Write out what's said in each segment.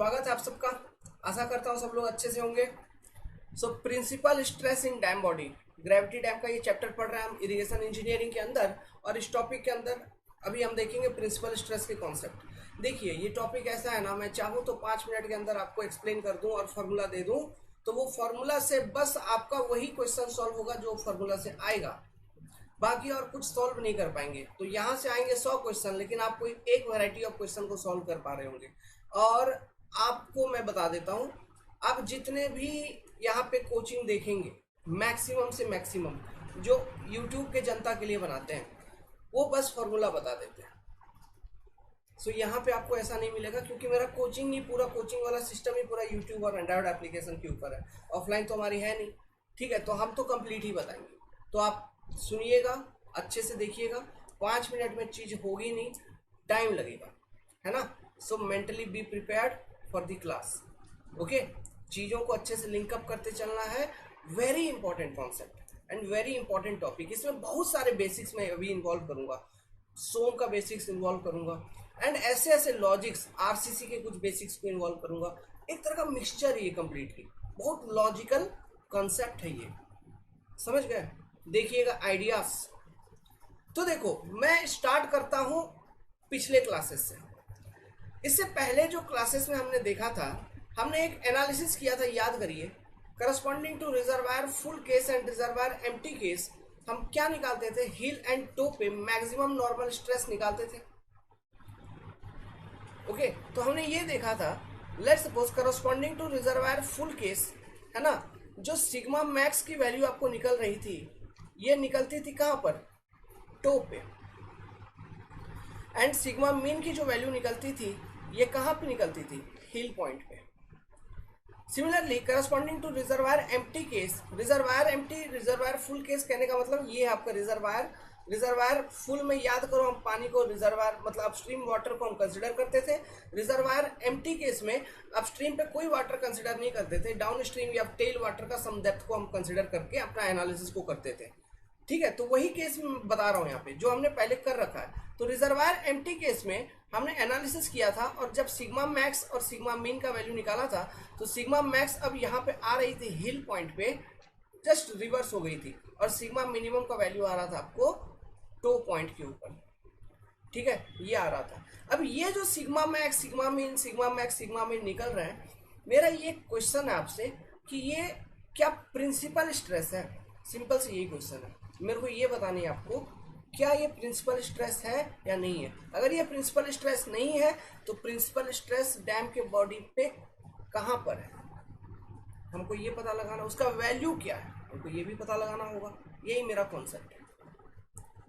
स्वागत है आप सबका। आशा करता हूँ सब लोग अच्छे से होंगे। Principal stress in dam body, gravity dam का ये चैप्टर पढ़ रहे हैं हम इरिगेशन इंजीनियरिंग के अंदर। और इस टॉपिक के अंदर अभी हम देखेंगे प्रिंसिपल स्ट्रेस के कॉन्सेप्ट। देखिए ये टॉपिक ऐसा है ना, मैं चाहूँ तो 5 मिनट के अंदर आपको एक्सप्लेन कर दूँ और फार्मूला दे दूँ, तो वो फार्मूला से बस आपका वही क्वेश्चन सॉल्व होगा जो फार्मूला से आएगा, बाकी और कुछ सॉल्व नहीं कर पाएंगे। तो यहाँ से आएंगे 100 क्वेश्चन, लेकिन आप कोई एक वैरायटी ऑफ क्वेश्चन को सॉल्व कर पा रहे होंगे। और आपको मैं बता देता हूँ, आप जितने भी यहाँ पे कोचिंग देखेंगे, मैक्सिमम से मैक्सिमम जो यूट्यूब के जनता के लिए बनाते हैं, वो बस फॉर्मूला बता देते हैं। यहाँ पे आपको ऐसा नहीं मिलेगा, क्योंकि मेरा कोचिंग ही पूरा कोचिंग वाला सिस्टम ही पूरा यूट्यूब और एंड्रॉयड एप्लीकेशन के ऊपर है। ऑफलाइन तो हमारी है नहीं, ठीक है। तो हम तो कंप्लीट ही बताएंगे, तो आप सुनिएगा, अच्छे से देखिएगा। 5 मिनट में चीज होगी नहीं, टाइम लगेगा, है ना। Mentally be prepared for the class. Okay, चीजों को अच्छे से लिंकअप करते चलना है। Very important concept and very important topic. इसमें बहुत सारे बेसिक्स मैं अभी इन्वॉल्व करूंगा, सोम का बेसिक्स इन्वॉल्व करूंगा, एंड ऐसे ऐसे लॉजिक्स, आरसीसी के कुछ बेसिक्स को इन्वॉल्व करूंगा। एक तरह का मिक्सचर ये कंप्लीटली, बहुत लॉजिकल कॉन्सेप्ट है ये, समझ गए। देखिएगा आइडियाज। तो देखो, मैं स्टार्ट करता हूं पिछले क्लासेस से। इससे पहले जो क्लासेस में हमने देखा था, हमने एक एनालिसिस किया था, याद करिए। Corresponding to reservoir full case and reservoir empty case, हम क्या निकालते थे? हिल एंड टो पे मैक्सिमम नॉर्मल स्ट्रेस निकालते थे। ओके, तो हमने ये देखा था, let's suppose corresponding to reservoir full case, है ना, जो सिग्मा मैक्स की वैल्यू आपको निकल रही थी, ये निकलती थी कहां पर? टो पे। एंड सिग्मा मीन की जो वैल्यू निकलती थी, ये कहां पे निकलती थी? हिल पॉइंट पे। Similarly corresponding to reservoir empty case, reservoir empty reservoir full case कहने का मतलब ये है आपका रिजर्वायर। रिजर्वायर फुल में याद करो, हम पानी को रिजर्वायर मतलब अपस्ट्रीम वाटर को हम कंसिडर करते थे। रिजर्वायर एम्प्टी केस में अपस्ट्रीम पे कोई वाटर कंसिडर नहीं करते थे, डाउन स्ट्रीम या टेल वाटर का सम डेप्थ को हम कंसिडर करके अपना एनालिसिस को करते थे, ठीक है। तो वही केस में बता रहा हूं यहाँ पे, जो हमने पहले कर रखा है। तो रिजर्वायर एम्प्टी केस में हमने एनालिसिस किया था, और जब सिग्मा मैक्स और सिग्मा मीन का वैल्यू निकाला था, तो सिग्मा मैक्स अब यहाँ पे आ रही थी हिल पॉइंट पे, जस्ट रिवर्स हो गई थी, और सिग्मा मिनिमम का वैल्यू आ रहा था आपको टो पॉइंट के ऊपर, ठीक है, ये आ रहा था। अब ये जो sigma max sigma mean sigma max sigma mean निकल रहे हैं, मेरा ये क्वेश्चन है आपसे कि ये क्या प्रिंसिपल स्ट्रेस है? सिंपल से यही क्वेश्चन है, मेरे को ये बतानी है आपको, क्या ये प्रिंसिपल स्ट्रेस है या नहीं है। अगर ये प्रिंसिपल स्ट्रेस नहीं है, तो प्रिंसिपल स्ट्रेस डैम के बॉडी पे कहां पर है, हमको ये पता लगाना। उसका वैल्यू क्या है, हमको ये भी पता लगाना होगा। यही मेरा कॉन्सेप्ट है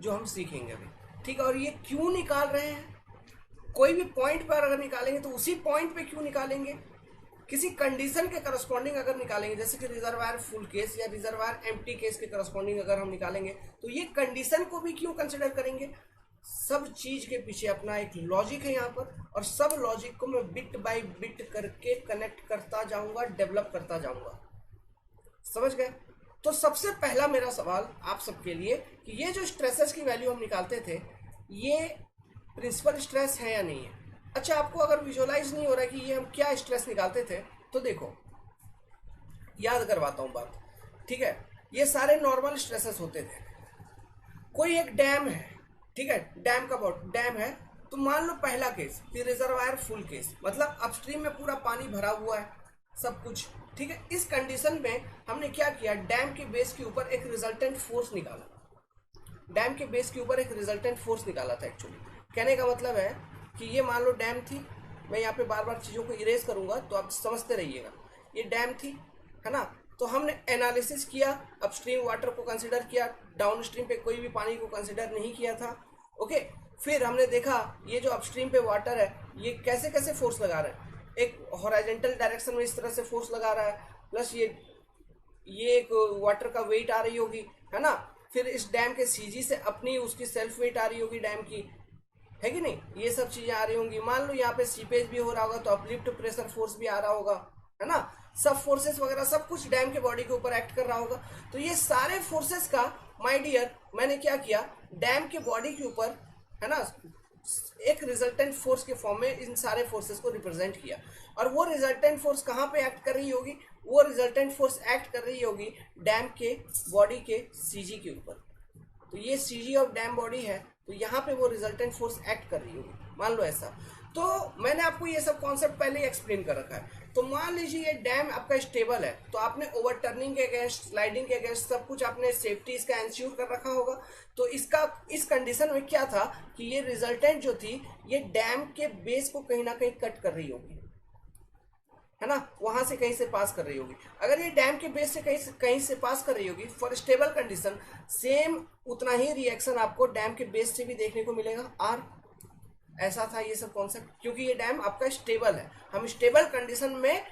जो हम सीखेंगे अभी, ठीक है। और ये क्यों निकाल रहे हैं? कोई भी पॉइंट पर अगर निकालेंगे तो उसी पॉइंट पे क्यों निकालेंगे? किसी कंडीशन के करस्पॉन्डिंग अगर निकालेंगे, जैसे कि रिजर्वायर फुल केस या रिजर्वायर एम्प्टी केस के करस्पॉन्डिंग अगर हम निकालेंगे, तो ये कंडीशन को भी क्यों कंसिडर करेंगे? सब चीज के पीछे अपना एक लॉजिक है यहाँ पर, और सब लॉजिक को मैं बिट बाय बिट करके कनेक्ट करता जाऊंगा, डेवलप करता जाऊंगा, समझ गए। तो सबसे पहला मेरा सवाल आप सबके लिए कि ये जो स्ट्रेसेस की वैल्यू हम निकालते थे, ये प्रिंसिपल स्ट्रेस है या नहीं है? अच्छा, आपको अगर विजुअलाइज नहीं हो रहा है कि ये हम क्या स्ट्रेस निकालते थे, तो देखो याद करवाता हूं बात, ठीक है। ये सारे नॉर्मल स्ट्रेसेस होते थे। कोई एक डैम है, ठीक है, डैम का डैम है, तो मान लो पहला केस रिजर्वायर फुल केस, मतलब अपस्ट्रीम में पूरा पानी भरा हुआ है, सब कुछ, ठीक है। इस कंडीशन में हमने क्या किया, डैम के बेस के ऊपर एक रिजल्टेंट फोर्स निकाला। डैम के बेस के ऊपर एक रिजल्टेंट फोर्स निकाला था। एक्चुअली कहने का मतलब है कि ये मान लो डैम थी, मैं यहाँ पे बार बार चीज़ों को इरेज करूंगा तो आप समझते रहिएगा। ये डैम थी, है ना, तो हमने एनालिसिस किया, अपस्ट्रीम वाटर को कंसिडर किया, डाउन स्ट्रीम पे कोई भी पानी को कंसिडर नहीं किया था। ओके, फिर हमने देखा ये जो अपस्ट्रीम पे वाटर है, ये कैसे कैसे फोर्स लगा रहा है। एक हॉरिजॉन्टल डायरेक्शन में इस तरह से फोर्स लगा रहा है, प्लस ये एक वाटर का वेट आ रही होगी, है ना। फिर इस डैम के सीजी से अपनी उसकी सेल्फ वेट आ रही होगी डैम की, है कि नहीं, ये सब चीजें आ रही होंगी। मान लो यहाँ पे सीपेज भी हो रहा होगा, तो अपलिफ्ट प्रेशर फोर्स भी आ रहा होगा, है ना। सब फोर्सेस वगैरह सब कुछ डैम के बॉडी के ऊपर एक्ट कर रहा होगा। तो ये सारे फोर्सेस का, माय डियर, मैंने क्या किया, डैम के बॉडी के ऊपर, है ना, एक रिजल्टेंट फोर्स के फॉर्म में इन सारे फोर्सेस को रिप्रेजेंट किया। और वो रिजल्टेंट फोर्स कहाँ पे एक्ट कर रही होगी? वो रिजल्टेंट फोर्स एक्ट कर रही होगी डैम के बॉडी के सीजी के ऊपर। तो ये सीजी ऑफ डैम बॉडी है, तो यहाँ पे वो रिजल्टेंट फोर्स एक्ट कर रही होगी, मान लो ऐसा। तो मैंने आपको ये सब कॉन्सेप्ट पहले ही एक्सप्लेन कर रखा है। तो मान लीजिए ये डैम आपका स्टेबल है, तो आपने ओवरटर्निंग के अगेंस्ट, स्लाइडिंग के अगेंस्ट सब कुछ आपने सेफ्टी इसका इंश्योर कर रखा होगा। तो इसका इस कंडीशन में क्या था कि ये रिजल्टेंट जो थी ये डैम के बेस को कहीं ना कहीं कट कर रही होगी, है ना, वहां से कहीं से पास कर रही होगी। अगर ये डैम के बेस से कहीं से पास कर रही होगी फॉर स्टेबल कंडीशन, सेम उतना ही रिएक्शन आपको डैम के बेस से भी देखने को मिलेगा, आर। ऐसा था ये सब कॉन्सेप्ट, क्योंकि ये डैम आपका स्टेबल है। हम स्टेबल कंडीशन में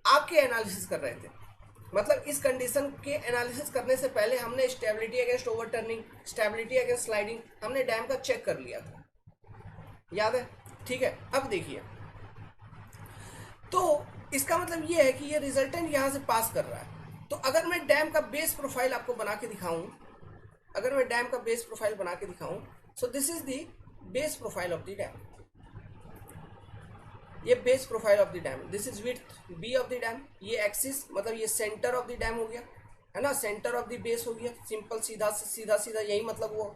आपके एनालिसिस कर रहे थे, मतलब इस कंडीशन के एनालिसिस करने से पहले हमने stability against overturning, stability against sliding, हमने डैम का चेक कर लिया था, याद है? ठीक है, अब देखिए, तो इसका मतलब ये है कि ये रिजल्टेंट यहां से पास कर रहा है। तो अगर मैं डैम का बेस प्रोफाइल आपको बना के दिखाऊं, अगर मैं डैम का बेस प्रोफाइल बना के दिखाऊं, so this is the base profile of the dam. ये base profile of the dam, this is width B of the dam. ये एक्सिस मतलब ये सेंटर ऑफ द डैम हो गया, है ना, सेंटर ऑफ द बेस हो गया, सिंपल, सीधा सीधा सीधा यही मतलब हुआ।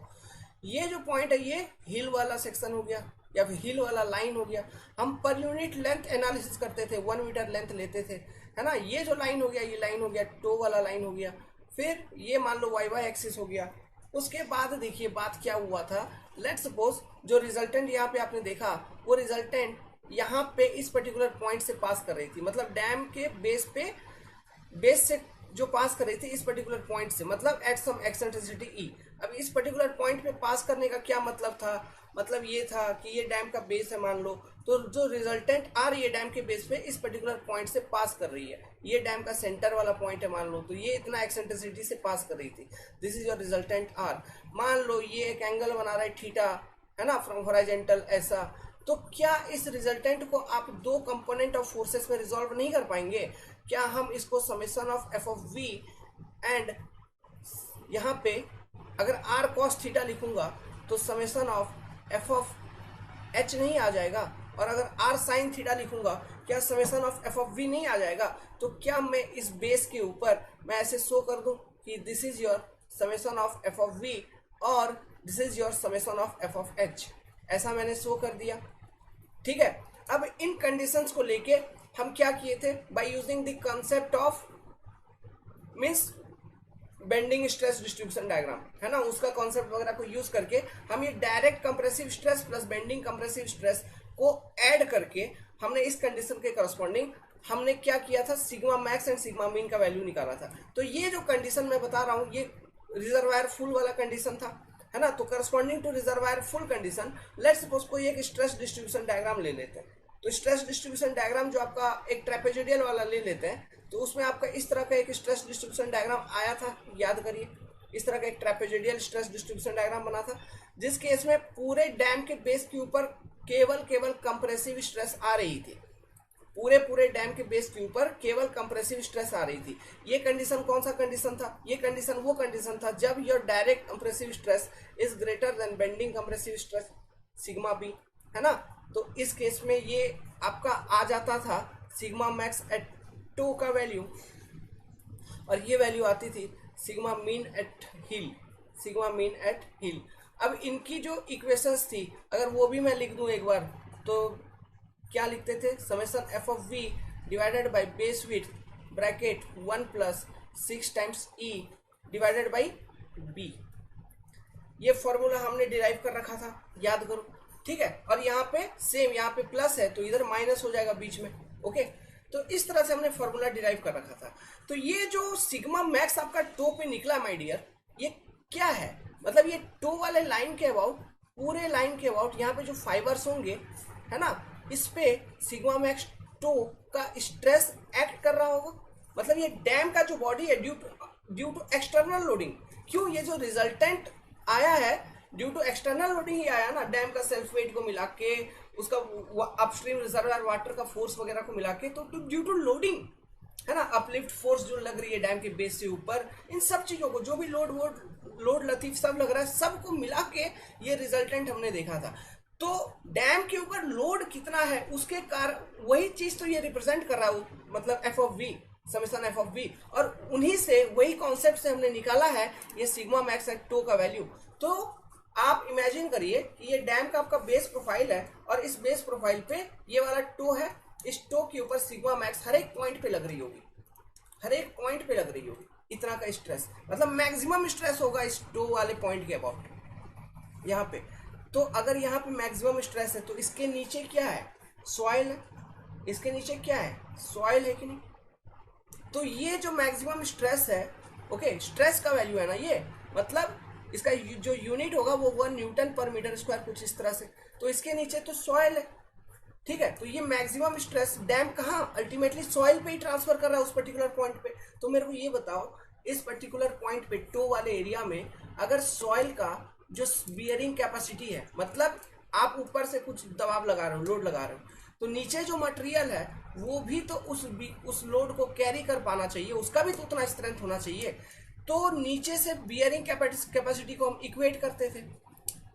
ये जो पॉइंट है ये हिल वाला सेक्शन हो गया या फिर हिल वाला लाइन हो गया। हम पर यूनिट लेंथ एनालिसिस करते थे, 1 मीटर लेंथ लेते थे, है ना। ये जो लाइन हो गया, ये लाइन हो गया, टो वाला लाइन हो गया। फिर ये मान लो वाई वाई एक्सिस हो गया। उसके बाद देखिए बात क्या हुआ था, लेट सपोज जो रिजल्टेंट यहाँ पे आपने देखा, वो रिजल्टेंट यहाँ पे इस पर्टिकुलर पॉइंट से पास कर रही थी, मतलब डैम के बेस से जो पास कर रही थी इस पर्टिकुलर पॉइंट से, मतलब एट सम एक्सेंट्रिसिटी ई। अब इस पर्टिकुलर पॉइंट पे पास करने का क्या मतलब था? मतलब ये था कि ये डैम का बेस है मान लो, तो जो रिजल्टेंट आ रही है डैम के बेस पे इस पर्टिकुलर पॉइंट से पास कर रही है। ये डैम का सेंटर वाला पॉइंट है मान लो, तो ये इतना एक्सेंट्रिसिटी से पास कर रही थी, this is your resultant R. मान लो ये एक एंगल बना रहा है थीटा, है ना, फ्रॉम हॉरिजॉन्टल ऐसा। तो क्या इस रिजल्टेंट को आप दो कंपोनेंट ऑफ फोर्सेस में रिजॉल्व नहीं कर पाएंगे? क्या हम इसको summation of F of V and यहाँ पे अगर आर कॉस थीटा लिखूंगा तो summation of F of H नहीं आ जाएगा? और अगर आर साइन थीटा लिखूंगा क्या summation of F of V नहीं आ जाएगा? तो क्या मैं इस बेस के ऊपर मैं ऐसे शो कर दूं कि this is your summation of F of V और this is your summation of F of H, ऐसा मैंने शो कर दिया, ठीक है। अब इन कंडीशंस को लेके हम क्या किए थे, by using the concept of means bending stress distribution diagram, है ना, उसका कॉन्सेप्ट वगैरह को यूज करके हम ये direct compressive stress plus bending compressive stress को ऐड करके हमने इस कंडीशन के करस्पॉन्डिंग हमने क्या किया था, sigma max and sigma mean का वैल्यू निकाला था। तो ये जो कंडीशन मैं बता रहा हूँ ये रिजर्वायर फुल वाला कंडीशन था, है ना। तो corresponding to reservoir full condition let's suppose कोई एक स्ट्रेस डिस्ट्रीब्यूशन डायग्राम ले लेते हैं। तो स्ट्रेस डिस्ट्रीब्यूशन डायग्राम जो आपका एक ट्रेपेजोइडल वाला ले लेते हैं, तो उसमें आपका इस तरह का एक स्ट्रेस डिस्ट्रीब्यूशन डायग्राम आया था, याद करिए, इस तरह का एक ट्रेपेजोइडल स्ट्रेस डिस्ट्रीब्यूशन डायग्राम बना था, जिस केस में पूरे डैम के बेस के ऊपर केवल कंप्रेसिव स्ट्रेस आ रही थी, पूरे डैम के बेस के ऊपर केवल कंप्रेसिव स्ट्रेस आ रही थी। ये कंडीशन कौन सा कंडीशन था? ये कंडीशन वो कंडीशन था जब your direct compressive stress is greater than bending compressive stress sigma B, है ना। तो इस केस में ये आपका आ जाता था सिग्मा मैक्स एट टो का वैल्यू, और ये वैल्यू आती थी sigma mean at hill, sigma mean at हिल। अब इनकी जो इक्वेशंस थी अगर वो भी मैं लिख दूं एक बार, तो क्या लिखते थे, summation F of V divided by base width bracket 1 plus 6 times E divided by B. ये फॉर्मूला हमने डिराइव कर रखा था, याद करो, ठीक है। और यहाँ पे सेम, यहाँ पे प्लस है तो इधर माइनस हो जाएगा बीच में, ओके। तो इस तरह से हमने फॉर्मूला डिराइव कर रखा था। तो ये जो सिग्मा मैक्स आपका टो पे निकला माय डियर, ये क्या है, मतलब ये टो वाले लाइन के अबाउट, पूरे लाइन के अबाउट यहाँ पे जो फाइबर्स होंगे, है ना, इस पे सिग्मा मैक्स टो का स्ट्रेस एक्ट कर रहा होगा। मतलब ये डैम का जो बॉडी है ड्यू टू एक्सटर्नल लोडिंग, क्यों ये जो रिजल्टेंट आया है ड्यू टू एक्सटर्नल लोडिंग ही आया ना, डैम का सेल्फ वेट को मिला के, उसका अपस्ट्रीम रिजर्वायर वाटर का फोर्स वगैरह को मिला के, तो ड्यू टू लोडिंग, है ना, अपलिफ्ट फोर्स जो लग रही है डैम के बेस से ऊपर, इन सब चीजों को जो भी लोड लतीफ सब लग रहा है, सबको मिला के ये रिजल्टेंट हमने देखा था। तो डैम के ऊपर लोड कितना है उसके कारण वही चीज तो ये रिप्रेजेंट कर रहा है, मतलब F of V, summation F of V, और उन्हीं से वही कॉन्सेप्ट से हमने निकाला है ये सिग्मा मैक्स एट टो का वैल्यू। तो आप इमेजिन करिए कि ये डैम का आपका बेस प्रोफाइल है और इस बेस प्रोफाइल पे ये वाला टो है, इस टो के ऊपर सिग्मा मैक्स हर एक पॉइंट पे लग रही होगी, हर एक पॉइंट पे लग रही होगी इतना का स्ट्रेस, मतलब मैक्सिमम स्ट्रेस होगा इस टो वाले पॉइंट के अबाउट यहाँ पे। तो अगर यहाँ पे मैक्सिमम स्ट्रेस है तो इसके नीचे क्या है, सॉइल है, इसके नीचे क्या है, सॉइल है कि नहीं। तो ये जो मैक्सिमम स्ट्रेस है, ओके, स्ट्रेस का वैल्यू है ना ये, मतलब इसका जो यूनिट होगा वो 1 न्यूटन पर मीटर स्क्वायर, कुछ इस तरह से। तो इसके नीचे तो सॉइल है, ठीक है। तो ये मैक्सिमम स्ट्रेस डैम कहाँ अल्टीमेटली सॉइल पे ही ट्रांसफर कर रहा है उस पर्टिकुलर पॉइंट पे। तो मेरे को ये बताओ इस पर्टिकुलर पॉइंट पे टो वाले एरिया में अगर सॉइल का जो बियरिंग कैपेसिटी है, मतलब आप ऊपर से कुछ दबाव लगा रहे हो, लोड लगा रहे हो, तो नीचे जो मटेरियल है वो भी तो उस लोड को कैरी कर पाना चाहिए, उसका भी तो उतना स्ट्रेंथ होना चाहिए। तो नीचे से बियरिंग कैपेसिटी को हम इक्वेट करते थे,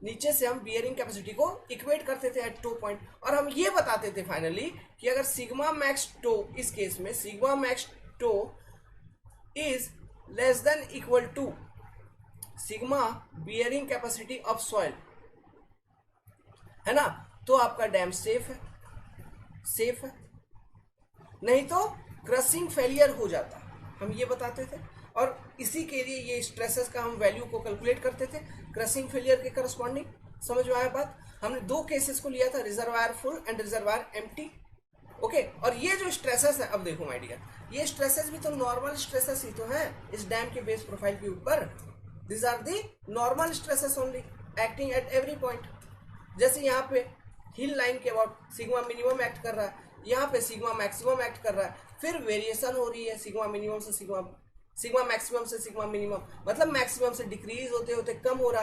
नीचे से हम बियरिंग कैपेसिटी को इक्वेट करते थे एट टो पॉइंट, और हम ये बताते थे फाइनली कि अगर सिग्मा मैक्स टो, इस केस में sigma max toe is less than equal to sigma bearing capacity of soil, है ना, तो आपका डैम सेफ है, सेफ है। नहीं तो क्रशिंग फेलियर हो जाता, हम ये बताते थे। और इसी के लिए ये स्ट्रेसेस का हम वैल्यू को कैलकुलेट करते थे क्रशिंग फेलियर के करस्पॉन्डिंग। समझ में आया बात। हमने दो केसेस को लिया था, reservoir full and reservoir empty, okay. और ये जो स्ट्रेसेस है, अब देखो माय डियर, ये स्ट्रेसेस भी तो नॉर्मल स्ट्रेसेस ही तो है इस डैम के बेस प्रोफाइल के ऊपर। This are the normal stresses only acting at every point. जैसे यहाँ पे हिल लाइन के अबाउट सिग्मा मिनिमम एक्ट कर रहा है, यहाँ पे सिग्मा मैक्सिमम एक्ट कर रहा है, फिर वेरिएशन हो रही है सिग्मा मिनिमम से सिग्मा मैक्सिमम से सिग्मा मिनिमम, मतलब मैक्सिमम से डिक्रीज होते होते कम हो रहा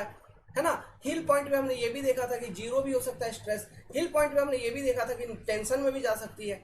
है ना। हिल पॉइंट पे हमने ये भी देखा था कि जीरो भी हो सकता है स्ट्रेस, हिल पॉइंट पे हमने ये भी देखा था कि टेंशन में भी जा सकती है,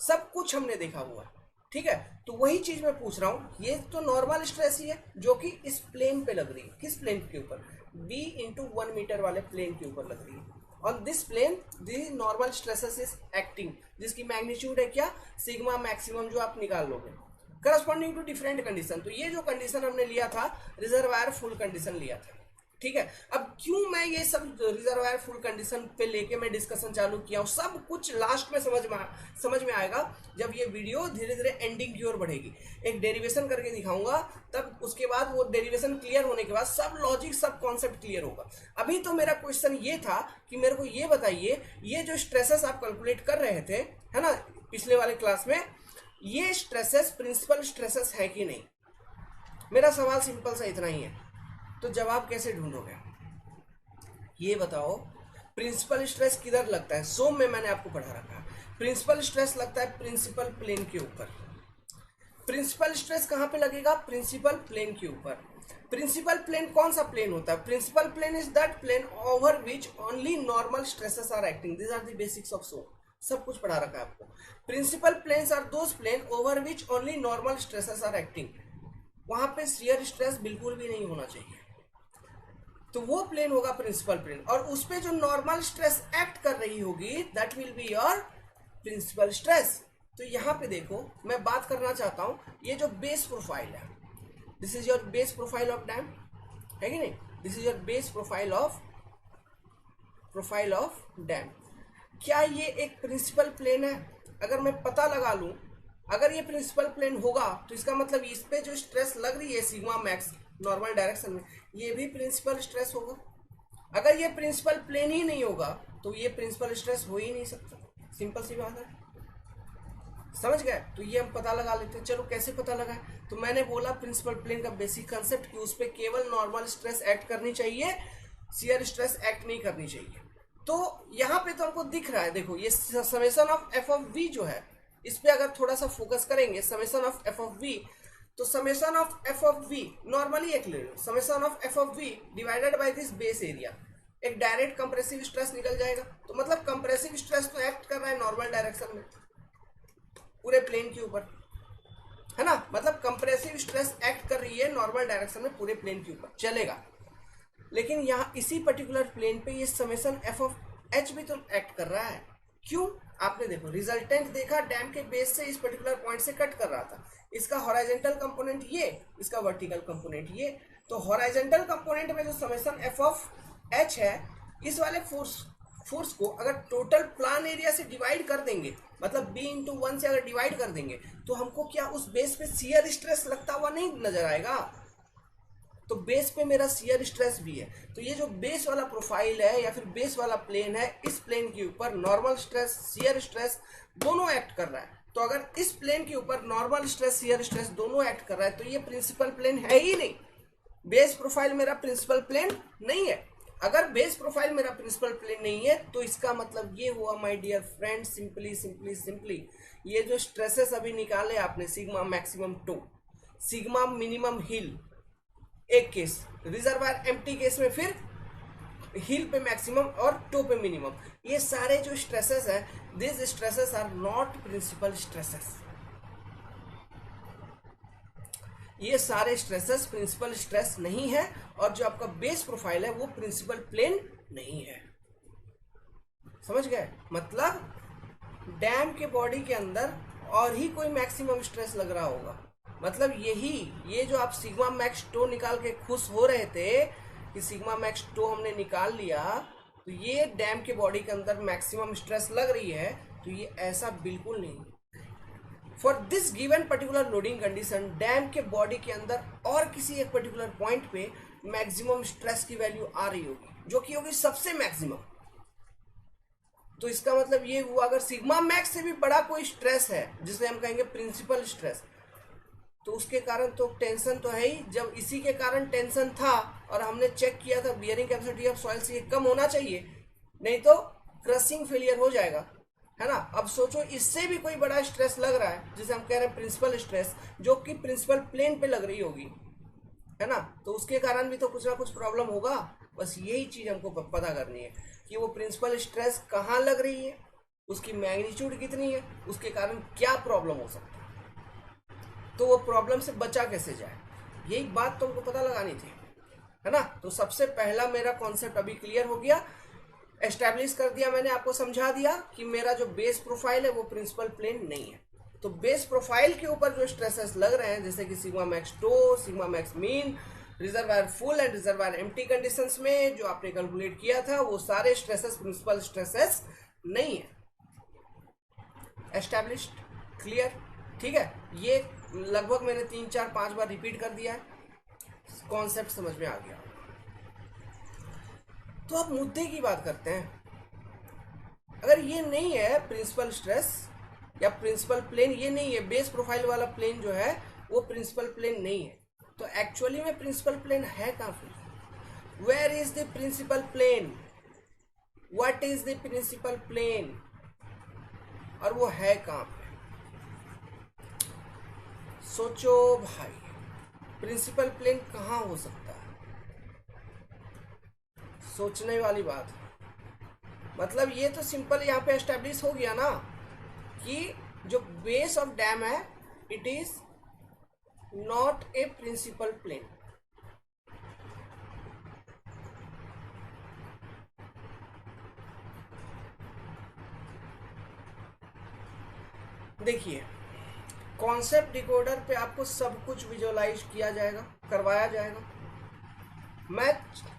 सब कुछ हमने देखा हुआ, ठीक है। तो वही चीज मैं पूछ रहा हूँ, ये तो नॉर्मल स्ट्रेस ही है जो कि इस प्लेन पे लग रही है। किस प्लेन के ऊपर, b इंटू 1 मीटर वाले प्लेन के ऊपर लग रही है। On this plane the normal stresses is acting, जिसकी मैग्नीट्यूड है क्या, सिग्मा मैक्सिमम, जो आप निकाल लोगे करस्पॉन्डिंग टू डिफरेंट कंडीशन। तो ये जो कंडीशन हमने लिया था रिजर्वायर फुल कंडीशन लिया था, ठीक है। अब क्यों मैं ये सब रिजर्वायर फुल कंडीशन पे लेके मैं डिस्कशन चालू किया हूँ, सब कुछ लास्ट में समझ में आएगा जब ये वीडियो धीरे धीरे एंडिंग की ओर बढ़ेगी। एक डेरिवेशन करके दिखाऊंगा, तब उसके बाद वो डेरिवेशन क्लियर होने के बाद सब लॉजिक सब कॉन्सेप्ट क्लियर होगा। अभी तो मेरा क्वेश्चन ये था कि मेरे को ये बताइए, ये जो स्ट्रेसेस आप कैलकुलेट कर रहे थे, है ना, पिछले वाले क्लास में, ये स्ट्रेसेस प्रिंसिपल स्ट्रेसेस है कि नहीं। मेरा सवाल सिंपल सा इतना ही है। तो जवाब कैसे ढूंढोगे, ये बताओ। प्रिंसिपल स्ट्रेस किधर लगता है, सोम में मैंने आपको पढ़ा रखा है। प्रिंसिपल स्ट्रेस लगता है प्रिंसिपल प्लेन के ऊपर। प्रिंसिपल स्ट्रेस कहां पे लगेगा, प्रिंसिपल प्लेन के ऊपर। प्रिंसिपल प्लेन कौन सा प्लेन होता है, principal plane is that plane over which only normal stresses are acting. This are the basics of some, सब कुछ पढ़ा रखा है आपको। Principal planes are those plane over which only normal stresses are acting. वहां पे शियर स्ट्रेस बिल्कुल भी नहीं होना चाहिए, तो वो प्लेन होगा प्रिंसिपल प्लेन, और उस पे जो नॉर्मल स्ट्रेस एक्ट कर रही होगी that will be your principal stress. तो यहाँ पे देखो, मैं बात करना चाहता हूं, ये जो बेस प्रोफाइल है, this is your base profile of dam, है कि नहीं, this is your base profile of dam. क्या ये एक प्रिंसिपल प्लेन है, अगर मैं पता लगा लूं, अगर ये प्रिंसिपल प्लेन होगा तो इसका मतलब इस पे जो स्ट्रेस लग रही है सिग्मा मैक्स नॉर्मल डायरेक्शन में, ये भी प्रिंसिपल स्ट्रेस होगा। अगर ये प्रिंसिपल प्लेन ही नहीं होगा तो ये प्रिंसिपल स्ट्रेस हो ही नहीं सकता, सिंपल सी बात है, समझ गए। तो ये हम पता लगा लेते हैं। चलो कैसे पता लगा, तो मैंने बोला प्रिंसिपल प्लेन का बेसिक कंसेप्ट कि उस पर केवल नॉर्मल स्ट्रेस एक्ट करनी चाहिए, शियर स्ट्रेस एक्ट नहीं करनी चाहिए। तो यहाँ पे तो हमको दिख रहा है, देखो ये summation of F of V जो है, इस पे अगर थोड़ा सा फोकस करेंगे, summation of F of V, तो summation of F of V normally एक ले लो, summation of F of V divided by this base area, एक डायरेक्ट कंप्रेसिव स्ट्रेस निकल जाएगा। तो मतलब कंप्रेसिव स्ट्रेस तो एक्ट कर रहा है नॉर्मल डायरेक्शन में पूरे प्लेन के ऊपर, है ना, मतलब कंप्रेसिव स्ट्रेस एक्ट कर रही है नॉर्मल डायरेक्शन में पूरे प्लेन के ऊपर, चलेगा। लेकिन यहाँ इसी पर्टिकुलर प्लेन पे ये समेशन एफ ऑफ एच भी तो एक्ट कर रहा है। क्यों? आपने देखो रिजल्टेंट देखा, डैम के बेस से इस पर्टिकुलर पॉइंट से कट कर रहा था। इसका हॉराइजेंटल कंपोनेंट ये, इसका वर्टिकल कंपोनेंट ये। तो हॉराइजेंटल कंपोनेंट में जो समेशन एफ ऑफ एच है, इस वाले फोर्स को अगर टोटल प्लान एरिया से डिवाइड कर देंगे, मतलब बी इंटू 1 से अगर डिवाइड कर देंगे, तो हमको क्या उस बेस पे शियर स्ट्रेस लगता हुआ नहीं नजर आएगा? तो बेस पे मेरा शियर स्ट्रेस भी है। तो ये जो बेस वाला प्रोफाइल है या फिर बेस वाला प्लेन है, इस प्लेन के ऊपर नॉर्मल स्ट्रेस, शियर स्ट्रेस दोनों एक्ट कर रहा है। तो अगर इस प्लेन के ऊपर नॉर्मल स्ट्रेस, शियर स्ट्रेस दोनों एक्ट कर रहा है, तो ये प्रिंसिपल प्लेन है ही नहीं। बेस प्रोफाइल मेरा प्रिंसिपल प्लेन नहीं है। अगर बेस प्रोफाइल मेरा प्रिंसिपल प्लेन नहीं है, तो इसका मतलब ये हुआ my dear friend, simply simply simply, ये जो स्ट्रेसेस अभी निकाले आपने, sigma maximum toe, sigma minimum heel एक केस, रिजर्वायर एम्प्टी केस में फिर हिल पे मैक्सिमम और टो पे मिनिमम, ये सारे जो स्ट्रेसेस हैं, this stresses are not principal stresses. ये सारे स्ट्रेसेस प्रिंसिपल स्ट्रेस नहीं है, और जो आपका बेस प्रोफाइल है वो प्रिंसिपल प्लेन नहीं है। समझ गए? मतलब डैम के बॉडी के अंदर और ही कोई मैक्सिमम स्ट्रेस लग रहा होगा। मतलब यही, ये जो आप सिग्मा मैक्स टो निकाल के खुश हो रहे थे कि सिग्मा मैक्स टो हमने निकाल लिया, तो ये डैम के बॉडी के अंदर मैक्सिमम स्ट्रेस लग रही है, तो ये ऐसा बिल्कुल नहीं। For this given particular loading condition, dam के बॉडी के अंदर और किसी एक पर्टिकुलर पॉइंट पे मैक्सिमम स्ट्रेस की वैल्यू आ रही होगी, जो कि होगी सबसे मैक्सिमम। तो इसका मतलब ये हुआ, अगर सिग्मा मैक्स से भी बड़ा कोई स्ट्रेस है, जिसे हम कहेंगे प्रिंसिपल स्ट्रेस, तो उसके कारण तो टेंशन तो है ही। जब इसी के कारण टेंशन था और हमने चेक किया था बियरिंग कैपेसिटी ऑफ सॉइल से ये कम होना चाहिए, नहीं तो क्रशिंग फेलियर हो जाएगा, है ना। अब सोचो इससे भी कोई बड़ा स्ट्रेस लग रहा है, जिसे हम कह रहे हैं प्रिंसिपल स्ट्रेस, जो कि प्रिंसिपल प्लेन पे लग रही होगी, है ना। तो उसके कारण भी तो कुछ ना कुछ प्रॉब्लम होगा। बस यही चीज हमको पता करनी है कि वो प्रिंसिपल स्ट्रेस कहाँ लग रही है, उसकी मैग्नीट्यूड कितनी है, उसके कारण क्या प्रॉब्लम हो सकता है, तो वो प्रॉब्लम से बचा कैसे जाए, यही बात तो हमको पता लगानी थी, है ना। तो सबसे पहला मेरा कॉन्सेप्ट अभी क्लियर हो गया, एस्टैब्लिश कर दिया मैंने, आपको समझा दिया कि मेरा जो बेस प्रोफाइल है वो प्रिंसिपल प्लेन नहीं है। तो बेस प्रोफाइल के ऊपर जो स्ट्रेसेस लग रहे हैं, जैसे कि sigma max toe, sigma max min, reservoir full and reservoir empty conditions में जो आपने कैलकुलेट किया था, वो सारे स्ट्रेसेस प्रिंसिपल स्ट्रेसेस नहीं है। एस्टैब्लिश्ड, क्लियर, ठीक है। ये लगभग मैंने 3 4 5 बार रिपीट कर दिया है, कॉन्सेप्ट समझ में आ गया। तो अब मुद्दे की बात करते हैं। अगर ये नहीं है प्रिंसिपल स्ट्रेस या प्रिंसिपल प्लेन, ये नहीं है, बेस प्रोफाइल वाला प्लेन जो है वो प्रिंसिपल प्लेन नहीं है, तो एक्चुअली में प्रिंसिपल प्लेन है कहाँ फिर? Where is the principal plane? What is the principal plane? और वो है कहाँ पे? सोचो भाई, प्रिंसिपल प्लेन कहाँ हो सकता है? सोचने वाली बात है। मतलब ये तो सिंपल यहाँ पे एस्टेब्लिश हो गया ना कि जो बेस ऑफ डैम है, it is not a principal plane. देखिए, कॉन्सेप्ट डिकोडर पे आपको सब कुछ विजुअलाइज किया जाएगा, करवाया जाएगा। मैं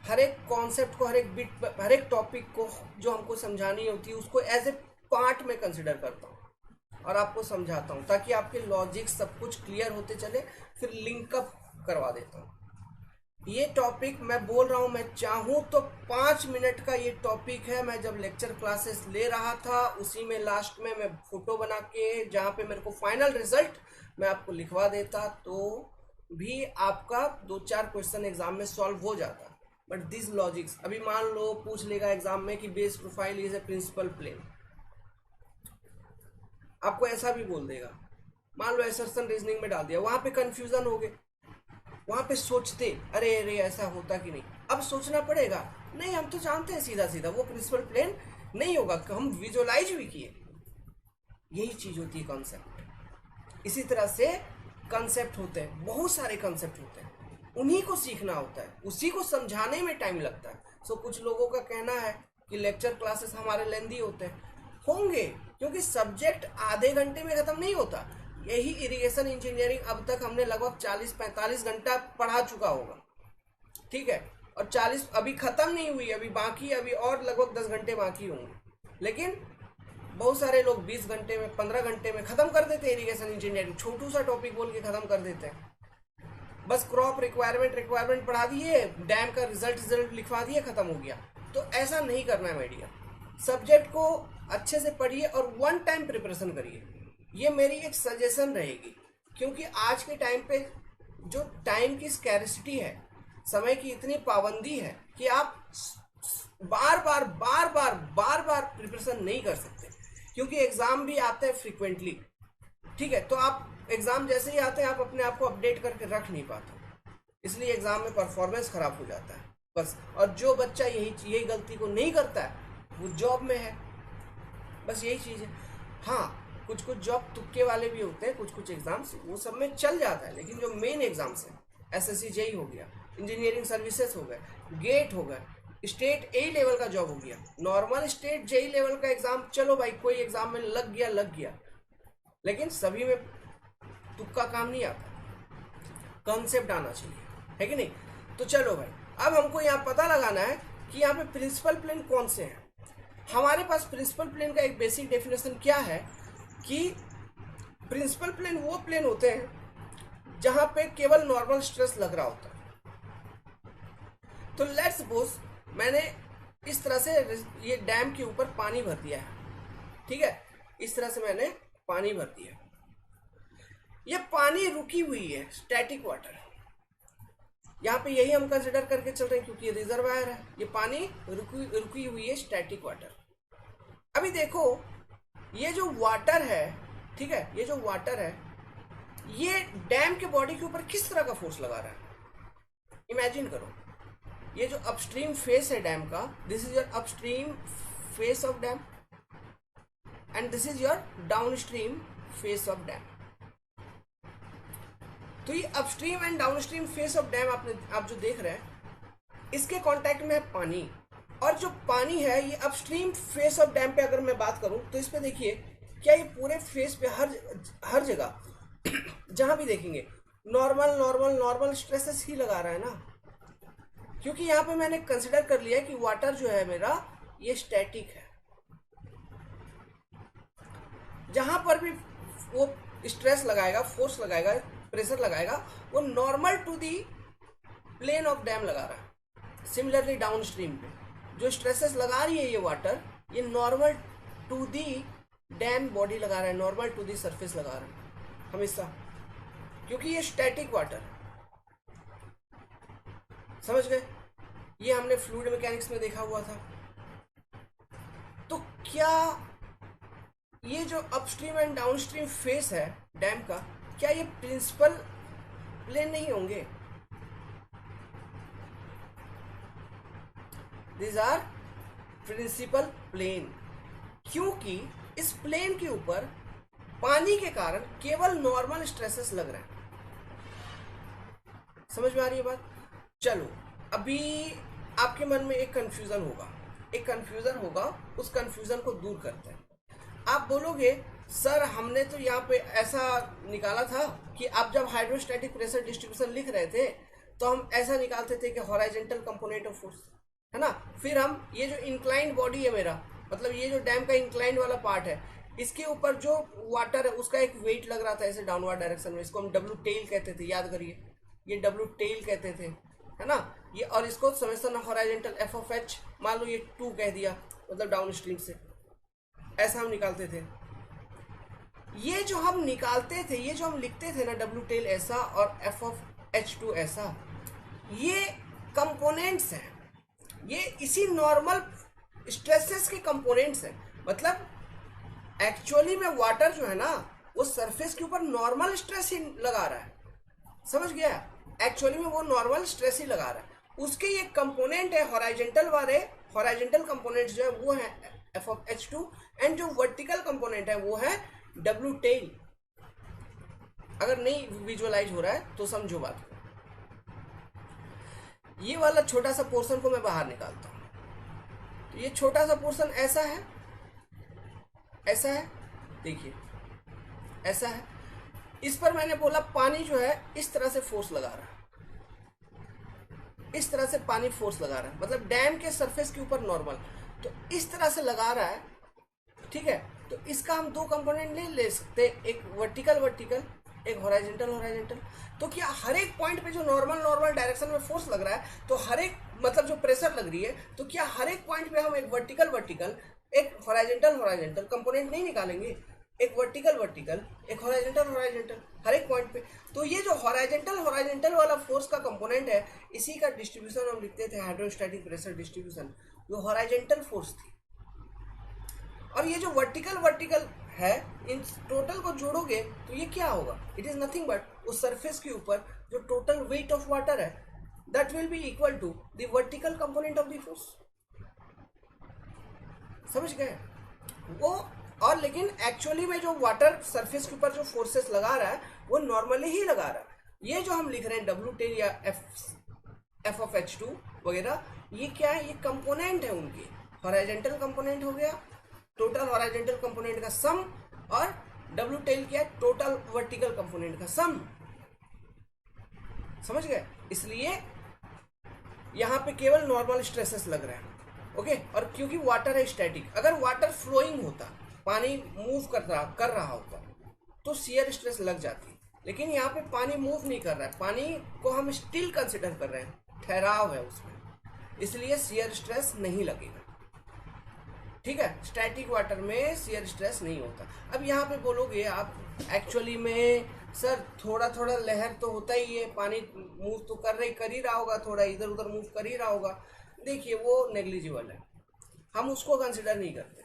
हर एक कॉन्सेप्ट को, हर एक बिट, हर एक टॉपिक को जो हमको समझानी होती है उसको एज ए पार्ट में कंसिडर करता हूँ और आपको समझाता हूँ, ताकि आपके लॉजिक सब कुछ क्लियर होते चले, फिर लिंकअप करवा देता हूँ। ये टॉपिक मैं बोल रहा हूँ, मैं चाहूँ तो 5 मिनट का ये टॉपिक है। मैं जब लेक्चर क्लासेस ले रहा था, उसी में लास्ट में मैं फोटो बना के, जहाँ पे मेरे को फाइनल रिजल्ट मैं आपको लिखवा देता, तो भी आपका 2-4 क्वेश्चन एग्जाम में सॉल्व हो जाता। बट दिस लॉजिक्स, अभी मान लो पूछ लेगा एग्जाम में कि base profile is a principal plane, आपको ऐसा भी बोल देगा, मान लो असर्शन रीजनिंग में डाल दिया, वहां पे कंफ्यूजन हो गए, वहां पे सोचते अरे अरे ऐसा होता कि नहीं, अब सोचना पड़ेगा, नहीं हम तो जानते हैं सीधा सीधा वो प्रिंसिपल प्लेन नहीं होगा, हम विजुअलाइज भी किए। यही चीज होती है कॉन्सेप्ट। इसी तरह से कॉन्सेप्ट होते हैं, बहुत सारे कॉन्सेप्ट होते हैं, उन्हीं को सीखना होता है, उसी को समझाने में टाइम लगता है। सो कुछ लोगों का कहना है कि लेक्चर क्लासेस हमारे लेंदी होते हैं, होंगे, क्योंकि सब्जेक्ट आधे घंटे में खत्म नहीं होता। यही इरिगेशन इंजीनियरिंग अब तक हमने लगभग 40-45 घंटा पढ़ा चुका होगा, ठीक है, और 40 अभी खत्म नहीं हुई, अभी बाकी, अभी और लगभग 10 घंटे बाकी होंगे। लेकिन बहुत सारे लोग 20 घंटे में, 15 घंटे में खत्म कर देते हैं इरिगेशन इंजीनियरिंग, छोटू सा टॉपिक बोल के खत्म कर देते हैं। बस क्रॉप रिक्वायरमेंट पढ़ा दिए, डैम का रिजल्ट लिखवा दिए, खत्म हो गया। तो ऐसा नहीं करना है मीडिया। सब्जेक्ट को अच्छे से पढ़िए और वन टाइम प्रिपरेशन करिए, ये मेरी एक सजेशन रहेगी। क्योंकि आज के टाइम पे जो टाइम की स्कैरिसिटी है, समय की इतनी पाबंदी है कि आप बार बार प्रिपरेशन नहीं कर सकते, क्योंकि एग्जाम भी आते हैं फ्रिक्वेंटली, ठीक है। तो आप एग्जाम जैसे ही आते हैं आप अपने आप को अपडेट करके रख नहीं पाते, इसलिए एग्जाम में परफॉर्मेंस खराब हो जाता है बस। और जो बच्चा यही गलती को नहीं करता है वो जॉब में है, बस यही चीज़ है। हाँ, कुछ जॉब तुक्के वाले भी होते हैं, कुछ एग्जाम्स वो सब में चल जाता है, लेकिन जो मेन एग्जाम्स हैं, SSC JEE हो गया, इंजीनियरिंग सर्विसेज हो गए, गेट हो गए, स्टेट A लेवल का जॉब हो गया, नॉर्मल स्टेट JEE लेवल का एग्जाम, चलो भाई कोई एग्जाम में लग गया, लेकिन सभी में तुक्का काम नहीं आता, कॉन्सेप्ट आना चाहिए, है कि नहीं। तो चलो भाई, अब हमको यहाँ पता लगाना है कि यहाँ पे प्रिंसिपल प्लेन कौन से हैं। हमारे पास प्रिंसिपल प्लेन का एक बेसिक डेफिनेशन क्या है कि प्रिंसिपल प्लेन वो प्लेन होते हैं जहां पे केवल नॉर्मल स्ट्रेस लग रहा होता है। तो लेट्स सपोज मैंने इस तरह से ये डैम के ऊपर पानी भर दिया है, ठीक है, इस तरह से मैंने पानी भर दिया, ये पानी रुकी हुई है, स्टैटिक वाटर, यहाँ पे यही हम कंसिडर करके चल रहे हैं क्योंकि ये रिजर्वायर है, ये पानी रुकी हुई है, स्टैटिक वाटर। अभी देखो ये जो वाटर है, ठीक है, ये जो वाटर है ये डैम के बॉडी के ऊपर किस तरह का फोर्स लगा रहा है। इमेजिन करो, ये जो अपस्ट्रीम फेस है डैम का, this is your upstream face of dam and this is your downstream face of dam. तो ये upstream and downstream face of dam आप जो देख रहे हैं, इसके कांटेक्ट में है पानी, और जो पानी है ये अपस्ट्रीम फेस ऑफ डैम पे अगर मैं बात करूं तो इस पे देखिए, क्या ये पूरे फेस पे हर जगह जहां भी देखेंगे नॉर्मल स्ट्रेसेस ही लगा रहा है ना, क्योंकि यहाँ पे मैंने कंसिडर कर लिया कि वाटर जो है मेरा ये स्टैटिक है। जहां पर भी वो स्ट्रेस लगाएगा, फोर्स लगाएगा, प्रेशर लगाएगा, वो normal to the plane of dam लगा रहा है। सिमिलरली डाउन स्ट्रीम पे जो स्ट्रेसेस लगा रही है ये वाटर, ये normal to the dam body लगा रहा है, नॉर्मल टू दी सरफेस लगा रहा है हमेशा, क्योंकि ये स्टैटिक वाटर, समझ गए। ये हमने फ्लूइड मैकेनिक्स में देखा हुआ था। तो क्या ये जो अपस्ट्रीम एंड डाउनस्ट्रीम फेस है डैम का, क्या ये प्रिंसिपल प्लेन नहीं होंगे? These आर प्रिंसिपल प्लेन, क्योंकि इस प्लेन के ऊपर पानी के कारण केवल नॉर्मल स्ट्रेसेस लग रहे हैं। समझ में आ रही है बात? चलो, अभी आपके मन में एक कंफ्यूजन होगा, उस कंफ्यूजन को दूर करते हैं। आप बोलोगे सर हमने तो यहाँ पे ऐसा निकाला था कि आप जब हाइड्रोस्टैटिक प्रेशर डिस्ट्रीब्यूशन लिख रहे थे तो हम ऐसा निकालते थे कि हॉराइजेंटल कंपोनेंट ऑफ फोर्स, है ना। फिर हम ये जो इंक्लाइंड बॉडी है मेरा, मतलब ये जो डैम का इंक्लाइंड वाला पार्ट है, इसके ऊपर जो वाटर है उसका एक वेट लग रहा था ऐसे डाउनवर्ड डायरेक्शन में, इसको हम डब्ल्यू टेल कहते थे, याद करिए, ये डब्ल्यू टेल कहते थे, है ना ये। और इसको summation horizontal F of H, मान लो ये 2 कह दिया, मतलब डाउन स्ट्रीम से, ऐसा हम निकालते थे। ये जो हम निकालते थे, ये जो हम लिखते थे ना, डब्ल्यू टेल ऐसा और एफ ऑफ एच 2 ऐसा, ये कंपोनेंट्स हैं, ये इसी नॉर्मल स्ट्रेसेस के कंपोनेंट्स हैं। मतलब एक्चुअली में वाटर जो है ना वो सरफेस के ऊपर नॉर्मल स्ट्रेस ही लगा रहा है, समझ गया। एक्चुअली में वो नॉर्मल स्ट्रेस ही लगा रहा है, उसके ये कंपोनेंट है हॉराइजेंटल वाले, हॉराइजेंटल कंपोनेंट्स जो है वो है एफ ऑफ एच 2, एंड जो वर्टिकल कंपोनेंट है वो है डब्ल्यू टेल। अगर नहीं विजुअलाइज हो रहा है तो समझो बात। ये वाला छोटा सा पोर्शन को मैं बाहर निकालता हूं, तो ये छोटा सा पोर्शन ऐसा है, ऐसा है, देखिए ऐसा है। इस पर मैंने बोला पानी जो है इस तरह से फोर्स लगा रहा है, इस तरह से पानी फोर्स लगा रहा है, मतलब डैम के सरफेस के ऊपर नॉर्मल, तो इस तरह से लगा रहा है, ठीक है। तो इसका हम दो कंपोनेंट नहीं ले सकते, एक वर्टिकल वर्टिकल, एक हॉरिजॉन्टल हॉरिजॉन्टल। तो क्या हर एक पॉइंट पे जो नॉर्मल नॉर्मल डायरेक्शन में फोर्स लग रहा है, तो हर एक मतलब जो प्रेशर लग रही है, तो क्या हर एक पॉइंट पे हम एक वर्टिकल वर्टिकल, एक हॉरिजॉन्टल हॉरिजॉन्टल कंपोनेंट नहीं निकालेंगे? एक वर्टिकल वर्टिकल, एक हॉरिजॉन्टल हॉरिजॉन्टल हर एक पॉइंट पे। तो ये जो हॉरिजॉन्टल हॉरिजॉन्टल वाला फोर्स का कंपोनेंट है, इसी का डिस्ट्रीब्यूशन हम लिखते थे हाइड्रोस्टैटिक प्रेशर डिस्ट्रीब्यूशन, जो हॉरिजॉन्टल फोर्स थी। और ये जो वर्टिकल वर्टिकल है, इन टोटल को जोड़ोगे तो ये क्या होगा? इट इज नथिंग बट उस सरफेस के ऊपर जो टोटल वेट ऑफ वाटर है, that will be equal to the vertical component of the force. समझ गए वो? और लेकिन एक्चुअली में जो वाटर सरफेस के ऊपर जो फोर्सेस लगा रहा है वो नॉर्मली ही लगा रहा है। ये जो हम लिख रहे हैं W10 या F of H2 वगैरह, ये क्या है? ये कंपोनेंट है उनके। हॉरिजॉन्टल कंपोनेंट हो गया, टोटल हॉरिजॉन्टल कंपोनेंट का सम, और W10 क्या है? टोटल वर्टिकल कंपोनेंट का सम। समझ गए? इसलिए यहां पे केवल नॉर्मल स्ट्रेसेस लग रहे हैं, ओके। और क्योंकि वाटर है स्टैटिक, अगर वाटर फ्लोइंग होता, पानी मूव कर रहा होता, तो शियर स्ट्रेस लग जाती। लेकिन यहाँ पे पानी मूव नहीं कर रहा है, पानी को हम स्टिल कंसिडर कर रहे हैं, ठहराव है उसमें, इसलिए शियर स्ट्रेस नहीं लगेगा। ठीक है, स्टैटिक वाटर में शियर स्ट्रेस नहीं होता। अब यहाँ पे बोलोगे आप, एक्चुअली में सर थोड़ा थोड़ा लहर तो होता ही है, पानी मूव तो कर ही रहा होगा, थोड़ा इधर उधर मूव कर ही रहा होगा। देखिए वो नेग्लिजिबल है, हम उसको कंसिडर नहीं करते।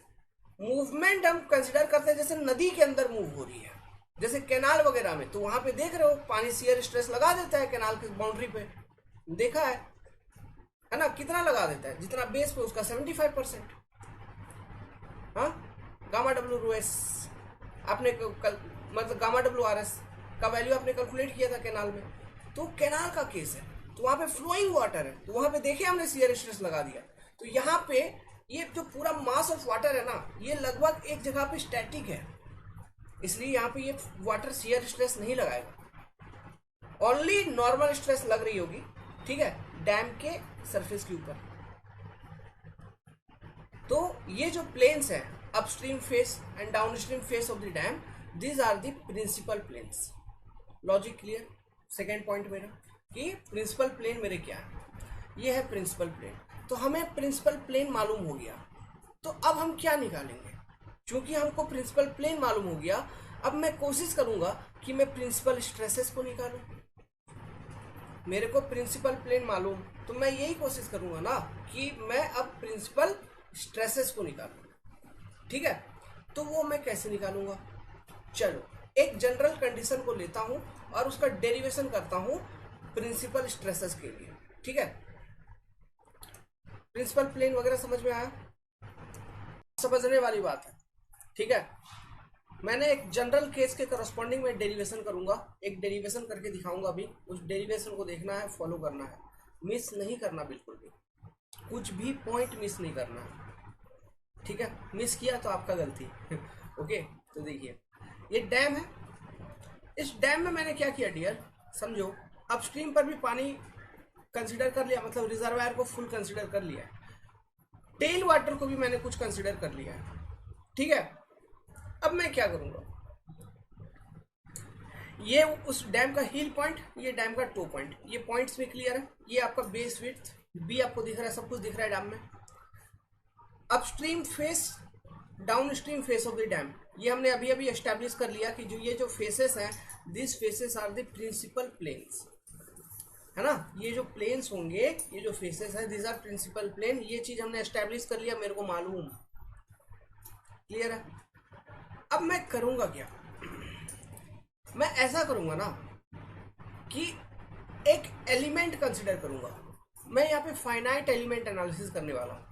मूवमेंट हम कंसिडर करते हैं जैसे नदी के अंदर मूव हो रही है, जैसे कैनाल वगैरह में, तो वहां पे देख रहे हो पानी शियर स्ट्रेस लगा देता है कैनाल की बाउंड्री पे, देखा है ना? कितना लगा देता है? जितना बेस पे उसका 75%। हाँ, गामा डब्ल्यू रो एस आपने मतलब गामा डब्ल्यू आर एस का वैल्यू आपने कैलकुलेट किया था कैनाल में, तो कैनाल का केस है, तो वहां पे फ्लोइंग वाटर है, तो वहां पे देखे हमने शियर स्ट्रेस लगा दिया। तो यहाँ पे ये जो पूरा मास ऑफ वाटर है ना, ये लगभग एक जगह पे स्टैटिक है, इसलिए यहाँ पे ये वाटर शियर स्ट्रेस नहीं लगाएगा, ओनली नॉर्मल स्ट्रेस लग रही होगी, ठीक है, डैम के सरफेस के ऊपर। तो ये जो प्लेन्स है, upstream face and downstream face of the dam, these are the principal planes. Logic clear? Second point मेरा कि प्रिंसिपल प्लेन मेरे क्या है, ये है प्रिंसिपल प्लेन। तो हमें प्रिंसिपल प्लेन मालूम हो गया, तो अब हम क्या निकालेंगे? क्योंकि हमको प्रिंसिपल प्लेन मालूम हो गया, अब मैं कोशिश करूंगा कि मैं प्रिंसिपल स्ट्रेसेस को निकालूं। मेरे को प्रिंसिपल प्लेन मालूम, तो मैं यही कोशिश करूंगा ना कि मैं अब प्रिंसिपल स्ट्रेसेस को निकालूं। ठीक है, तो वो मैं कैसे निकालूंगा? चलो एक जनरल कंडीशन को लेता हूं और उसका डेरिवेशन करता हूं प्रिंसिपल स्ट्रेसेस के लिए। ठीक है, प्रिंसिपल प्लेन वगैरह समझ में आया? समझने वाली बात है। ठीक है, मैंने एक जनरल केस के करस्पॉन्डिंग में डेरिवेशन करूंगा, एक डेरिवेशन करके दिखाऊंगा भी। उस डेरिवेशन को देखना है, फॉलो करना है, मिस नहीं करना, बिल्कुल भी कुछ भी पॉइंट मिस नहीं करना है। ठीक है, मिस किया तो आपका गलती। ओके, तो देखिए ये डैम है, इस डैम में मैंने क्या किया डियर, समझो, अपस्ट्रीम पर भी पानी कंसिडर कर लिया, मतलब रिजर्वायर को फुल कंसिडर कर लिया है, टेल वाटर को भी मैंने कुछ कंसिडर कर लिया है। ठीक है, अब मैं क्या करूंगा, ये उस डैम का हील पॉइंट, ये डैम का टो पॉइंट, ये पॉइंट्स में क्लियर है, ये आपका बेस विड्थ बी आपको दिख रहा है, सब कुछ दिख रहा है डैम में। Upstream face, down stream face of the dam, ये हमने अभी अभी एस्टैब्लिश कर लिया कि जो ये जो फेसेस हैं, this faces are the principal planes, है ना? ये जो प्लेन्स होंगे, ये जो फेसेस हैं, दिस आर प्रिंसिपल प्लेन, ये चीज हमने एस्टैब्लिश कर लिया, मेरे को मालूम। क्लियर है? अब मैं करूंगा क्या, मैं ऐसा करूंगा ना कि एक एलिमेंट कंसिडर करूंगा। मैं यहाँ पे फाइनाइट एलिमेंट एनालिसिस करने वाला हूँ,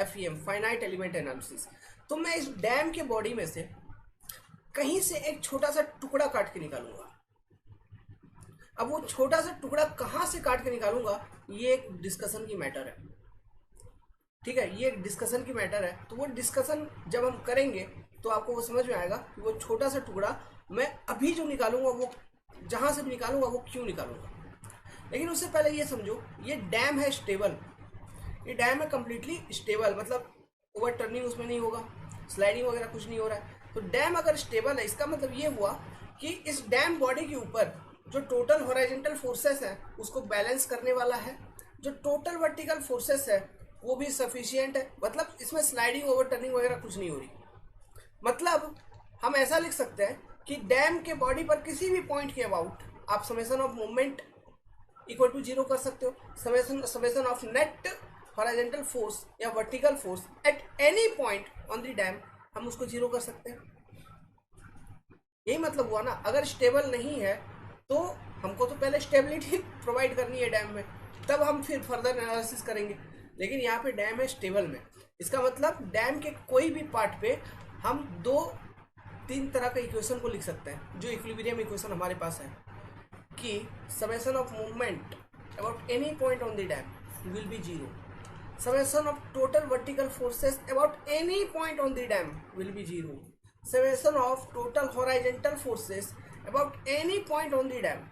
FEM, फाइनाइट एलिमेंट एनालिसिस। तो मैं इस डैम के बॉडी में से कहीं से एक छोटा सा टुकड़ा काट के निकालूंगा। अब वो छोटा सा टुकड़ा कहाँ से काट के निकालूंगा, ये एक डिस्कशन की मैटर है। ठीक है, ये डिस्कशन की मैटर है, तो वो डिस्कशन जब हम करेंगे तो आपको वो समझ में आएगा कि वो छोटा सा टुकड़ा मैं अभी जो निकालूंगा वो जहाँ से भी निकालूंगा वो क्यों निकालूंगा। लेकिन उससे पहले ये समझो, ये डैम है स्टेबल, ये डैम है कम्प्लीटली स्टेबल, मतलब ओवर टर्निंग उसमें नहीं होगा, स्लाइडिंग वगैरह कुछ नहीं हो रहा है। तो डैम अगर स्टेबल है इसका मतलब ये हुआ कि इस डैम बॉडी के ऊपर जो टोटल हॉरिजॉन्टल फोर्सेस है उसको बैलेंस करने वाला है, जो टोटल वर्टिकल फोर्सेस है वो भी सफिशिएंट है, मतलब इसमें स्लाइडिंग ओवर टर्निंग वगैरह कुछ नहीं हो रही। मतलब हम ऐसा लिख सकते हैं कि डैम के बॉडी पर किसी भी पॉइंट के अबाउट आप summation of movement equal to 0 कर सकते हो, summation of net horizontal force या vertical force at any point on the dam हम उसको 0 कर सकते हैं। यही मतलब हुआ ना, अगर स्टेबल नहीं है तो हमको तो पहले स्टेबिलिटी प्रोवाइड करनी है डैम में, तब हम फिर फर्दर एनालिसिस करेंगे। लेकिन यहाँ पे डैम है स्टेबल में, इसका मतलब डैम के कोई भी पार्ट पे हम 2-3 तरह का इक्वेशन को लिख सकते हैं। जो इक्विलिब्रियम इक्वेशन हमारे पास है कि summation of movement about any point on the dam will be 0, summation of total vertical forces about any point on the dam will be 0, summation of total horizontal forces about any point on the dam,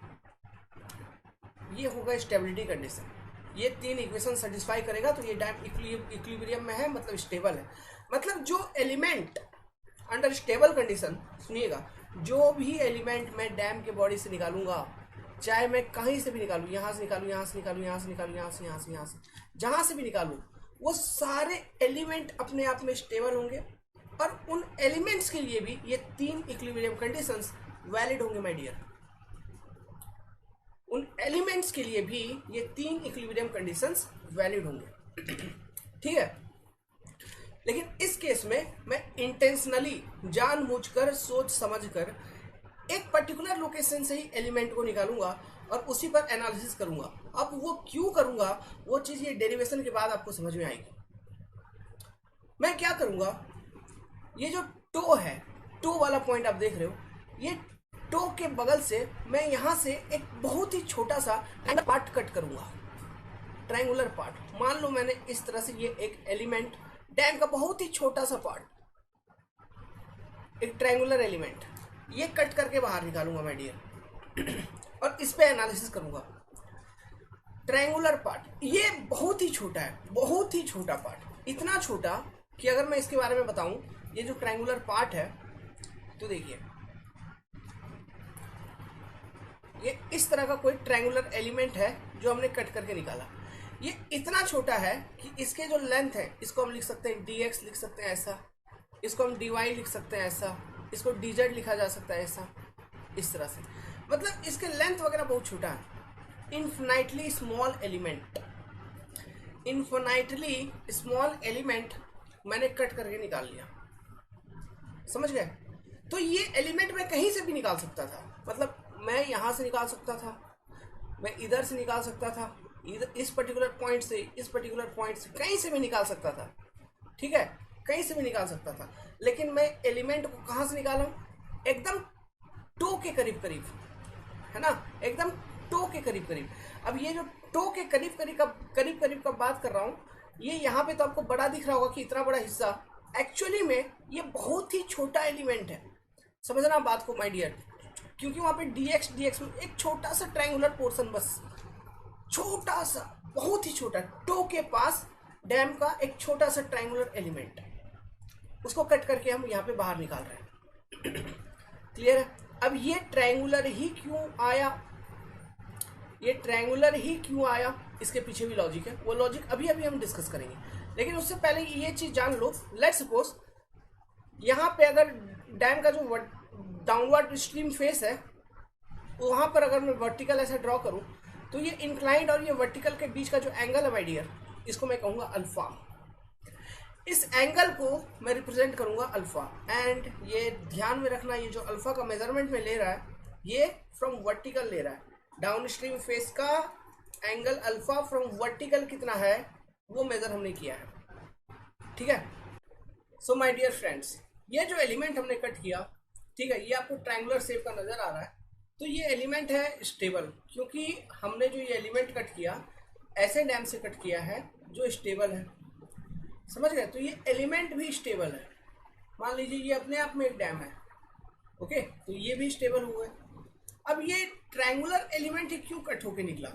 ये होगा stability condition. ये 3 equation satisfy करेगा तो ये dam equilibrium में है, मतलब stable है। मतलब जो एलिमेंट अंडर स्टेबल कंडीशन, सुनिएगा, जो भी एलिमेंट मैं डैम के बॉडी से निकालूंगा, चाहे मैं कहीं से भी निकालूं, यहाँ से निकालूं, यहाँ से निकालूं, यहाँ से निकालूं, यहाँ से, यहाँ से, यहाँ से, जहाँ से भी निकालूं, वो सारे एलिमेंट अपने आप में स्टेबल होंगे और उन एलिमेंट्स के लिए भी ये 3 इक्विलिब्रियम कंडीशंस वैलिड होंगे माय डियर। उन एलिमेंट्स के लिए भी ये 3 इक्विलिब्रियम कंडीशंस वैलिड होंगे, ठीक है। लेकिन इस केस में मैं इंटेंशनली, जानबूझकर, सोच समझकर एक पर्टिकुलर लोकेशन से ही एलिमेंट को निकालूंगा और उसी पर एनालिसिस करूंगा। अब वो क्यों करूंगा वो चीज ये डेरिवेशन के बाद आपको समझ में आएगी। मैं क्या करूंगा, ये जो टो है, टो वाला पॉइंट आप देख रहे हो, ये टो के बगल से मैं यहां से एक बहुत ही छोटा सा पार्ट कट करूंगा, ट्रायंगुलर पार्ट। मान लो मैंने इस तरह से ये एक एलिमेंट, डैम का बहुत ही छोटा सा पार्ट, एक ट्रायंगुलर एलिमेंट, ये कट करके बाहर निकालूंगा माय डियर और इस पे एनालिसिस करूंगा। ट्रायंगुलर पार्ट ये बहुत ही छोटा है, बहुत ही छोटा पार्ट, इतना छोटा कि अगर मैं इसके बारे में बताऊं, ये जो ट्रायंगुलर पार्ट है, तो देखिए ये इस तरह का कोई ट्रायंगुलर एलिमेंट है जो हमने कट करके निकाला। ये इतना छोटा है कि इसके जो लेंथ है इसको हम लिख सकते हैं dx, लिख सकते हैं ऐसा, इसको हम dy लिख सकते हैं ऐसा, इसको dz लिखा जा सकता है ऐसा, इस तरह से। मतलब इसके लेंथ वगैरह बहुत छोटा है। Infinitely small element, infinitely small element मैंने कट करके निकाल लिया, समझ गए। तो ये एलिमेंट मैं कहीं से भी निकाल सकता था, मतलब मैं यहां से निकाल सकता था, मैं इधर से निकाल सकता था, इधर इस पर्टिकुलर पॉइंट से, इस पर्टिकुलर पॉइंट से, कहीं से भी निकाल सकता था, ठीक है, कहीं से भी निकाल सकता था। लेकिन मैं एलिमेंट को कहां से निकाला, एकदम टो के करीब करीब, है ना, एकदम टो के करीब करीब। अब ये जो टो के करीब करीब का बात कर रहा हूं, ये यहाँ पे तो आपको बड़ा दिख रहा होगा कि इतना बड़ा हिस्सा, एक्चुअली में ये बहुत ही छोटा एलिमेंट है, समझना बात को माय डियर। क्योंकि वहां पे dx में एक छोटा सा ट्रायंगुलर पोर्शन, बस छोटा सा, बहुत ही छोटा, टो के पास डैम का एक छोटा सा ट्रायंगुलर एलिमेंट, उसको कट करके हम यहाँ पे बाहर निकाल रहे हैं। क्लियर है। अब ये ट्रायंगुलर ही क्यों आया, ये ट्रायंगुलर ही क्यों आया, इसके पीछे भी लॉजिक है, वो लॉजिक अभी अभी हम डिस्कस करेंगे। लेकिन उससे पहले ये चीज जान लो, लेट सपोज यहाँ पे अगर डैम का जो डाउनवर्ड स्ट्रीम फेस है, वहां पर अगर मैं वर्टिकल ऐसा ड्रॉ करूं, तो ये इंक्लाइंड और ये वर्टिकल के बीच का जो एंगल है माय डियर, इसको मैं कहूंगा अल्फा। इस एंगल को मैं रिप्रेजेंट करूंगा अल्फा। एंड ये ध्यान में रखना, ये जो अल्फा का मेजरमेंट में ले रहा है, ये फ्रॉम वर्टिकल ले रहा है। डाउन स्ट्रीम फेस का एंगल अल्फा फ्रॉम वर्टिकल कितना है वो मेजर हमने किया है, ठीक है। सो माय डियर फ्रेंड्स, ये जो एलिमेंट हमने कट किया, ठीक है, ये आपको ट्रायंगुलर शेप का नजर आ रहा है, तो ये एलिमेंट है स्टेबल, क्योंकि हमने जो ये एलिमेंट कट किया ऐसे डैम से कट किया है जो स्टेबल है। समझ गए? तो ये एलिमेंट भी स्टेबल है। मान लीजिए ये अपने आप में एक डैम है, ओके, तो ये भी स्टेबल हुआ है। अब ये ट्रायंगुलर एलिमेंट ही क्यों कट होके निकला,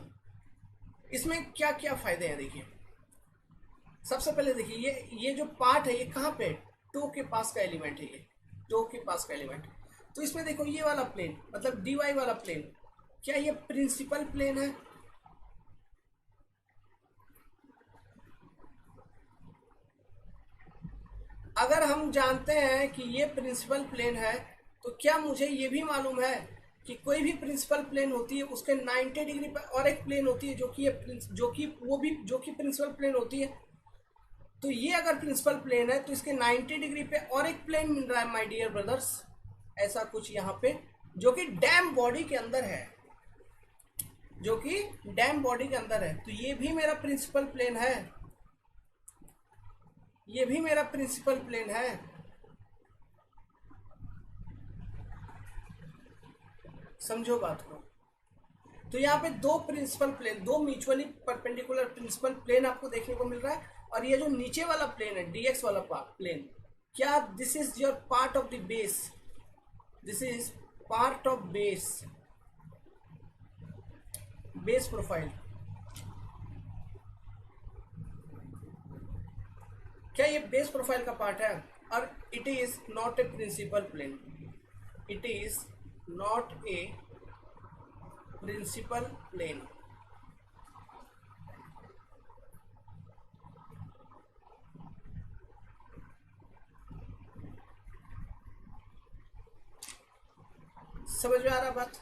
इसमें क्या क्या फायदे हैं देखिए। सबसे पहले देखिए ये जो पार्ट है ये कहाँ पे, टो के पास का एलिमेंट है, ये टो के पास का एलिमेंट। तो इसमें देखो ये वाला प्लेन मतलब डी वाई वाला प्लेन, क्या ये प्रिंसिपल प्लेन है? अगर हम जानते हैं कि ये प्रिंसिपल प्लेन है तो क्या मुझे ये भी मालूम है कि कोई भी प्रिंसिपल प्लेन होती है उसके 90 डिग्री पर और एक प्लेन होती है जो कि जो कि प्रिंसिपल प्लेन होती है। तो ये अगर प्रिंसिपल प्लेन है तो इसके 90 डिग्री पे और एक प्लेन मिल रहा है माय डियर ब्रदर्स, ऐसा कुछ यहाँ पे, जो कि डैम बॉडी के अंदर है, जो कि डैम बॉडी के अंदर है। तो ये भी मेरा प्रिंसिपल प्लेन है, ये भी मेरा प्रिंसिपल प्लेन है। समझो बात को। तो यहाँ पे दो प्रिंसिपल प्लेन, दो म्यूचुअली परपेंडिकुलर प्रिंसिपल प्लेन आपको देखने को मिल रहा है। और ये जो नीचे वाला प्लेन है dx वाला प्लेन, क्या this is your part of the base, this is part of base profile. क्या ये बेस प्रोफाइल का पार्ट है? और it is not a principal plane, it is not a principal plane. समझ में आ रहा बात?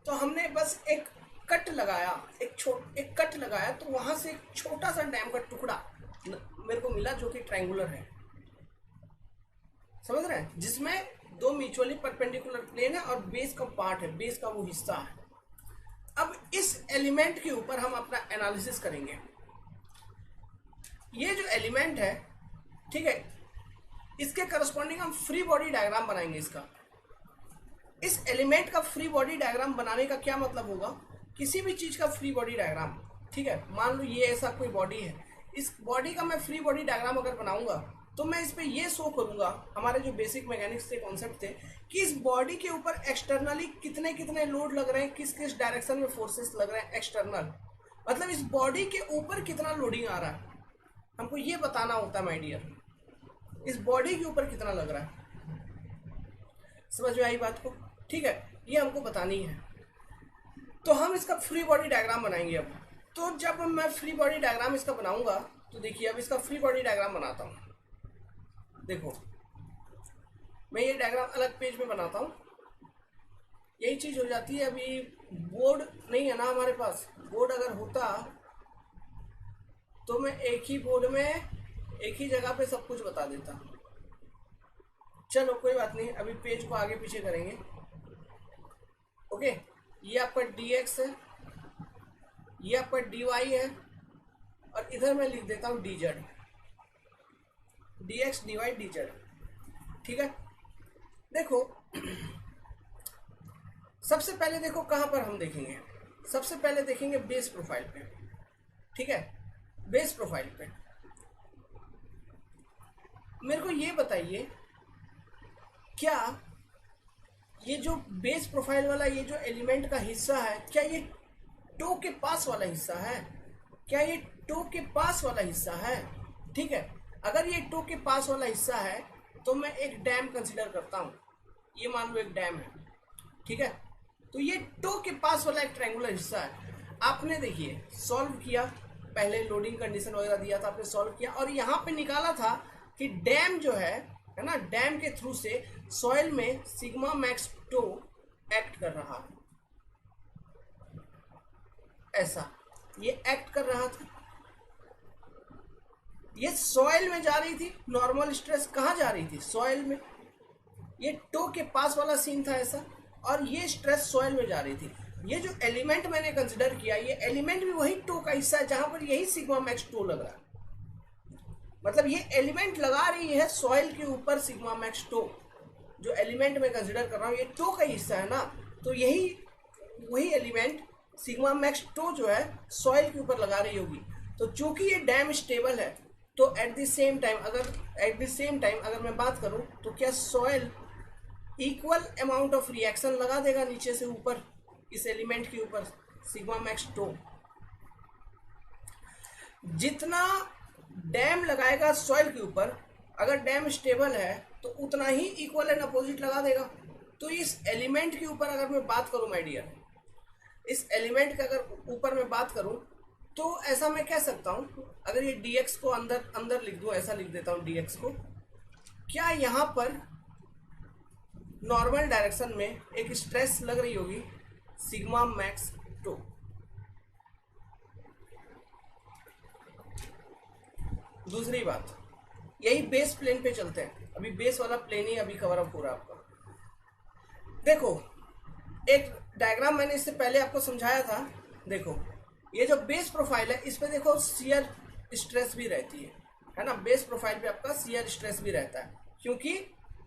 तो हमने बस एक कट लगाया, एक कट लगाया, तो वहां से एक छोटा सा डैम का टुकड़ा मेरे को मिला जो कि ट्रायंगुलर है। समझ रहे हैं? जिसमें दो म्यूचुअली परपेंडिकुलर प्लेन है और बेस का पार्ट है, बेस का वो हिस्सा है। अब इस एलिमेंट के ऊपर हम अपना एनालिसिस करेंगे। ये जो एलिमेंट है, ठीक है, इसके करस्पॉन्डिंग हम फ्री बॉडी डायग्राम बनाएंगे इसका। इस एलिमेंट का फ्री बॉडी डायग्राम बनाने का क्या मतलब होगा? किसी भी चीज का फ्री बॉडी डायग्राम, ठीक है, मान लो ये ऐसा कोई बॉडी है, इस बॉडी का मैं फ्री बॉडी डायग्राम अगर बनाऊंगा तो मैं इस पे ये शो करूंगा, हमारे जो बेसिक मैकेनिक्स के कॉन्सेप्ट थे, कि इस बॉडी के ऊपर एक्सटर्नली कितने कितने लोड लग रहे हैं, किस किस डायरेक्शन में फोर्सेस लग रहे हैं एक्सटर्नल, मतलब इस बॉडी के ऊपर कितना लोडिंग आ रहा है, हमको ये बताना होता है माय डियर, इस बॉडी के ऊपर कितना लग रहा है। समझ में आई बात को? ठीक है, ये हमको बतानी है। तो हम इसका फ्री बॉडी डायग्राम बनाएंगे अब। तो जब मैं फ्री बॉडी डायग्राम इसका बनाऊंगा तो देखिए, अब इसका फ्री बॉडी डायग्राम बनाता हूँ। देखो, मैं ये डायग्राम अलग पेज में बनाता हूँ। यही चीज हो जाती है, अभी बोर्ड नहीं है ना हमारे पास। बोर्ड अगर होता तो मैं एक ही बोर्ड में एक ही जगह पे सब कुछ बता देता। चलो कोई बात नहीं, अभी पेज को आगे पीछे करेंगे। ओके, ये आपका dx है, ये आपका dy है, और इधर मैं लिख देता हूँ dz, dx dy dz। ठीक है, देखो सबसे पहले देखो कहाँ पर हम देखेंगे, सबसे पहले देखेंगे बेस प्रोफाइल पे। ठीक है, बेस प्रोफाइल पे मेरे को ये बताइए, क्या ये जो बेस प्रोफाइल वाला ये जो एलिमेंट का हिस्सा है, क्या ये टो के पास वाला हिस्सा है? क्या ये टो के पास वाला हिस्सा है? ठीक है, अगर ये टो के पास वाला हिस्सा है तो मैं एक डैम कंसीडर करता हूँ। ये मान लो एक डैम है, ठीक है, तो ये टो के पास वाला एक ट्रायंगुलर हिस्सा है। आपने देखिए सॉल्व किया, पहले लोडिंग कंडीशन वगैरह दिया था, आपने सॉल्व किया और यहाँ पे निकाला था कि डैम जो है ना, डैम के थ्रू से सॉइल में सिग्मा मैक्स टो एक्ट कर रहा है, ऐसा ये एक्ट कर रहा था। ये सॉइल में जा रही थी, नॉर्मल स्ट्रेस कहाँ जा रही थी? सॉइल में। ये टो के पास वाला सीन था ऐसा, और ये स्ट्रेस सॉइल में जा रही थी। ये जो एलिमेंट मैंने कंसिडर किया, ये एलिमेंट भी वही टो का हिस्सा है जहां पर यही सिग्मा मैक्स टो लग रहा है। मतलब ये एलिमेंट लगा रही है सॉइल के ऊपर सिग्मा मैक्स टो। जो एलिमेंट मैं कंसिडर कर रहा हूँ ये टो का हिस्सा है ना, तो यही वही एलिमेंट सिग्मा मैक्स टो जो है सॉइल के ऊपर लगा रही होगी। तो चूंकि ये डैम स्टेबल है, तो एट द सेम टाइम अगर मैं बात करूं तो क्या soil equal amount of reaction लगा देगा नीचे से ऊपर इस एलिमेंट के ऊपर सिग्मा मैक्स टो। जितना डैम लगाएगा सॉइल के ऊपर, अगर डैम स्टेबल है तो उतना ही इक्वल एंड अपोजिट लगा देगा। तो इस एलिमेंट के ऊपर अगर मैं बात करूं माय डियर, इस एलिमेंट के अगर ऊपर मैं बात करूं तो ऐसा मैं कह सकता हूं, अगर ये dx को अंदर लिख दूं, ऐसा लिख देता हूं dx को, क्या यहां पर नॉर्मल डायरेक्शन में एक स्ट्रेस लग रही होगी सिग्मा मैक्स टो। दूसरी बात, यही बेस प्लेन पे चलते हैं, अभी बेस वाला प्लेन ही अभी कवर अप हो रहा है आपका। देखो एक डायग्राम मैंने इससे पहले आपको समझाया था। देखो ये जो बेस प्रोफाइल है इस पे देखो शियर स्ट्रेस भी रहती है ना, बेस प्रोफाइल पे आपका शियर स्ट्रेस भी रहता है क्योंकि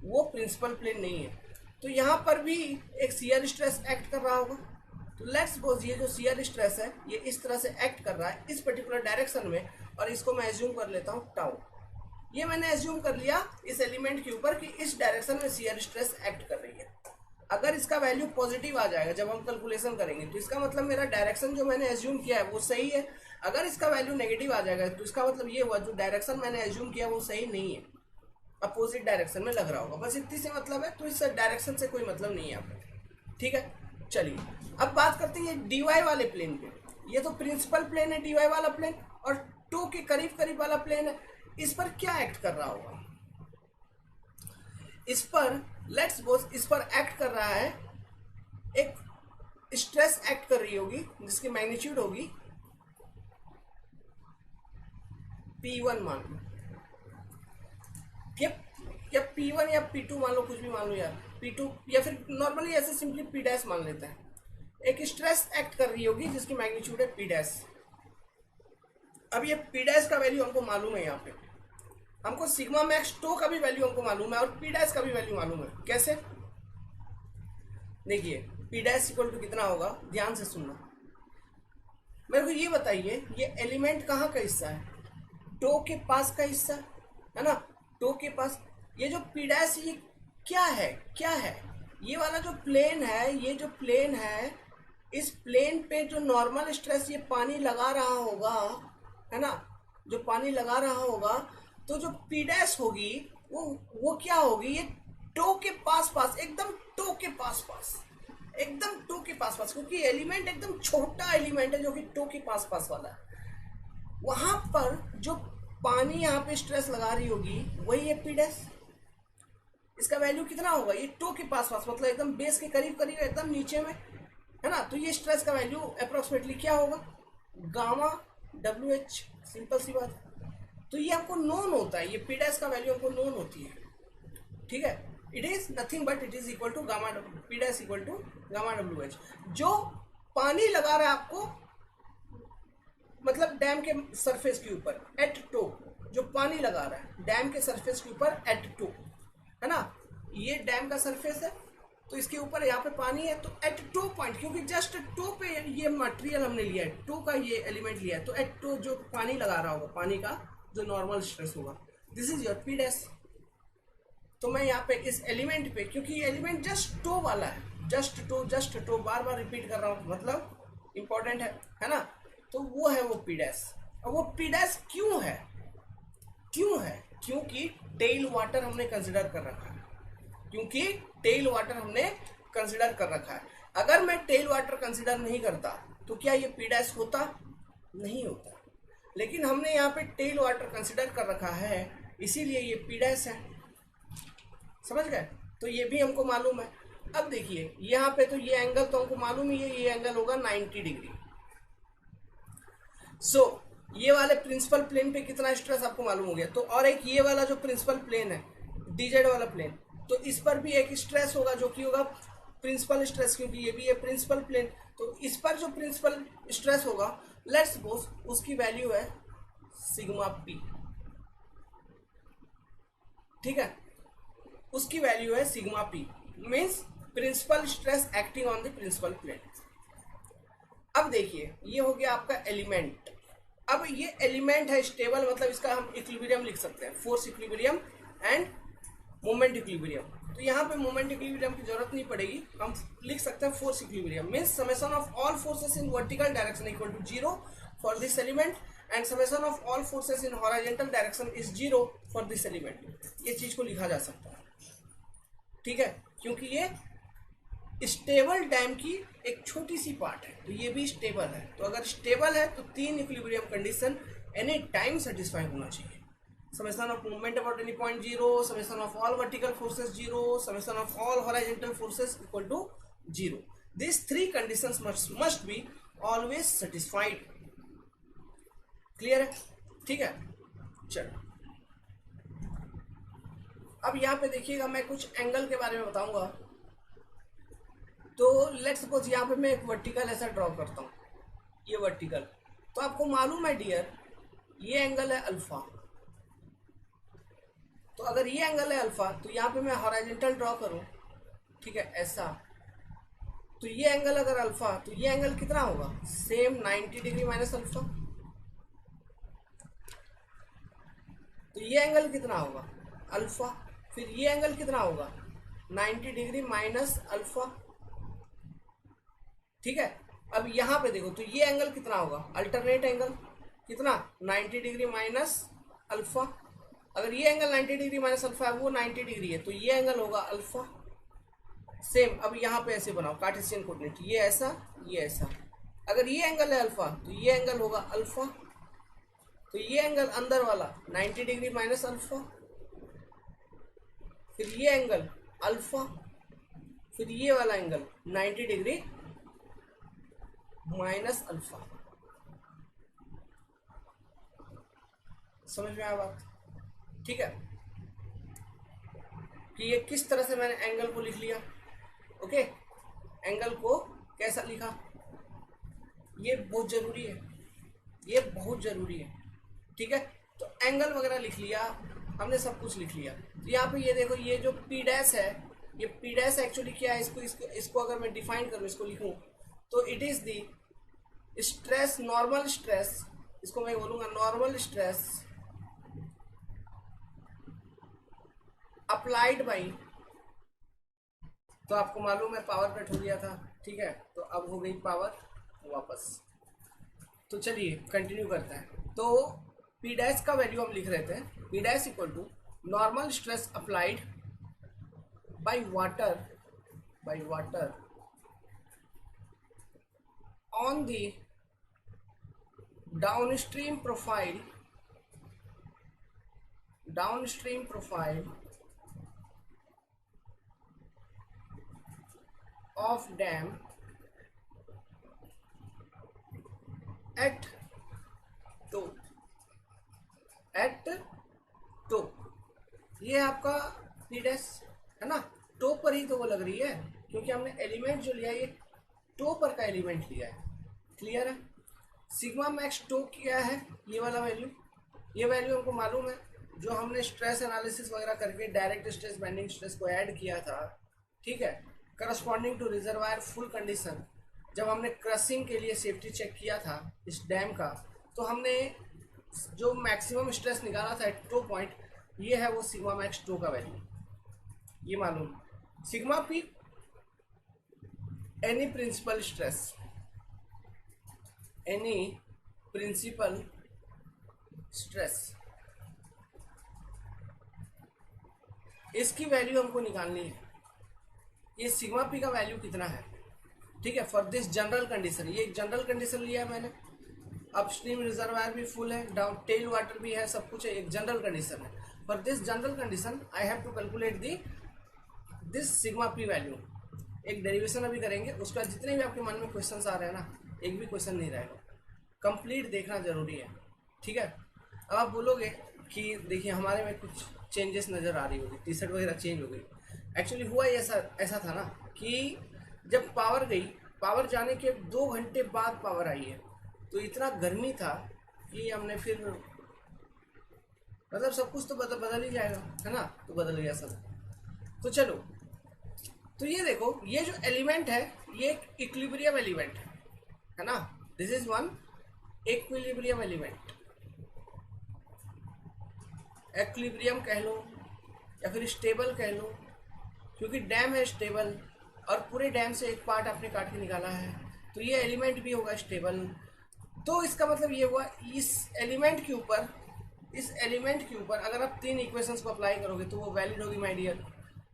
वो प्रिंसिपल प्लेन नहीं है। तो यहाँ पर भी एक शियर स्ट्रेस एक्ट कर रहा होगा। तो लेट्स सपोज ये जो शियर स्ट्रेस है ये इस तरह से एक्ट कर रहा है इस पर्टिकुलर डायरेक्शन में, और इसको मैं एज्यूम कर लेता हूँ टाउ। ये मैंने एज्यूम कर लिया इस एलिमेंट के ऊपर कि इस डायरेक्शन में शियर स्ट्रेस एक्ट कर रही है। अगर इसका वैल्यू पॉजिटिव आ जाएगा जब हम कैलकुलेशन करेंगे तो इसका मतलब मेरा डायरेक्शन जो मैंने एज्यूम किया है वो सही है। अगर इसका वैल्यू नेगेटिव आ जाएगा तो इसका मतलब ये हुआ जो डायरेक्शन मैंने एज्यूम किया वो सही नहीं है, अपोजिट डायरेक्शन में लग रहा होगा। बस इतनी से मतलब है, तो इस डायरेक्शन से कोई मतलब नहीं है आपको। ठीक है, चलिए अब बात करते हैं dy वाले प्लेन पे। ये तो प्रिंसिपल प्लेन है dy वाला प्लेन, और टो के करीब करीब वाला प्लेन है। इस पर क्या एक्ट कर रहा होगा? इस पर लेट्स सपोज इस पर एक्ट कर रहा है एक स्ट्रेस एक्ट कर रही होगी जिसकी मैग्नीट्यूड होगी P1 मान लो, या P1 या P2 मान लो, कुछ भी मान लो यार, P2 या फिर नॉर्मली ऐसे सिंपली P डैश मान लेते हैं। एक स्ट्रेस एक्ट कर रही होगी जिसकी मैग्नीट्यूड है P डैश। अब ये P डैश का वैल्यू हमको मालूम है, यहाँ पे हमको सिग्मा मैक्स टो का भी वैल्यू हमको मालूम है और P डैश का भी वैल्यू मालूम है। कैसे? देखिए P डैश इक्वल टू कितना होगा, ध्यान से सुनना। मेरे को ये बताइए ये एलिमेंट कहाँ का हिस्सा है? टो के पास का हिस्सा है ना, टो के पास। ये जो P डैश ये क्या है, क्या है? ये वाला जो प्लेन है, ये जो प्लेन है, इस प्लेन पे जो नॉर्मल स्ट्रेस ये पानी लगा रहा होगा, है ना, जो पानी लगा रहा होगा, तो जो P डैश होगी वो क्या होगी? ये टो के पास पास, एकदम टो के पास पास, एकदम टो के पास पास, क्योंकि एलिमेंट एकदम छोटा एलिमेंट है जो कि टो के पास पास वाला है। वहां पर जो पानी यहाँ पे स्ट्रेस लगा रही होगी वही है P डैश। इसका वैल्यू कितना होगा? ये टो के पास पास मतलब एकदम बेस के करीब करीब, एकदम नीचे में, है ना। तो ये स्ट्रेस का वैल्यू अप्रोक्सीमेटली क्या होगा? गामा WH, सिंपल सी बात। तो ये हमको नोन होता है, ये P डैश का वैल्यू हमको नोन होती है। ठीक है, it is nothing but it is equal to gamma P dash equal to gamma WH। जो पानी लगा रहा है आपको, मतलब डैम के सरफेस के ऊपर एट टो, जो पानी लगा रहा है डैम के सरफेस के ऊपर एट टो, है ना। ये डैम का सरफेस है तो इसके ऊपर यहाँ पे पानी है, तो एट टो पॉइंट, क्योंकि जस्ट टो पे ये मटेरियल हमने लिया है, टो का ये एलिमेंट लिया है, तो एट टो जो पानी लगा रहा होगा, पानी का जो नॉर्मल स्ट्रेस होगा, this is your P dash. तो मैं यहाँ पे इस एलिमेंट पे, क्योंकि ये एलिमेंट जस्ट टो वाला है, जस्ट टो, बार बार रिपीट कर रहा हूँ, मतलब इंपॉर्टेंट है ना। तो वो है वो P डैश। और वो P डैश क्यों है? क्योंकि टेल वाटर हमने कंसिडर कर रखा है, क्योंकि टेल वाटर हमने कंसिडर कर रखा है। अगर मैं टेल वाटर कंसिडर नहीं करता तो क्या ये P डैश होता? नहीं होता। लेकिन हमने यहाँ पे टेल वाटर कंसिडर कर रखा है, इसीलिए ये P डैश है। समझ गए? तो ये भी हमको मालूम है। अब देखिए यहाँ पे तो ये एंगल तो हमको मालूम ही है, ये एंगल होगा 90 डिग्री। सो ये वाले प्रिंसिपल प्लेन पे कितना स्ट्रेस आपको मालूम हो गया। तो और एक ये वाला जो प्रिंसिपल प्लेन है DZ वाला प्लेन, तो इस पर भी एक स्ट्रेस होगा जो कि होगा प्रिंसिपल स्ट्रेस, क्योंकि ये भी है प्रिंसिपल प्लेन। तो इस पर जो प्रिंसिपल स्ट्रेस होगा, लेट्स सपोज उसकी वैल्यू है सिग्मा P। ठीक है, उसकी वैल्यू है sigma P, means principal stress acting on the principal plane. अब देखिए ये हो गया आपका एलिमेंट। अब ये एलिमेंट है स्टेबल, मतलब इसका हम इक्विलिब्रियम लिख सकते हैं, force equilibrium end moment equilibrium. तो यहाँ पे मोमेंट इक्विलिब्रियम की जरूरत नहीं पड़ेगी, हम लिख सकते हैं force equilibrium means summation of all forces in vertical direction equal to 0 for this element and summation of all forces in horizontal direction is 0 for this element. ये चीज को लिखा जा सकता है, ठीक है, क्योंकि ये स्टेबल डैम की एक छोटी सी पार्ट है, तो ये भी स्टेबल है। तो अगर स्टेबल है तो 3 equilibrium condition any time satisfy होना चाहिए। Summation of movement about any point 0, summation of all vertical forces 0, summation of all horizontal forces equal to 0। This 3 conditions must be always satisfied. Clear है? ठीक है, चलो अब यहाँ पे देखिएगा, मैं कुछ एंगल के बारे में बताऊंगा। तो लेट्स सपोज यहाँ पे मैं एक वर्टिकल ऐसा ड्रॉ करता हूँ, ये वर्टिकल, तो आपको मालूम है डियर ये एंगल है अल्फा। तो अगर ये एंगल है अल्फा तो यहाँ पे मैं हॉरिजॉन्टल ड्रॉ करूँ, ठीक है, ऐसा, तो ये एंगल अगर अल्फा तो ये एंगल कितना होगा, सेम 90 डिग्री माइनस अल्फा। तो ये एंगल कितना होगा अल्फा, फिर ये एंगल कितना होगा 90 डिग्री माइनस अल्फा, ठीक है। अब यहाँ पे देखो तो ये एंगल कितना होगा, अल्टरनेट एंगल कितना 90 डिग्री माइनस अल्फा। अगर ये एंगल 90 डिग्री माइनस अल्फा है, वो 90 डिग्री है, तो ये एंगल होगा अल्फा। सेम अब यहाँ पे ऐसे बनाओ कार्टेशियन कोऑर्डिनेट, ये ऐसा ये ऐसा। अगर ये एंगल है अल्फा तो ये एंगल होगा अल्फा, तो ये एंगल अंदर वाला 90 डिग्री माइनस अल्फा, फिर ये एंगल अल्फा, फिर ये वाला एंगल 90 डिग्री माइनस अल्फा। समझ में आया बात? ठीक है, कि ये किस तरह से मैंने एंगल को लिख लिया। ओके, एंगल को कैसा लिखा, ये बहुत जरूरी है, ये बहुत जरूरी है, ठीक है। तो एंगल वगैरह लिख लिया हमने, सब कुछ लिख लिया। तो यहाँ पे ये देखो, ये जो पी डैश है, ये पी डैश एक्चुअली क्या है, इसको अगर मैं डिफाइन करूँ, इसको लिखूँ, तो it is the stress, normal stress, इसको मैं बोलूंगा नॉर्मल स्ट्रेस अप्लाइड बाई, तो आपको मालूम है पावर कट हो गया था, ठीक है, तो अब हो गई पावर वापस। तो चलिए कंटिन्यू करते हैं। तो पी डैश का वैल्यू हम लिख रहे थे, P dash equal to normal stress applied by water on the downstream profile of dam at top, ये आपका पी डैश है ना, टो पर ही तो वो लग रही है, क्योंकि हमने एलिमेंट जो लिया ये टो पर का एलिमेंट लिया है। क्लियर है? सिग्मा मैक्स टो क्या है, ये वाला वैल्यू, ये वैल्यू हमको मालूम है, जो हमने स्ट्रेस एनालिसिस वगैरह करके डायरेक्ट स्ट्रेस बेंडिंग स्ट्रेस को ऐड किया था, ठीक है, corresponding to reservoir full condition. जब हमने क्रशिंग के लिए सेफ्टी चेक किया था इस डैम का, तो हमने जो मैक्सिमम स्ट्रेस निकाला था एट टो पॉइंट, ये है वो सिग्मा मैक्स टो का वैल्यू, ये मालूम। Sigma P any principal stress, any principal stress, इसकी वैल्यू हमको निकालनी है। ये सिग्मा पी का वैल्यू कितना है, ठीक है, फॉर दिस जनरल कंडीशन। ये एक जनरल कंडीशन लिया है मैंने, अपस्ट्रीम रिजर्वायर भी फुल है, डाउन टेल वाटर भी है, सब कुछ है, एक जनरल कंडीशन है। For this general condition I have to calculate this sigma P value. एक डेरिवेशन अभी करेंगे, उसका जितने भी आपके मन में क्वेश्चंस आ रहे हैं ना, एक भी क्वेश्चन नहीं रहेगा, कंप्लीट देखना जरूरी है, ठीक है। अब आप बोलोगे कि देखिए हमारे में कुछ चेंजेस नज़र आ रही होगी, टी शर्ट वगैरह चेंज हो गई। एक्चुअली हुआ ऐसा था ना कि जब पावर गई, पावर जाने के 2 घंटे बाद पावर आई है, तो इतना गर्मी था कि हमने फिर मतलब सब कुछ तो बदल ही जाएगा, है ना, तो बदल गया सब। तो चलो, तो ये देखो, ये जो एलिमेंट है ये एक इक्विलिब्रियम एलिमेंट है ना, this is one equilibrium element, equilibrium कह लो या फिर स्टेबल कह लो, क्योंकि डैम है स्टेबल और पूरे डैम से एक पार्ट आपने काट के निकाला है, तो ये एलिमेंट भी होगा स्टेबल। तो इसका मतलब ये हुआ इस एलिमेंट के ऊपर, इस एलिमेंट के ऊपर अगर आप तीन इक्वेशंस को अप्लाई करोगे तो वो वैलिड होगी my dear.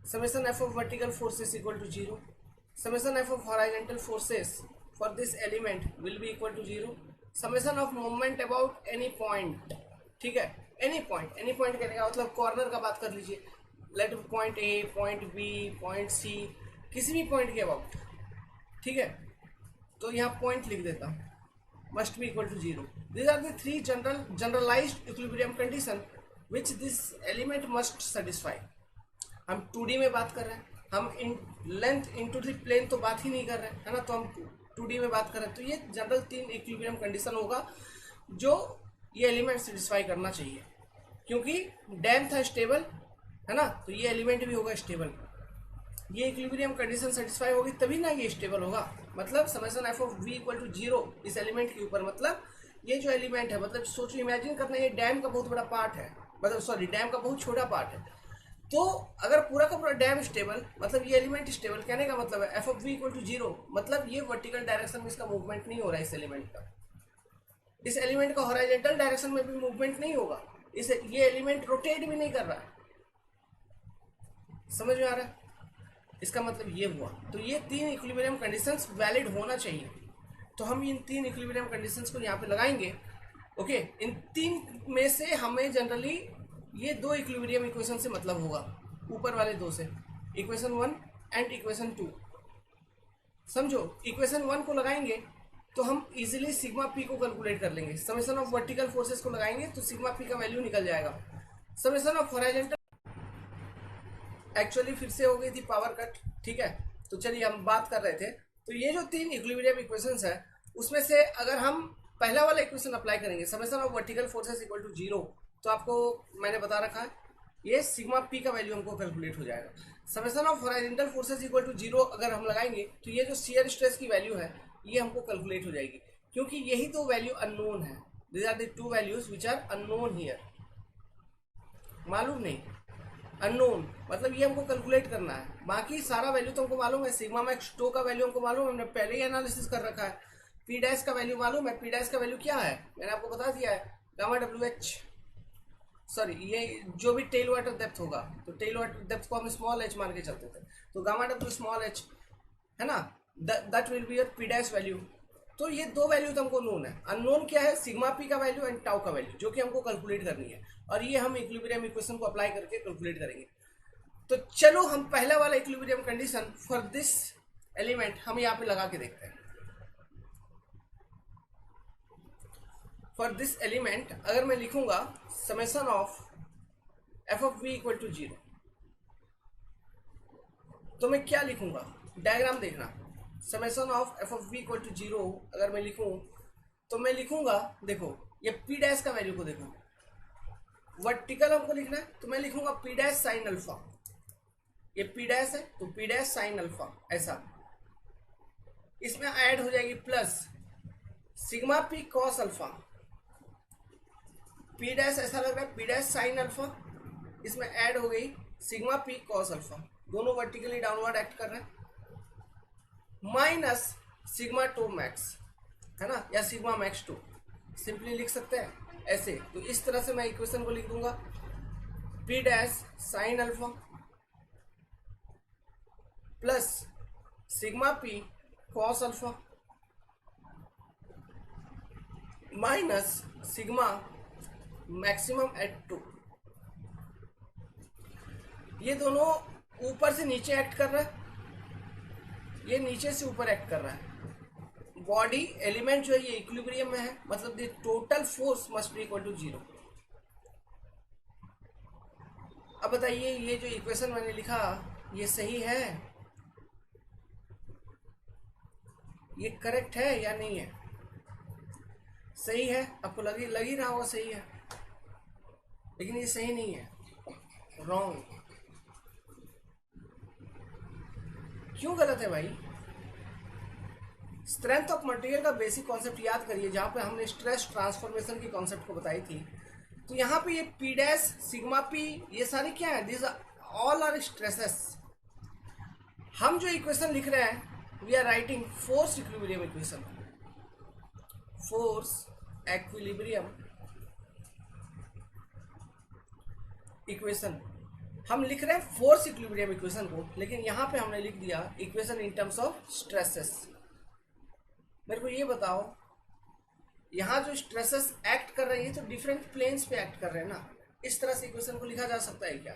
Summation F of vertical forces equal to 0, summation F of horizontal forces for this element will be equal to 0, summation of moment about any point, ठीक है, एनी पॉइंट, एनी पॉइंट कहने का मतलब corner का बात कर लीजिए, let point A, point B, point C, किसी भी पॉइंट के अबाउट, ठीक है, तो यहाँ पॉइंट लिख देता हूँ, must be equal to 0. These are the three generalized equilibrium condition which this element must satisfy. हम 2D में बात कर रहे हैं, हम इन लेंथ इनटू द प्लेन तो बात ही नहीं कर रहे हैं, है ना, तो हम 2D में बात कर रहे हैं, तो ये जनरल तीन इक्विलिब्रियम कंडीशन होगा जो ये एलिमेंट सेटिस्फाई करना चाहिए, क्योंकि डैम था स्टेबल, है ना, तो ये एलिमेंट भी होगा स्टेबल। ये इक्विलिब्रियम कंडीशन सेटिस्फाई होगी तभी ना ये स्टेबल होगा, मतलब summation F of V equal to 0 इस एलिमेंट के ऊपर, मतलब ये जो एलिमेंट है, मतलब सोचो, इमेजिन करना, ये डैम का बहुत बड़ा पार्ट है, मतलब सॉरी डैम का बहुत छोटा पार्ट है, तो अगर पूरा का पूरा डैम स्टेबल मतलब ये एलिमेंट स्टेबल, कहने का मतलब है F of V equal to 0, मतलब ये वर्टिकल डायरेक्शन में इसका मूवमेंट नहीं हो रहा है, इस एलिमेंट का, इस एलिमेंट का हॉरिजॉन्टल डायरेक्शन में भी मूवमेंट नहीं होगा, इस ये एलिमेंट रोटेट भी नहीं कर रहा है, समझ में आ रहा है, इसका मतलब ये हुआ। तो ये तीन इक्विलिब्रियम कंडीशंस वैलिड होना चाहिए, तो हम इन तीन इक्विलिब्रियम कंडीशंस को यहाँ पे लगाएंगे। ओके, इन तीन में से हमें जनरली ये दो इक्विलिब्रियम इक्वेशन से मतलब होगा, ऊपर वाले दो से, इक्वेशन 1 एंड इक्वेशन 2। समझो, इक्वेशन 1 को लगाएंगे तो हम इजीली सिग्मा पी को कैलकुलेट कर लेंगे, समेशन ऑफ वर्टिकल फोर्सेस को लगाएंगे तो सिग्मा पी का वैल्यू निकल जाएगा, समेशन ऑफ हॉरिजॉन्टल एक्चुअली फिर से हो गई थी पावर कट, ठीक है, तो चलिए हम बात कर रहे थे, तो ये जो तीन इक्विलिब्रियम इक्वेशंस है उसमें से अगर हम पहला वाला इक्वेशन अप्लाई करेंगे, summation of vertical forces equal to 0, तो आपको मैंने बता रखा है ये सिग्मा पी का वैल्यू हमको कैलकुलेट हो जाएगा। Summation of horizontal forces equal to 0 अगर हम लगाएंगे तो ये जो शियर स्ट्रेस की वैल्यू है ये हमको कैलकुलेट हो जाएगी, क्योंकि यही दो वैल्यू अननोन है, these are the two values which are unknown here, मालूम नहीं, अननोन मतलब ये हमको कैलकुलेट करना है, बाकी सारा वैल्यू तो हमको मालूम है, सिग्मा मैक्स टो का वैल्यू हमको मालूम है, हमने पहले ही एनालिसिस कर रखा है, पी डैश का वैल्यू मालूम है, पी डैश का वैल्यू क्या है मैंने आपको बता दिया है, गामा डब्ल्यू एच, सॉरी ये जो भी टेल वाटर डेप्थ होगा, तो टेल वाटर डेप्थ को हम स्मॉल एच मान के चलते थे, तो गामा डब्ल्यू स्मॉल एच है ना, that will be your P dash value. तो ये दो वैल्यू तो हमको नोन है, अननोन क्या है, सिग्मा पी का वैल्यू एंड टाउ का वैल्यू, जो कि हमको कैलकुलेट करनी है, और ये हम इक्विलिब्रियम इक्वेशन को अप्लाई करके कैलकुलेट करेंगे। तो चलो हम पहला वाला equilibrium condition for this element हम यहाँ पे लगा के देखते हैं। फॉर दिस एलिमेंट अगर मैं लिखूंगा summation of F of V equal to 0, तो मैं क्या लिखूंगा, डायग्राम देखना, summation of F of V equal to 0 अगर मैं लिखूं तो मैं लिखूंगा, देखो ये पी डैश का वैल्यू को देखो, वर्टिकल हमको लिखना है तो मैं लिखूंगा पी डैश साइन अल्फा, ये पी डैश है तो पी डैश साइन अल्फा, ऐसा इसमें ऐड हो जाएगी plus sigma P cos alpha, P dash ऐसा लग रहा है पी डैश साइन अल्फा, इसमें ऐड हो गई सिग्मा पी कॉस अल्फा, दोनों वर्टिकली डाउनवर्ड एक्ट कर रहे हैं, माइनस सिग्मा टू मैक्स, है ना, या सिग्मा मैक्स 2 सिंपली लिख सकते हैं ऐसे, तो इस तरह से मैं इक्वेशन को लिख दूंगा P dash sine alpha plus sigma P cos alpha minus sigma maximum at 2, ये दोनों ऊपर से नीचे एक्ट कर रहा है, ये नीचे से ऊपर एक्ट कर रहा है, बॉडी एलिमेंट जो है ये इक्विलिब्रियम में है, मतलब the total force must be equal to 0। अब बताइए ये जो इक्वेशन मैंने लिखा ये सही है, ये करेक्ट है या नहीं है, सही है, आपको लग ही रहा होगा सही है, लेकिन ये सही नहीं है, रॉन्ग। क्यों गलत है भाई, स्ट्रेंथ ऑफ मटेरियल का बेसिक कॉन्सेप्ट याद करिए, जहां पे हमने स्ट्रेस ट्रांसफॉर्मेशन की कॉन्सेप्ट को बताई थी। तो यहाँ पे ये पी डैश सिग्मा पी ये सारे क्या है, दिस ऑल आर स्ट्रेसेस। हम जो इक्वेशन लिख रहे हैं we are writing force equilibrium equation, force equilibrium equation. हम लिख रहे हैं फोर्स इक्विलिब्रियम इक्वेशन को, लेकिन यहां पे हमने लिख दिया equation in terms of stresses. मेरे को ये बताओ, यहाँ जो स्ट्रेसेस एक्ट कर रहे हैं तो डिफरेंट प्लेन्स पे एक्ट कर रहे हैं ना, इस तरह से इक्वेशन को लिखा जा सकता है क्या?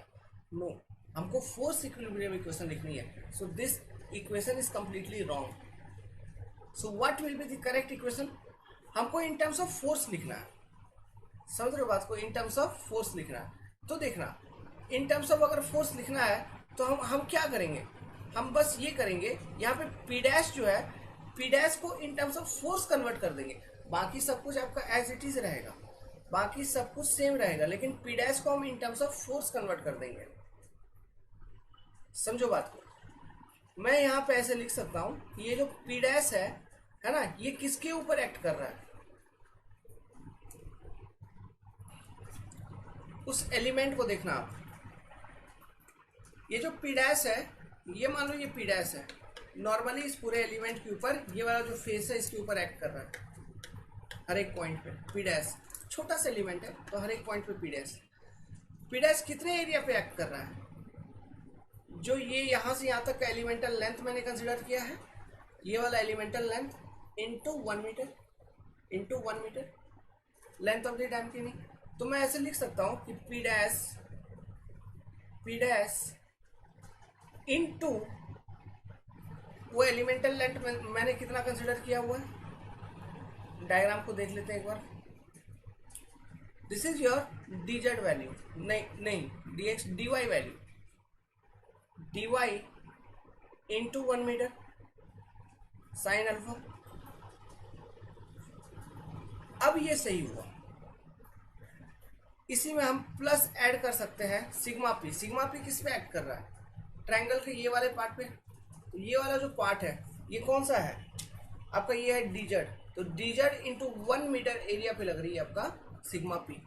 नो, हमको फोर्स इक्विलिब्रियम इक्वेशन लिखनी है। So this equation is completely wrong. So what will be the correct equation? हमको इन टर्म्स ऑफ फोर्स लिखना है, समझ रहे हो बात को? इन टर्म्स ऑफ फोर्स लिखना है। तो देखना, इन टर्म्स ऑफ अगर फोर्स लिखना है तो हम क्या करेंगे, हम बस ये करेंगे, यहाँ पे पी डैश जो है पी डैश को इन टर्म्स ऑफ फोर्स कन्वर्ट कर देंगे। बाकी सब कुछ आपका एज इट इज रहेगा, बाकी सब कुछ सेम रहेगा, लेकिन पी डैश को हम इन टर्म्स ऑफ फोर्स कन्वर्ट कर देंगे। समझो बात को? मैं यहाँ पे ऐसे लिख सकता हूँ, ये जो पी डैश है ना, ये किसके ऊपर एक्ट कर रहा है? उस एलिमेंट को देखना आप, ये जो पी डैश है, ये मान लो ये पी डैश है, नॉर्मली इस पूरे एलिमेंट के ऊपर ये वाला जो फेस है इसके ऊपर एक्ट कर रहा है हर एक पॉइंट पे। पी डैश छोटा सा एलिमेंट है तो हर एक पॉइंट पे पी डैश कितने एरिया पे एक्ट कर रहा है? जो ये यहाँ से यहाँ तक का एलिमेंटल लेंथ मैंने कंसिडर किया है, ये वाला elemental length into 1 metre length of the dam की। नहीं तो मैं ऐसे लिख सकता हूँ कि पी डैश इंटू वो एलिमेंटल लेंथ मैंने कितना कंसिडर किया हुआ है। डायग्राम को देख लेते हैं एक बार। This is your dz value, नहीं dx dy value, dy into 1 metre sine alpha. अब ये सही हुआ, इसी में हम प्लस ऐड कर सकते हैं सिग्मा पी। सिग्मा पी किस पे एक्ट कर रहा है? ट्रायंगल के ये वाले पार्ट पे। तो ये वाला जो पार्ट है ये कौन सा है आपका? ये है dz। तो dz इंटू 1 मीटर एरिया पे लग रही है आपका सिग्मा पी।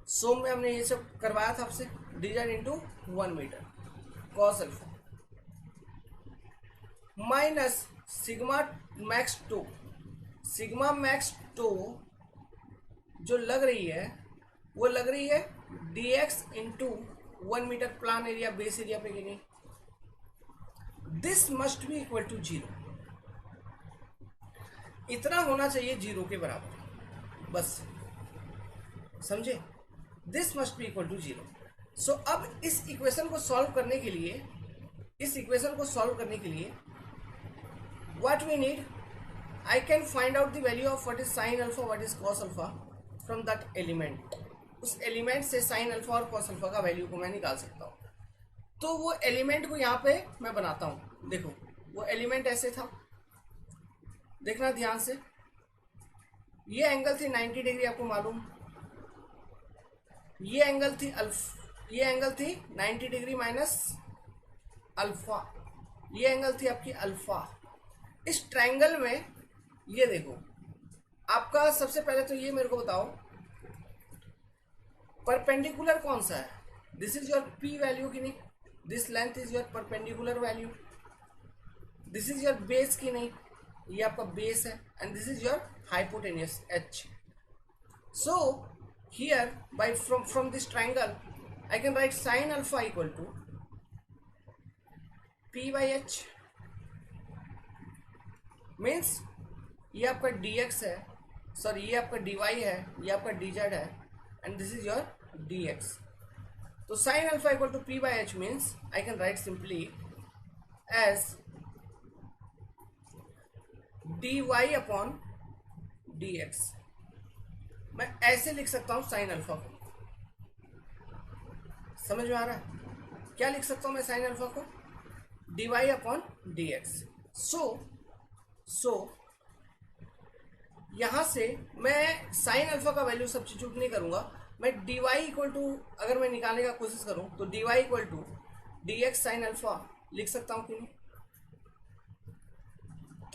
सोम में हमने ये सब करवाया था आपसे, dz into 1 metre cos alpha minus sigma max two जो लग रही है वो लग रही है dx into 1 metre plan area base area पे कि नहीं? This must be equal to 0। इतना होना चाहिए 0 के बराबर, बस समझे? This must be equal to 0। So अब इस इक्वेशन को सॉल्व करने के लिए what we need, I can find out the value of what is sine alpha, what is cos alpha from that element. उस एलिमेंट से साइन अल्फा और cos alpha का वैल्यू को मैं निकाल सकता हूँ। तो वो एलिमेंट को यहाँ पे मैं बनाता हूँ। देखो वो एलिमेंट ऐसे था, देखना ध्यान से, ये एंगल थी 90 डिग्री, आपको मालूम। ये एंगल थी 90 डिग्री माइनस अल्फा, ये एंगल थी आपकी अल्फा। इस ट्रायंगल में ये देखो आपका, सबसे पहले तो ये मेरे को बताओ परपेंडिकुलर कौन सा है? This is your P value की नहीं? This length is your perpendicular value. This is your base की नहीं? ये आपका बेस है। And this is your hypotenuse h। So here by from this triangle I can write sine alpha equal to p by h। Means ये आपका dx है, sorry ये आपका dy है, ये आपका dz है, and this is your dx। तो sin alpha equal to p by h means I can write simply as dy upon dx। मैं ऐसे लिख सकता हूं sin अल्फा को, समझ में आ रहा है? क्या लिख सकता हूं मैं sin अल्फा को? dy upon dx। सो यहां से मैं sin अल्फा का वैल्यू सब्स्टिट्यूट नहीं करूंगा, मैं dy इक्वल टू, अगर मैं निकालने का कोशिश करूं तो dy equal to dx sin alpha लिख सकता हूं कि नहीं?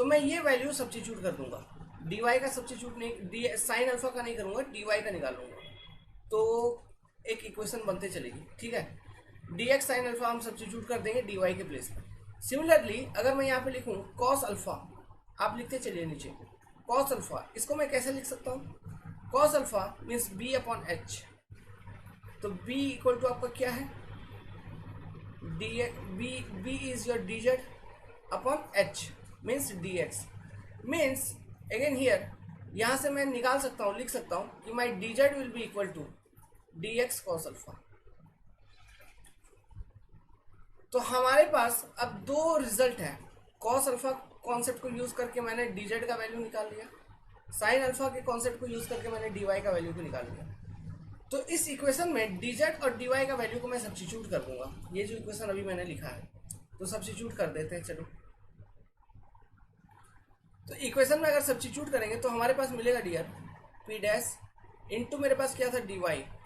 तो मैं ये वैल्यू सब्स्टिट्यूट कर दूंगा, डी वाई का सब्स्टिट्यूट नहीं, साइन अल्फा का नहीं करूंगा, डी वाई का निकालूंगा, तो एक इक्वेशन बनते चलेगी, ठीक है। डी एक्स साइन अल्फा हम सब्स्टिट्यूट कर देंगे डी वाई के प्लेस पर। सिमिलरली अगर मैं यहाँ पे लिखूँ कॉस अल्फा, आप लिखते चलिए नीचे कॉस अल्फा, इसको मैं कैसे लिख सकता हूँ, cos alpha means B upon H, तो b इक्वल टू आपका क्या है, b is your dz upon h means dx, means again here यहाँ से मैं निकाल सकता हूँ, लिख सकता हूँ कि my dz will be equal to dx cos alpha. तो हमारे पास अब दो रिजल्ट है, cos अल्फा कॉन्सेप्ट को यूज करके मैंने dz का वैल्यू निकाल लिया, साइन अल्फा के कॉन्सेप्ट को यूज करके मैंने dy का वैल्यू को निकाल लिया। तो इस इक्वेशन में dz और dy का वैल्यू को मैं सब्स्टिट्यूट कर दूंगा, ये जो इक्वेशन अभी मैंने लिखा है, तो सब्स्टिट्यूट कर देते हैं चलो। तो इक्वेशन में अगर सब्स्टिट्यूट करेंगे तो हमारे पास मिलेगा डियर पी डैश इंटू मेरे पास क्या था dy,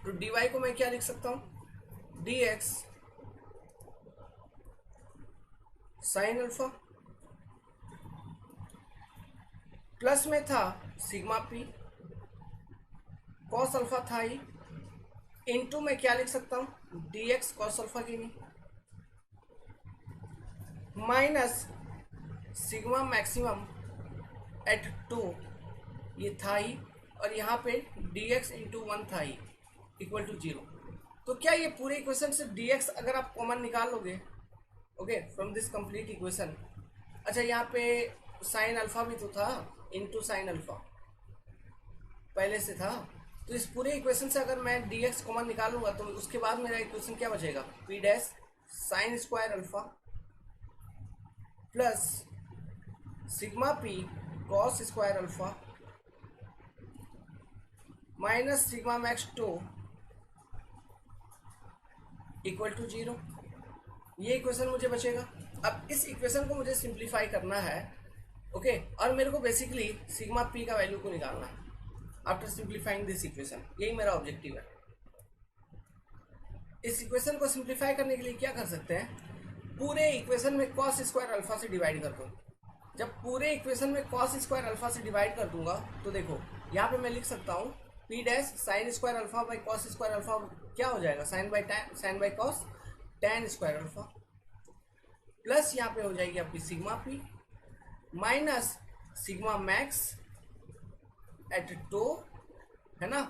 तो dy को मैं क्या लिख सकता हूँ, dx साइन अल्फा प्लस में था सिग्मा पी कॉस अल्फा था ही, इनटू में क्या लिख सकता हूं dx cos अल्फा की नहीं, माइनस सिग्मा मैक्सिमम एट 2 ये था ही, और यहाँ पे dx इंटू 1 था ही इक्वल टू 0। तो क्या ये पूरे इक्वेशन से dx अगर आप कॉमन निकाल लोगे, okay, from this complete equation, अच्छा यहाँ पे साइन अल्फा भी तो था, इंटू साइन अल्फा पहले से था, तो इस पूरे इक्वेशन से अगर मैं dx कॉमन निकालूंगा तो उसके बाद मेरा इक्वेशन क्या बचेगा, p dash sine square alpha plus sigma p cos square alpha minus sigma max 2 equal to 0। ये इक्वेशन मुझे बचेगा। अब इस इक्वेशन को मुझे सिंप्लीफाई करना है, ओके, और मेरे को बेसिकली सिग्मा p का वैल्यू को निकालना है आफ्टर सिंप्लीफाइंग दिस इक्वेशन, यही मेरा ऑब्जेक्टिव है। इस इक्वेशन को सिंप्लीफाई करने के लिए क्या कर सकते हैं, पूरे इक्वेशन में कॉस स्क्वायर अल्फा से डिवाइड कर दो। जब पूरे इक्वेशन में कॉस स्क्वायर अल्फा से डिवाइड कर दूंगा तो देखो यहाँ पे मैं लिख सकता हूँ P dash sine square alpha by cos square alpha क्या हो जाएगा, sine by cos tan square alpha, plus यहाँ पे हो जाएगी आपकी sigma P minus sigma max at 2, है ना,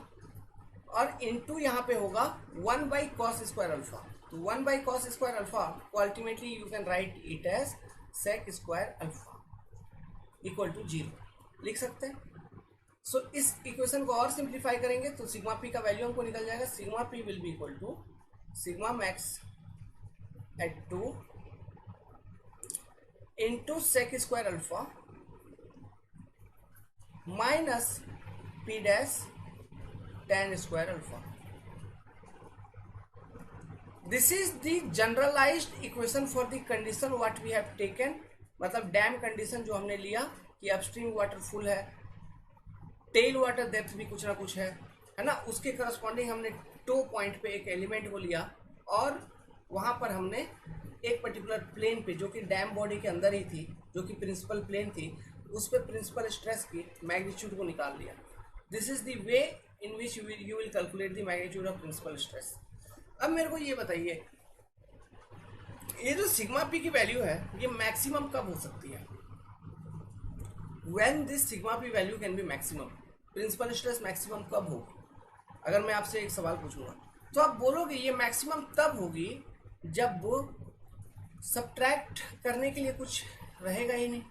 और इनटू यहाँ पे होगा 1 बाई कॉस स्क्वायर अल्फा। तो 1 बाई कॉस स्क्वायर अल्फा को ultimately you can write it as sec square alpha equal to 0 लिख सकते हैं। सो इस इक्वेशन को और सिंप्लीफाई करेंगे तो सिग्मा पी का वैल्यू हमको निकल जाएगा, sigma P will be equal to sigma max at 2 into sec square alpha minus P dash tan square alpha. This is the generalised equation for the condition what we have taken, मतलब dam condition जो हमने लिया कि upstream water full है, tail water depth भी कुछ ना कुछ है ना, उसके करस्पॉन्डिंग हमने टो पॉइंट पे एक एलिमेंट को लिया और वहां पर हमने एक पर्टिकुलर प्लेन पे जो कि डैम बॉडी के अंदर ही थी, जो कि प्रिंसिपल प्लेन थी, उस पर प्रिंसिपल स्ट्रेस की मैग्नीट्यूड को निकाल लिया। This is the way in which you will calculate the magnitude of principal stress. अब मेरे को ये बताइए, ये जो सिग्मा पी की वैल्यू है ये मैक्सिमम कब हो सकती है, when this sigma P value can be maximum, principal stress maximum कब होगी। अगर मैं आपसे एक सवाल पूछूंगा तो आप बोलोगे ये मैक्सिमम तब होगी जब वो सब्ट्रैक्ट करने के लिए कुछ रहेगा ही नहीं।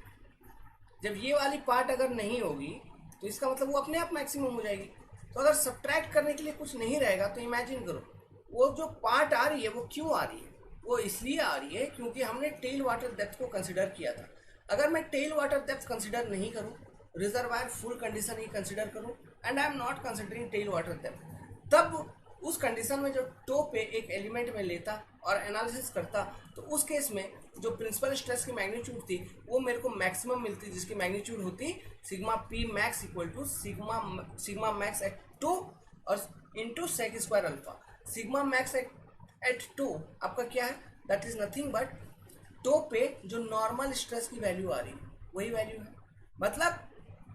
जब ये वाली पार्ट अगर नहीं होगी तो इसका मतलब वो अपने आप मैक्सिमम हो जाएगी। तो अगर सब्ट्रैक्ट करने के लिए कुछ नहीं रहेगा तो इमेजिन करो वो जो पार्ट आ रही है वो क्यों आ रही है, वो इसलिए आ रही है क्योंकि हमने टेल वाटर डेप्थ को कंसिडर किया था। अगर मैं टेल वाटर डेप्थ कंसिडर नहीं करूं, रिजर्वायर फुल कंडीशन ही कंसिडर करूं and I am not considering tail water depth, तब उस कंडीशन में जो टो पे एक एलिमेंट में लेता और एनालिसिस करता तो उस केस में जो प्रिंसिपल स्ट्रेस की मैग्नीट्यूड थी वो मेरे को मैक्सिमम मिलती, जिसकी मैग्नीट्यूड होती sigma P max equal to sigma max at 2 और into sec square alpha. Sigma max at 2 आपका क्या है, that is nothing but toe पे जो नॉर्मल स्ट्रेस की वैल्यू आ रही है, वही वैल्यू है। मतलब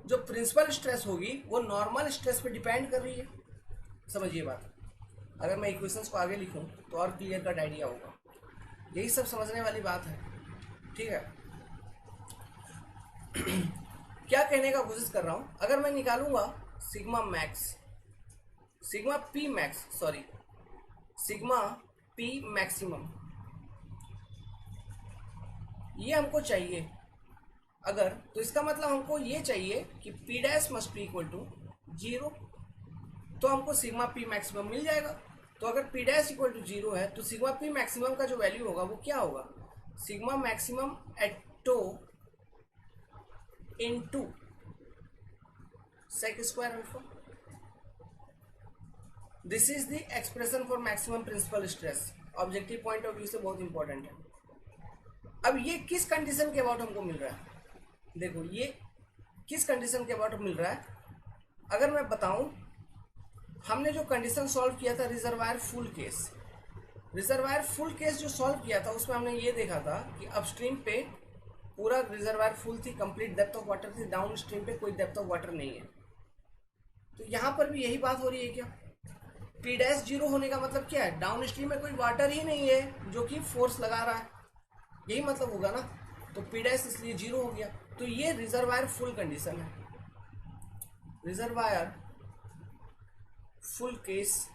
जो प्रिंसिपल स्ट्रेस होगी वो नॉर्मल स्ट्रेस पे डिपेंड कर रही है। समझिए बात। अगर मैं इक्वेशंस को आगे लिखूं तो और क्लियर कट आइडिया होगा। यही सब समझने वाली बात है, ठीक है। क्या कहने का कोशिश कर रहा हूं, अगर मैं निकालूंगा sigma max, sigma P max, sorry sigma P maximum, ये हमको चाहिए अगर, तो इसका मतलब हमको ये चाहिए कि P dash must be equal to 0, तो हमको सिग्मा पी मैक्सिमम मिल जाएगा। तो अगर पी डैश इक्वल टू 0 है तो सिग्मा पी मैक्सिमम का जो वैल्यू होगा वो क्या होगा, sigma maximum at toe into sec square alpha. This is the expression for maximum principal stress. Objective point of view से बहुत इंपॉर्टेंट है। अब ये किस कंडीशन के अबाउट हमको मिल रहा है, देखो ये किस कंडीशन के अबाउट मिल रहा है। अगर मैं बताऊं, हमने जो कंडीशन सॉल्व किया था reservoir full case, reservoir full case जो सॉल्व किया था उसमें हमने ये देखा था कि अपस्ट्रीम पे पूरा रिजर्वायर फुल थी, कंप्लीट डेप्थ ऑफ वाटर थी, डाउन स्ट्रीम पे कोई डेप्थ ऑफ वाटर नहीं है। तो यहाँ पर भी यही बात हो रही है क्या, पी डैश 0 होने का मतलब क्या है, डाउन स्ट्रीम में कोई वाटर ही नहीं है जो कि फोर्स लगा रहा है, यही मतलब होगा ना। तो पी डैश इसलिए 0 हो गया। तो ये रिजर्वायर फुल कंडीशन है, रिजर्वायर फुल केस।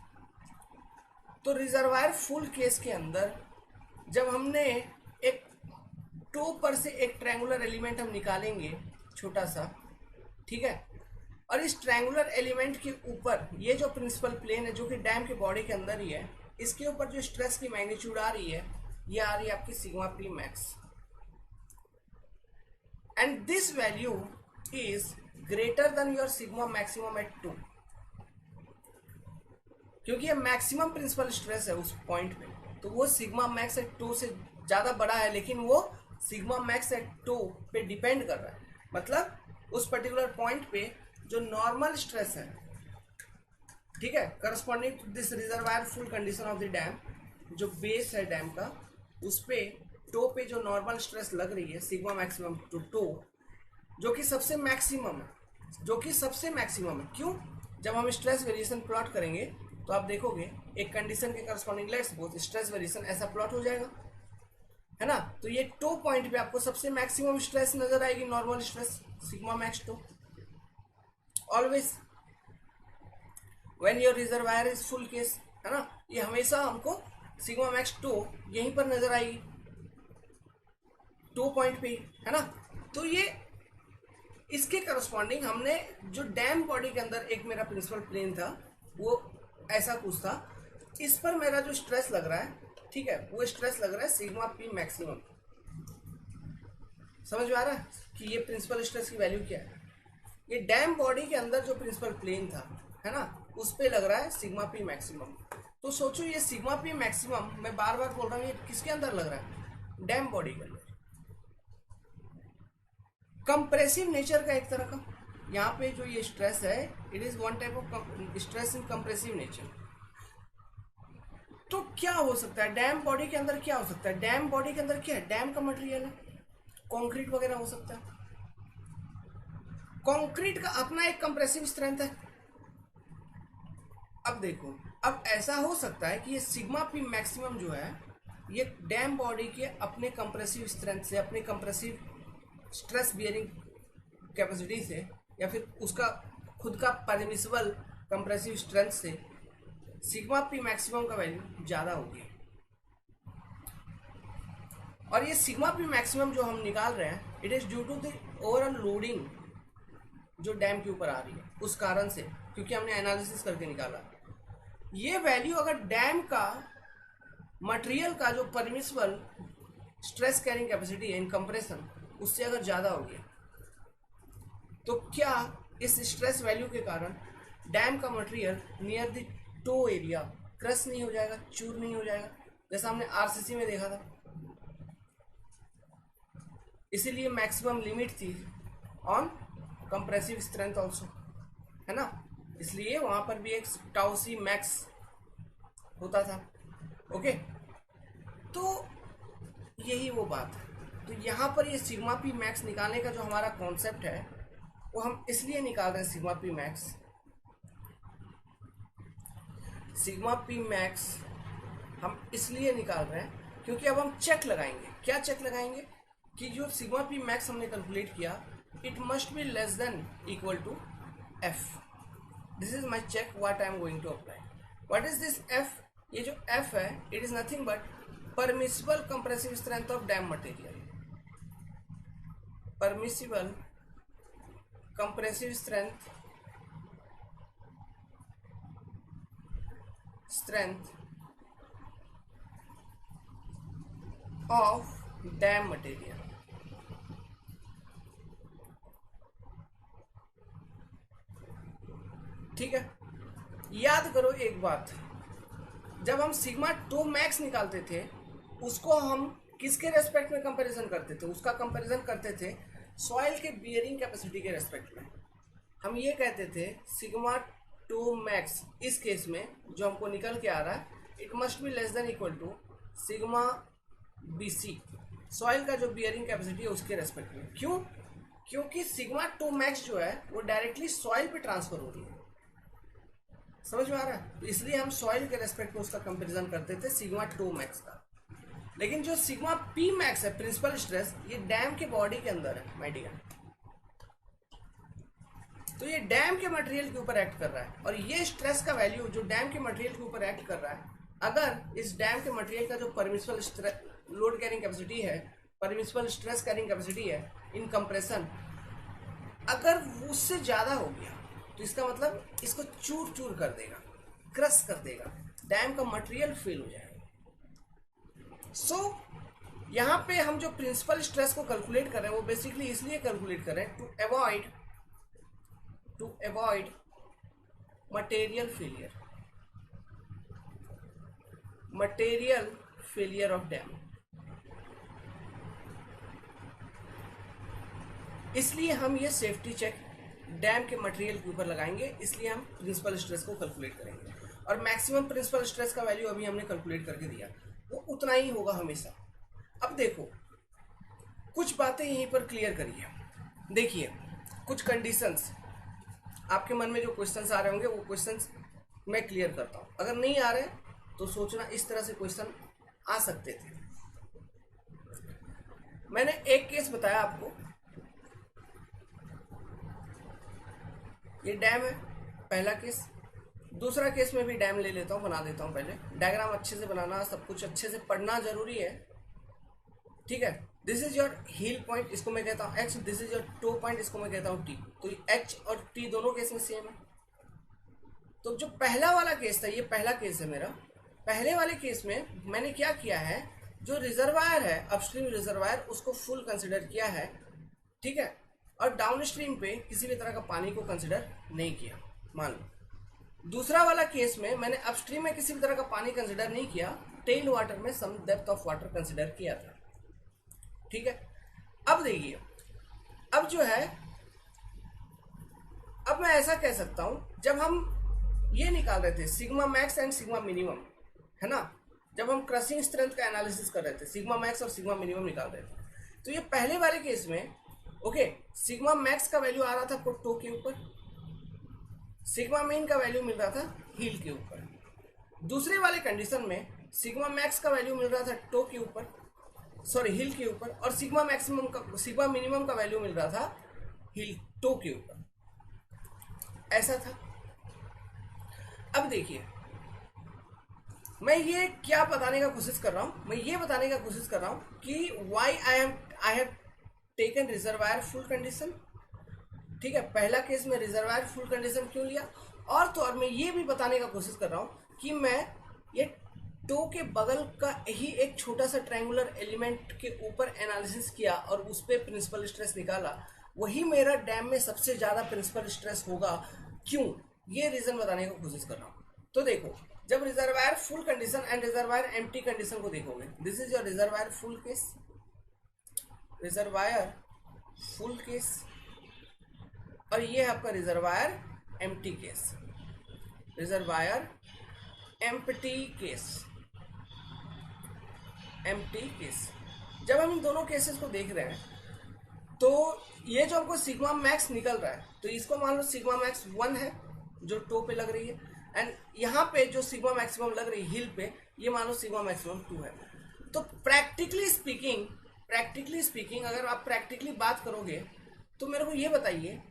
तो रिजर्वायर फुल केस के अंदर जब हमने एक टो पर से एक ट्रायंगुलर एलिमेंट हम निकालेंगे छोटा सा, ठीक है, और इस ट्रायंगुलर एलिमेंट के ऊपर ये जो प्रिंसिपल प्लेन है जो कि डैम के बॉडी के अंदर ही है, इसके ऊपर जो स्ट्रेस की मैग्नीट्यूड आ रही है ये आ रही है आपकी sigma P max, and this value is greater than your sigma maximum at 2, क्योंकि ये मैक्सिमम प्रिंसिपल स्ट्रेस है उस पॉइंट पे, तो वो सिग्मा मैक्स एट 2 से ज़्यादा बड़ा है, लेकिन वो सिग्मा मैक्स एट 2 पे डिपेंड कर रहा है। मतलब उस पर्टिकुलर पॉइंट पे जो नॉर्मल स्ट्रेस है, ठीक है, corresponding to this reservoir full condition of the dam, जो बेस है डैम का, उस पे टो पे जो नॉर्मल स्ट्रेस लग रही है सिग्मा मैक्सिमम टू टो, जो कि सबसे मैक्सिमम है, जो कि सबसे मैक्सिमम है। क्यों, जब हम स्ट्रेस वेरिएशन प्लॉट करेंगे तो आप देखोगे एक कंडीशन के corresponding let's suppose stress variation ऐसा प्लॉट हो जाएगा, है ना। तो ये टो पॉइंट पे आपको सबसे मैक्सिमम स्ट्रेस नजर आएगी, normal stress sigma max toe. Always when your reservoir is full case, है ना, ये हमेशा हमको सिग्मा मैक्स टो यहीं पर नजर आएगी, टो पॉइंट पे, है ना। तो ये इसके करस्पॉन्डिंग हमने जो डैम बॉडी के अंदर एक मेरा प्रिंसिपल प्लेन था वो ऐसा कुछ था, इस पर मेरा जो स्ट्रेस लग रहा है, ठीक है, वो स्ट्रेस लग रहा है सिग्मा पी मैक्सिमम। समझ में आ रहा है कि ये प्रिंसिपल स्ट्रेस की वैल्यू क्या है। ये डैम बॉडी के अंदर जो प्रिंसिपल प्लेन था, है ना, उस पे लग रहा है सिग्मा पी मैक्सिमम। तो सोचो ये सिग्मा पी मैक्सिमम, मैं बार बार बोल रहा हूँ, ये किसके अंदर लग रहा है, डैम बॉडी के अंदर। कंप्रेसिव नेचर का एक तरह का, यहाँ पे जो ये स्ट्रेस है it is one type of stress in compressive nature. तो क्या हो सकता है डैम बॉडी के अंदर, क्या हो सकता है डैम बॉडी के अंदर, क्या है, डैम का मटेरियल है, कंक्रीट वगैरह हो सकता है। कंक्रीट का अपना एक कंप्रेसिव स्ट्रेंथ है। अब देखो, अब ऐसा हो सकता है कि ये सिग्मा पी मैक्सिमम जो है ये डैम बॉडी के अपने कंप्रेसिव स्ट्रेंथ से, अपने कंप्रेसिव स्ट्रेस बियरिंग कैपेसिटी से, या फिर उसका खुद का परमिसिबल कंप्रेसिव स्ट्रेंथ से सिग्मा पी मैक्सिमम का वैल्यू ज़्यादा होगी। और ये सिग्मा पी मैक्सिमम जो हम निकाल रहे हैं it is due to the overall loading जो डैम के ऊपर आ रही है, उस कारण से, क्योंकि हमने एनालिसिस करके निकाला। ये वैल्यू अगर डैम का मटेरियल का जो परमिसिबल स्ट्रेस कैरिंग कैपेसिटी है इन कंप्रेशन, उससे अगर ज़्यादा हो गया तो क्या इस स्ट्रेस वैल्यू के कारण डैम का material near the toe area crush नहीं हो जाएगा, चूर नहीं हो जाएगा, जैसा हमने आरसीसी में देखा था। इसीलिए मैक्सिमम लिमिट थी ऑन कंप्रेसिव स्ट्रेंथ ऑल्सो, है ना, इसलिए वहां पर भी एक टाउ सी मैक्स होता था। ओके, तो यही वो बात है। तो यहाँ पर ये सिग्मा पी मैक्स निकालने का जो हमारा कॉन्सेप्ट है वो हम इसलिए निकाल रहे हैं। सिग्मा पी मैक्स हम इसलिए निकाल रहे हैं क्योंकि अब हम चेक लगाएंगे। क्या चेक लगाएंगे कि जो सिग्मा पी मैक्स हमने कैलकुलेट किया it must be less than equal to F. This is my check what I am going to apply. What is this F? ये जो एफ है it is nothing but permissible compressive strength of dam material. Permissible compressive strength of dam material. ठीक है, याद करो एक बात, जब हम सिग्मा टू मैक्स निकालते थे उसको हम किसके रेस्पेक्ट में कंपैरिजन करते थे? उसका कंपैरिजन करते थे सॉइल के बियरिंग कैपेसिटी के रेस्पेक्ट में। हम ये कहते थे सिग्मा टू मैक्स इस केस में जो हमको निकल के आ रहा है it must be less than equal to sigma BC, soil का जो बियरिंग कैपेसिटी है उसके रेस्पेक्ट में। क्यों? क्योंकि सिग्मा टू मैक्स जो है वो डायरेक्टली सॉइल पे ट्रांसफर हो रही है। समझ में आ रहा है? तो इसलिए हम सॉइल के रेस्पेक्ट में उसका कंपैरिजन करते थे सिग्मा टू मैक्स का। लेकिन जो सिग्मा पी मैक्स है प्रिंसिपल स्ट्रेस, ये डैम के बॉडी के अंदर है माय डियर। तो ये डैम के मटेरियल के ऊपर एक्ट कर रहा है और ये स्ट्रेस का वैल्यू जो डैम के मटेरियल के ऊपर एक्ट कर रहा है, अगर इस डैम के मटेरियल का जो परमिसिबल लोड कैरिंग कैपेसिटी है, परमिसिबल स्ट्रेस कैरिंग कैपेसिटी है इन कंप्रेशन, अगर उससे ज़्यादा हो गया तो इसका मतलब इसको चूर चूर कर देगा, क्रश कर देगा, डैम का मटेरियल फेल हो जाएगा। सो यहाँ पे हम जो प्रिंसिपल स्ट्रेस को कैलकुलेट कर रहे हैं वो बेसिकली इसलिए कैलकुलेट कर रहे हैं to avoid material failure of dam. इसलिए हम ये सेफ्टी चेक डैम के मटेरियल के ऊपर लगाएंगे, इसलिए हम प्रिंसिपल स्ट्रेस को कैलकुलेट करेंगे। और मैक्सिमम प्रिंसिपल स्ट्रेस का वैल्यू अभी हमने कैलकुलेट करके दिया, वो उतना ही होगा हमेशा। अब देखो कुछ बातें यहीं पर क्लियर करिए। देखिए कुछ कंडीशंस आपके मन में जो क्वेश्चंस आ रहे होंगे वो क्वेश्चंस मैं क्लियर करता हूँ। अगर नहीं आ रहे तो सोचना इस तरह से क्वेश्चन आ सकते थे। मैंने एक केस बताया आपको, ये डैम है पहला केस। दूसरा केस में भी डैम ले लेता हूँ, बना देता हूँ। पहले डायग्राम अच्छे से बनाना, सब कुछ अच्छे से पढ़ना जरूरी है। ठीक है, this is your heel point, इसको मैं कहता हूँ H, this is your toe point, इसको मैं कहता हूँ टी। तो एच और टी दोनों केस में सेम है। तो जो पहला वाला केस था, ये पहला केस है मेरा। पहले वाले केस में मैंने क्या किया है, जो रिजर्वायर है अपस्ट्रीम रिजर्वायर उसको फुल कंसिडर किया है। ठीक है, और डाउनस्ट्रीम पे किसी भी तरह का पानी को कंसिडर नहीं किया, मान लो। दूसरा वाला केस में मैंने अपस्ट्रीम में किसी भी तरह का पानी कंसिडर नहीं किया, टेल वाटर में सम डेप्थ ऑफ वाटर कंसिडर किया था। ठीक है, अब देखिए, अब जो है, अब मैं ऐसा कह सकता हूं, जब हम ये निकाल रहे थे sigma max and sigma minimum, है ना, जब हम क्रशिंग स्ट्रेंथ का एनालिसिस कर रहे थे, सिग्मा मैक्स और सिग्मा मिनिमम निकाल रहे थे, तो ये पहले वाले केस में ओके सिग्मा मैक्स का वैल्यू आ रहा था आपको टो के ऊपर, सिग्मा मिन का वैल्यू मिल रहा था हील के ऊपर। दूसरे वाले कंडीशन में सिग्मा मैक्स का वैल्यू मिल रहा था टो के ऊपर, सॉरी हील के ऊपर, और सिग्मा मैक्सिमम का, सिग्मा मिनिमम का वैल्यू मिल रहा था हील टो के ऊपर। ऐसा था। अब देखिए, मैं ये क्या बताने का कोशिश कर रहा हूं, मैं ये बताने का कोशिश कर रहा हूं कि why I have taken reservoir full condition. ठीक है, पहला केस में रिजर्वायर फुल कंडीशन क्यों लिया, और तो और मैं ये भी बताने का कोशिश कर रहा हूं कि मैं ये टो के बगल का ही एक छोटा सा ट्रायंगुलर एलिमेंट के ऊपर एनालिसिस किया और उस पर प्रिंसिपल स्ट्रेस निकाला, वही मेरा डैम में सबसे ज्यादा प्रिंसिपल स्ट्रेस होगा। क्यों, ये रीजन बताने की कोशिश कर रहा हूं। तो देखो, जब reservoir full condition and reservoir empty condition को देखोगे, this is your reservoir full case, reservoir full case, और ये है आपका reservoir empty case, reservoir empty case, empty case. जब हम इन दोनों केसेस को देख रहे हैं तो ये जो हमको सिग्मा मैक्स निकल रहा है, तो इसको मान लो सिग्मा मैक्स 1 है जो टो पे लग रही है, एंड यहाँ पे जो सिग्मा मैक्सिमम लग रही है हिल पे, ये मान लो सिग्मा मैक्सिमम 2 है। तो प्रैक्टिकली स्पीकिंग अगर आप प्रैक्टिकली बात करोगे तो मेरे को ये बताइए,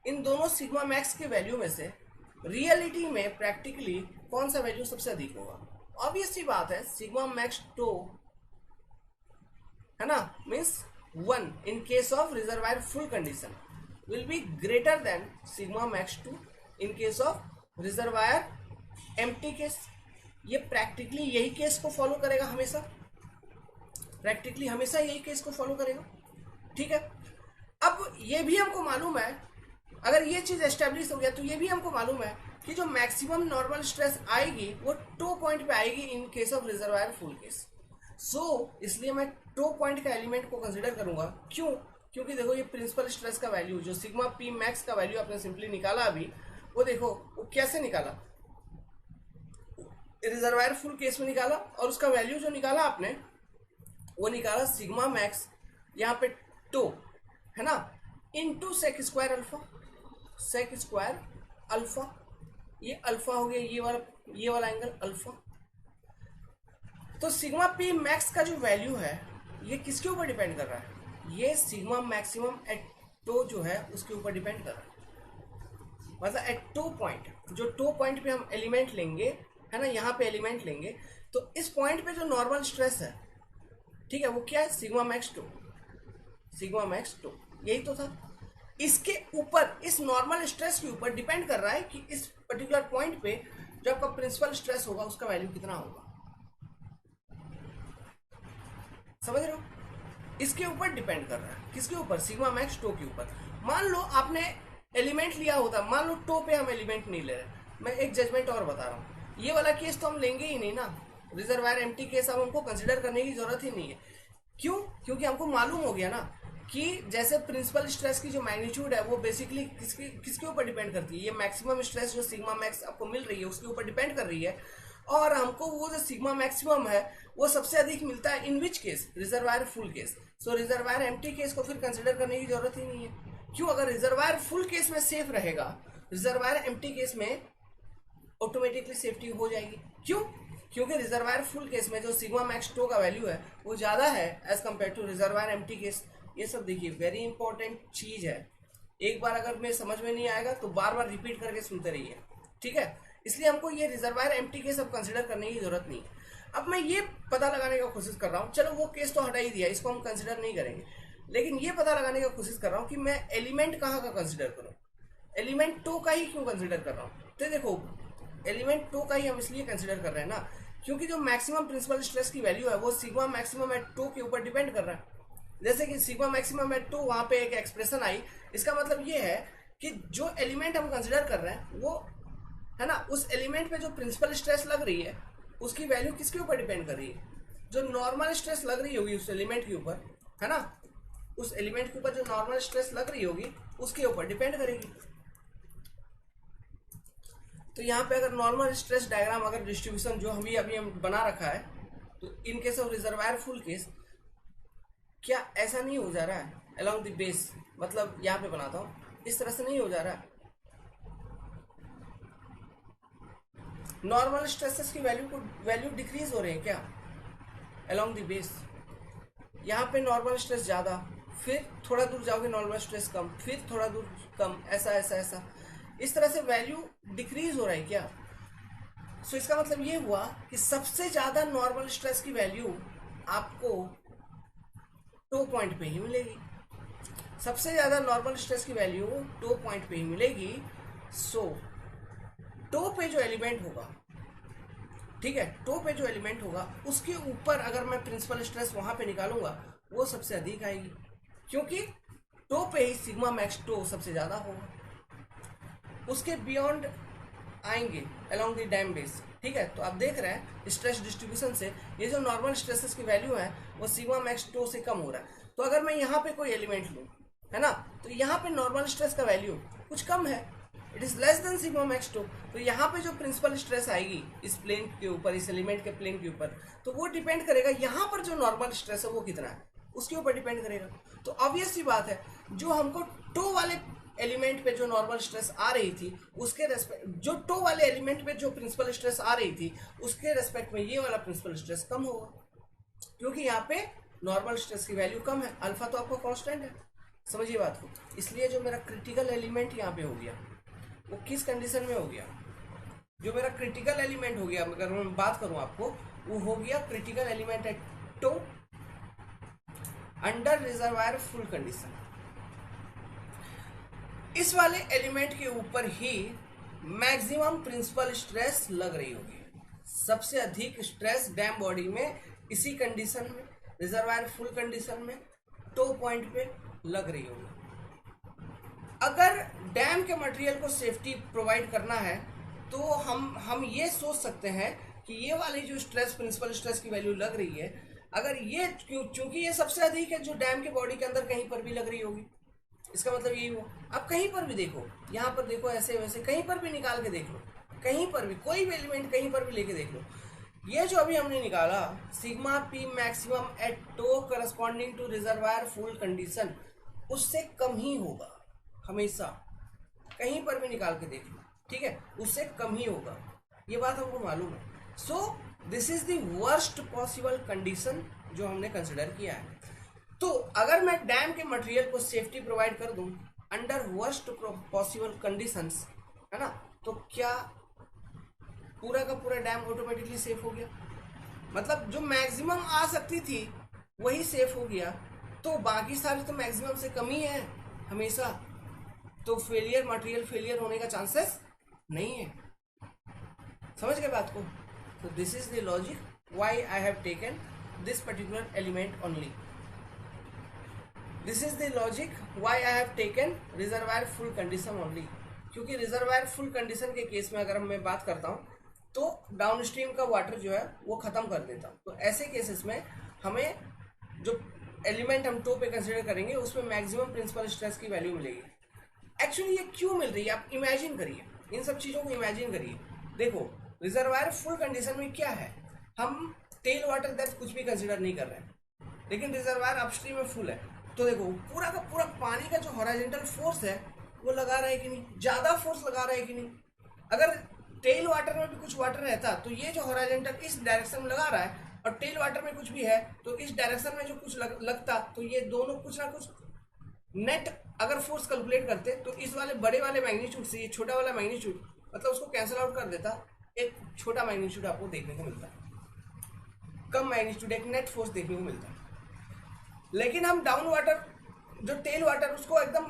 इन दोनों सिग्मा मैक्स के वैल्यू में से रियलिटी में प्रैक्टिकली कौन सा वैल्यू सबसे अधिक होगा? ऑब्वियस सी बात है, सिग्मा मैक्स टो है ना, means 1 in case of reservoir full condition will be greater than sigma max 2 in case of reservoir empty case. ये प्रैक्टिकली यही केस को फॉलो करेगा हमेशा, प्रैक्टिकली हमेशा यही केस को फॉलो करेगा। ठीक है, अब ये भी हमको मालूम है, अगर ये चीज एस्टेब्लिश हो गया तो ये भी हमको मालूम है कि जो मैक्सिमम नॉर्मल स्ट्रेस आएगी वो टो पॉइंट पे आएगी in case of reservoir full case. इसलिए मैं टो पॉइंट का एलिमेंट को कंसिडर करूंगा। क्यों? क्योंकि देखो ये प्रिंसिपल स्ट्रेस का वैल्यू जो सिग्मा पी मैक्स का वैल्यू आपने सिंपली निकाला अभी, वो देखो वो कैसे निकाला, रिजर्वायर फुल केस में निकाला, और उसका वैल्यू जो निकाला आपने वो निकाला सिग्मा मैक्स यहाँ पे टो है ना, इनटू सेक स्क्वायर अल्फा, ये अल्फा हो गया, ये वाला एंगल अल्फा। तो सिग्मा पी मैक्स का जो वैल्यू है ये किसके ऊपर डिपेंड कर रहा है? ये सिग्मा मैक्सिमम एट टो जो है उसके ऊपर डिपेंड कर रहा है। मतलब एट टो पॉइंट, जो टो पॉइंट पे हम एलिमेंट लेंगे है ना, यहाँ पे एलिमेंट लेंगे तो इस पॉइंट पे जो नॉर्मल स्ट्रेस है, ठीक है, वो क्या है? सिग्मा मैक्स टो, यही तो था। इसके ऊपर, इस नॉर्मल स्ट्रेस के ऊपर डिपेंड कर रहा है कि इस पर्टिकुलर पॉइंट पे जो आपका प्रिंसिपल स्ट्रेस होगा उसका वैल्यू कितना होगा। समझ रहे हो? इसके ऊपर डिपेंड कर रहा है, किसके ऊपर? सिग्मा मैक्स टो के ऊपर। मान लो आपने एलिमेंट लिया होता, मान लो टो पे हम एलिमेंट नहीं ले रहे, मैं एक जजमेंट और बता रहा हूँ, ये वाला केस तो हम लेंगे ही नहीं ना, रिजर्वायर एम्प्टी केस अब हमको कंसिडर करने की जरूरत ही नहीं है। क्यों? क्योंकि हमको मालूम हो गया ना कि जैसे प्रिंसिपल स्ट्रेस की जो मैग्नीट्यूड है वो बेसिकली किसके ऊपर डिपेंड करती है? ये मैक्सिमम स्ट्रेस जो सिग्मा मैक्स आपको मिल रही है उसके ऊपर डिपेंड कर रही है, और हमको वो जो सिग्मा मैक्सिमम है वो सबसे अधिक मिलता है in which case? Reservoir full case. So reservoir empty case को फिर कंसिडर करने की जरूरत ही नहीं है। क्यों? अगर रिजर्वायर फुल केस में सेफ रहेगा, रिजर्वायर एम्प्टी केस में ऑटोमेटिकली सेफ्टी हो जाएगी। क्यों? क्योंकि रिजर्वायर फुल केस में जो सिग्मा मैक्स टो का वैल्यू है वो ज्यादा है as compare to reservoir empty case. ये सब देखिए वेरी इंपॉर्टेंट चीज है, एक बार अगर मैं समझ में नहीं आएगा तो बार बार रिपीट करके सुनते रहिए। ठीक है, इसलिए हमको ये रिजर्वायर एम्प्टी केस अब कंसिडर करने की जरूरत नहीं। अब मैं ये पता लगाने की कोशिश कर रहा हूँ, चलो वो केस तो हटा ही दिया, इसको हम कंसिडर नहीं करेंगे, लेकिन ये पता लगाने की कोशिश कर रहा हूँ कि मैं एलिमेंट कहाँ का कंसिडर करूँ, एलिमेंट टो का ही क्यों कंसिडर कर रहा हूँ। तो देखो एलिमेंट टो का ही हम इसलिए कंसिडर कर रहे हैं ना क्योंकि जो मैक्सिमम प्रिंसिपल स्ट्रेस की वैल्यू है वो सिग्मा मैक्सिमम एट टो के ऊपर डिपेंड कर रहा है। जैसे कि सिग्मा मैक्सिमम एट टो, वहां पे एक एक्सप्रेशन आई, इसका मतलब ये है कि जो एलिमेंट हम कंसिडर कर रहे हैं वो है ना, उस एलिमेंट पे जो प्रिंसिपल स्ट्रेस लग रही है उसकी वैल्यू किसके ऊपर डिपेंड कर रही है? जो नॉर्मल स्ट्रेस लग रही होगी उस एलिमेंट के ऊपर, है ना, उस एलिमेंट के ऊपर जो नॉर्मल स्ट्रेस लग रही होगी उसके ऊपर डिपेंड करेगी। तो यहाँ पे अगर नॉर्मल स्ट्रेस डायग्राम, अगर डिस्ट्रीब्यूशन जो अभी हम बना रखा है, तो in case of reservoir full case क्या ऐसा नहीं हो जा रहा है अलोंग द बेस, मतलब यहाँ पे बनाता हूँ, इस तरह से नहीं हो जा रहा है। नॉर्मल स्ट्रेसेस की वैल्यू डिक्रीज हो रहे हैं क्या अलोंग द बेस? यहाँ पे नॉर्मल स्ट्रेस ज्यादा, फिर थोड़ा दूर जाओगे नॉर्मल स्ट्रेस कम, फिर थोड़ा दूर कम, ऐसा इस तरह से वैल्यू डिक्रीज हो रहा है क्या? सो इसका मतलब ये हुआ कि सबसे ज्यादा नॉर्मल स्ट्रेस की वैल्यू आपको टो पॉइंट पे ही मिलेगी, सबसे ज्यादा नॉर्मल स्ट्रेस की वैल्यू टो पॉइंट पे ही मिलेगी। सो टो पे जो एलिमेंट होगा, ठीक है, टो पे जो एलिमेंट होगा उसके ऊपर अगर मैं प्रिंसिपल स्ट्रेस वहां पे निकालूंगा वो सबसे अधिक आएगी, क्योंकि टो पे ही सिग्मा मैक्स टो सबसे ज्यादा होगा। उसके बियॉन्ड आएंगे अलोंग द डैम बेस। ठीक है, तो आप देख रहे हैं स्ट्रेस डिस्ट्रीब्यूशन से ये जो नॉर्मल स्ट्रेसेस की वैल्यू है वो सिग्मा मैक्स टो से कम हो रहा है। तो अगर मैं यहाँ पे कोई एलिमेंट लूँ, है ना, तो यहाँ पे नॉर्मल स्ट्रेस का वैल्यू कुछ कम है, it is less than sigma max toe. तो यहाँ पे जो प्रिंसिपल स्ट्रेस आएगी इस प्लेन के ऊपर, इस एलिमेंट के प्लेन के ऊपर, तो वो डिपेंड करेगा यहाँ पर जो नॉर्मल स्ट्रेस है वो कितना है। उसके ऊपर डिपेंड करेगा। तो ऑब्वियस सी बात है, जो हमको टो वाले एलिमेंट पे जो नॉर्मल स्ट्रेस आ रही थी उसके रेस्पेक्ट, जो टो वाले एलिमेंट पे जो प्रिंसिपल स्ट्रेस आ रही थी उसके रेस्पेक्ट में ये वाला प्रिंसिपल स्ट्रेस कम होगा, क्योंकि यहाँ पे नॉर्मल स्ट्रेस की वैल्यू कम है, अल्फा तो आपको कांस्टेंट है। समझिए बात को। इसलिए जो मेरा क्रिटिकल एलिमेंट यहाँ पे हो गया वो किस कंडीशन में हो गया, जो मेरा क्रिटिकल एलिमेंट हो गया, अगर मैं बात करूं आपको, वो हो गया critical element at toe under reservoir full condition. इस वाले एलिमेंट के ऊपर ही मैक्सिमम प्रिंसिपल स्ट्रेस लग रही होगी, सबसे अधिक स्ट्रेस डैम बॉडी में इसी कंडीशन में, रिजर्वायर फुल कंडीशन में टो पॉइंट पे लग रही होगी। अगर डैम के मटेरियल को सेफ्टी प्रोवाइड करना है तो हम ये सोच सकते हैं कि ये वाली जो स्ट्रेस, प्रिंसिपल स्ट्रेस की वैल्यू लग रही है, अगर ये चूंकि ये सबसे अधिक है जो डैम के बॉडी के अंदर कहीं पर भी लग रही होगी, इसका मतलब यही हुआ। आप कहीं पर भी देखो, यहाँ पर देखो, ऐसे वैसे कहीं पर भी निकाल के देख लो, कहीं पर भी कोई भी एलिमेंट कहीं पर भी लेके देख लो, ये जो अभी हमने निकाला sigma P maximum at toe corresponding to reservoir full condition, उससे कम ही होगा हमेशा, कहीं पर भी निकाल के देख लो, ठीक है, उससे कम ही होगा, ये बात हमको मालूम है। So this is the worst possible condition जो हमने कंसिडर किया है। तो अगर मैं डैम के मटेरियल को सेफ्टी प्रोवाइड कर दूं अंडर वर्स्ट पॉसिबल कंडीशंस, है ना, तो क्या पूरा का पूरा डैम ऑटोमेटिकली सेफ हो गया? मतलब जो मैक्सिमम आ सकती थी वही सेफ हो गया, तो बाकी सारे तो मैक्सिमम से कम ही है हमेशा, तो फेलियर, मटेरियल फेलियर होने का चांसेस नहीं है। समझ गए बात को? तो this is the logic why I have taken this particular element only, this is the logic why I have taken reservoir full condition only, क्योंकि रिजर्वायर फुल कंडीशन के केस में अगर मैं बात करता हूँ तो डाउनस्ट्रीम का वाटर जो है वो खत्म कर देता हूँ, तो ऐसे केसेस में हमें जो एलिमेंट हम टो पे कंसिडर करेंगे उसमें मैक्सिमम प्रिंसिपल स्ट्रेस की वैल्यू मिलेगी। एक्चुअली ये क्यों मिल रही है आप इमेजिन करिए, इन सब चीज़ों को इमेजिन करिए। देखो रिजर्वायर फुल कंडीशन में क्या है, हम टेल वाटर डेप्थ कुछ भी कंसिडर नहीं कर रहे हैं, लेकिन रिजर्वायर अपस्ट्रीम में फुल है, तो देखो पूरा का पूरा पानी का जो हॉरिजॉन्टल फोर्स है वो लगा रहा है कि नहीं, ज़्यादा फोर्स लगा रहा है कि नहीं। अगर टेल वाटर में भी कुछ वाटर रहता तो ये जो हॉरिजॉन्टल इस डायरेक्शन में लगा रहा है और टेल वाटर में कुछ भी है तो इस डायरेक्शन में जो कुछ लगता, तो ये दोनों कुछ ना कुछ नेट अगर फोर्स कैलकुलेट करते तो इस वाले बड़े वाले मैग्नीट्यूड से ये छोटा वाला मैग्नीट्यूड, मतलब उसको कैंसिल आउट कर देता, एक छोटा मैग्नीट्यूड आपको देखने को मिलता, कम मैग्नीट्यूड, एक नेट फोर्स देखने को मिलता। लेकिन हम डाउन वाटर जो टेल वाटर उसको एकदम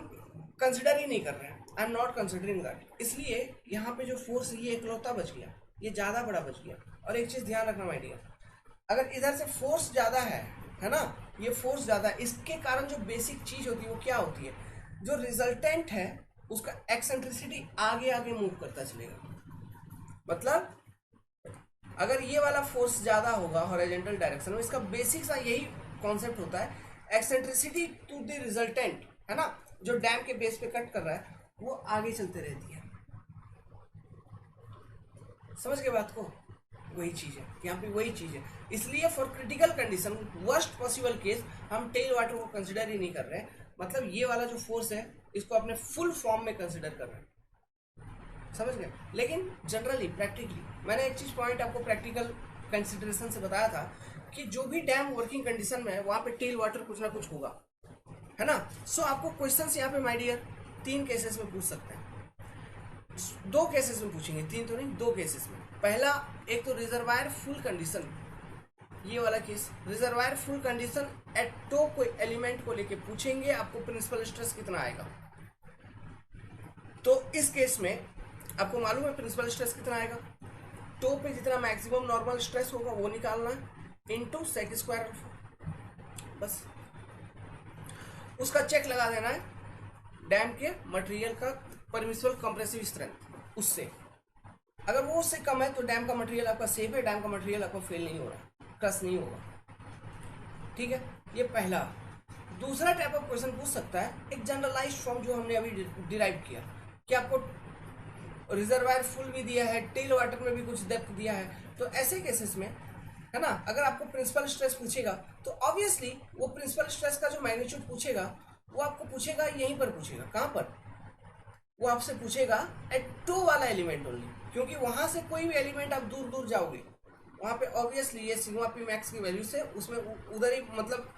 कंसिडर ही नहीं कर रहे हैं, आई एम नॉट कंसिडरिंग दैट, इसलिए यहाँ पे जो फोर्स ये इकलौता बच गया, ये ज़्यादा बड़ा बच गया। और एक चीज़ ध्यान रखना माय डियर, अगर इधर से फोर्स ज़्यादा है ना, ये फोर्स ज़्यादा, इसके कारण जो बेसिक चीज़ होती है वो क्या होती है, जो रिजल्टेंट है उसका एक्सेंट्रिसिटी आगे आगे मूव करता चलेगा। मतलब अगर ये वाला फोर्स ज़्यादा होगा हॉरिजॉन्टल डायरेक्शन में, इसका बेसिक सा यही कॉन्सेप्ट होता है, एक्सेंट्रिसिटी टू द रिजल्टेंट, है ना, जो डैम के बेस पे कट कर रहा है वो आगे चलते रहती है। समझ गए बात को? वही चीज़ है यहाँ पे, वही चीज़ है। इसलिए for critical condition, worst possible case, हम टेल वाटर को कंसिडर ही नहीं कर रहे हैं, मतलब ये वाला जो फोर्स है इसको अपने फुल फॉर्म में कंसिडर कर रहे हैं। समझ गए? लेकिन जनरली प्रैक्टिकली मैंने एक चीज़ पॉइंट आपको प्रैक्टिकल कंसिडरेशन से बताया था कि जो भी डैम वर्किंग कंडीशन में है वहाँ पे टेल वाटर कुछ ना कुछ होगा, है ना। सो आपको क्वेश्चंस यहाँ पे माय डियर 3 केसेस में पूछ सकते हैं, 2 केसेस में पूछेंगे, 3 तो नहीं, 2 केसेस में। पहला, एक तो रिजर्वायर फुल कंडीशन, ये वाला case, reservoir full condition at toe कोई एलिमेंट को लेके पूछेंगे, आपको प्रिंसिपल स्ट्रेस कितना आएगा। तो इस केस में आपको मालूम है प्रिंसिपल स्ट्रेस कितना आएगा, टो पे जितना मैक्सिमम नॉर्मल स्ट्रेस होगा वो निकालना है इनटू सेक स्क्वायर अल्फा, बस उसका चेक लगा देना है डैम के मटेरियल का परमिसिबल कंप्रेसिव स्ट्रेंथ, उससे अगर वो उससे कम है तो डैम का मटेरियल आपका सेफ है, डैम का मटेरियल आपका फेल नहीं हो रहा, क्रश नहीं होगा। ठीक है, ये पहला। दूसरा टाइप ऑफ क्वेश्चन पूछ सकता है, एक जनरलाइज्ड फॉर्म जो हमने अभी डिराइव किया कि आपको रिजर्वायर फुल भी दिया है, टेल वाटर में भी कुछ डेप्थ दिया है, तो ऐसे केसेस में है ना। अगर आपको प्रिंसिपल स्ट्रेस पूछेगा तो ऑब्वियसली वो प्रिंसिपल स्ट्रेस का जो मैग्नीट्यूड पूछेगा वो आपको पूछेगा यहीं पर पूछेगा। कहाँ पर? वो आपसे पूछेगा एट 2 वाला एलिमेंट ओनली, क्योंकि वहां से कोई भी एलिमेंट आप दूर दूर जाओगे वहां पे ऑब्वियसली ये सिग्मा पी मैक्स की वैल्यू से उसमें उधर ही मतलब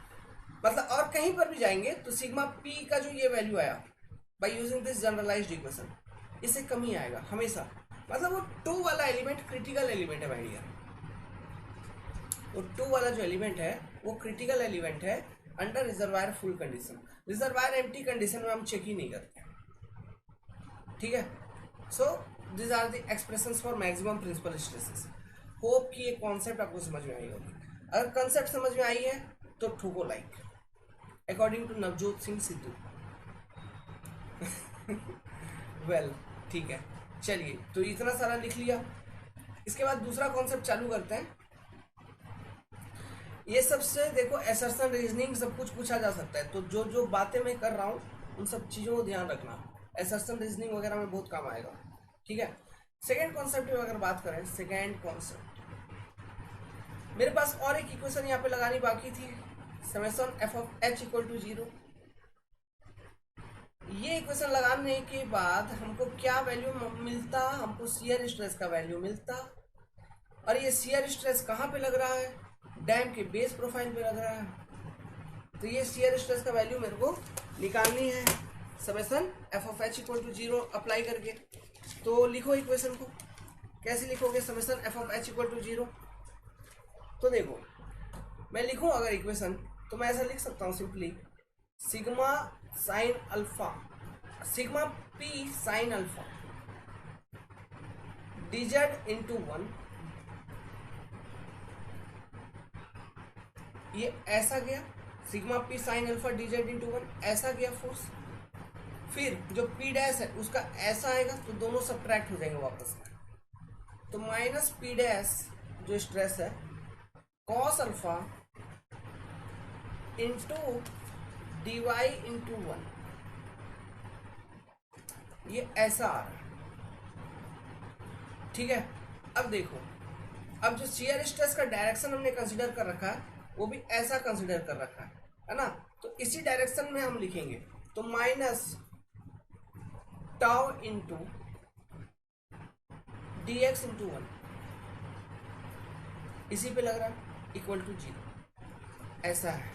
और कहीं पर भी जाएंगे तो सिग्मा पी का जो ये वैल्यू आया by using this generalized equation इससे कम ही आएगा हमेशा। मतलब वो 2 वाला एलिमेंट क्रिटिकल एलिमेंट है माय डियर। वो 2 वाला जो एलिमेंट है वो क्रिटिकल एलिमेंट है under reservoir full condition. Reservoir empty condition में हम चेक ही नहीं करते, ठीक है। So this are the expressions for maximum principal stresses. Hope कि ये कॉन्सेप्ट आपको समझ में आई होगी। अगर कॉन्सेप्ट समझ में आई है तो ठोको like according to Navjot Singh Sidhu. Well ठीक है, चलिए तो इतना सारा लिख लिया। इसके बाद दूसरा कॉन्सेप्ट चालू करते हैं। ये सबसे देखो असर्शन रीजनिंग सब कुछ पूछा जा सकता है, तो जो जो बातें मैं कर रहा हूँ उन सब चीज़ों को ध्यान रखना। असर्शन रीजनिंग वगैरह में बहुत काम आएगा, ठीक है। सेकेंड कॉन्सेप्ट में अगर बात करें, सेकेंड कॉन्सेप्ट मेरे पास और एक इक्वेशन यहाँ पे लगानी बाकी थी, summation F of H equal to 0। ये इक्वेशन लगाने के बाद हमको क्या वैल्यू मिलता? हमको शियर स्ट्रेस का वैल्यू मिलता। और ये शियर स्ट्रेस कहाँ पे लग रहा है? डैम के बेस प्रोफाइल पे लग रहा है। तो ये शियर स्ट्रेस का वैल्यू मेरे को निकालनी है summation F of H equal to 0 apply करके। तो लिखो इक्वेशन को, कैसे लिखोगे summation F of H equal to 0? तो देखो मैं लिखूं अगर इक्वेशन तो मैं ऐसा लिख सकता हूँ simply sigma sine alpha, sigma P sine alpha dz into 1, ये ऐसा गया sigma P sine alpha dz into 1 ऐसा गया फोर्स। फिर जो पी डैश है उसका ऐसा आएगा तो दोनों सब्ट्रैक्ट हो जाएंगे वापस में। तो माइनस पी डैश जो स्ट्रेस है cos alpha into dy into 1, ये ऐसा आ रहा है, ठीक है। अब देखो, अब जो शियर स्ट्रेस का डायरेक्शन हमने कंसीडर कर रखा है वो भी ऐसा कंसीडर कर रखा है ना। तो इसी डायरेक्शन में हम लिखेंगे तो minus tau into D x into 1 इसी पे लग रहा है इक्वल टू 0 ऐसा है।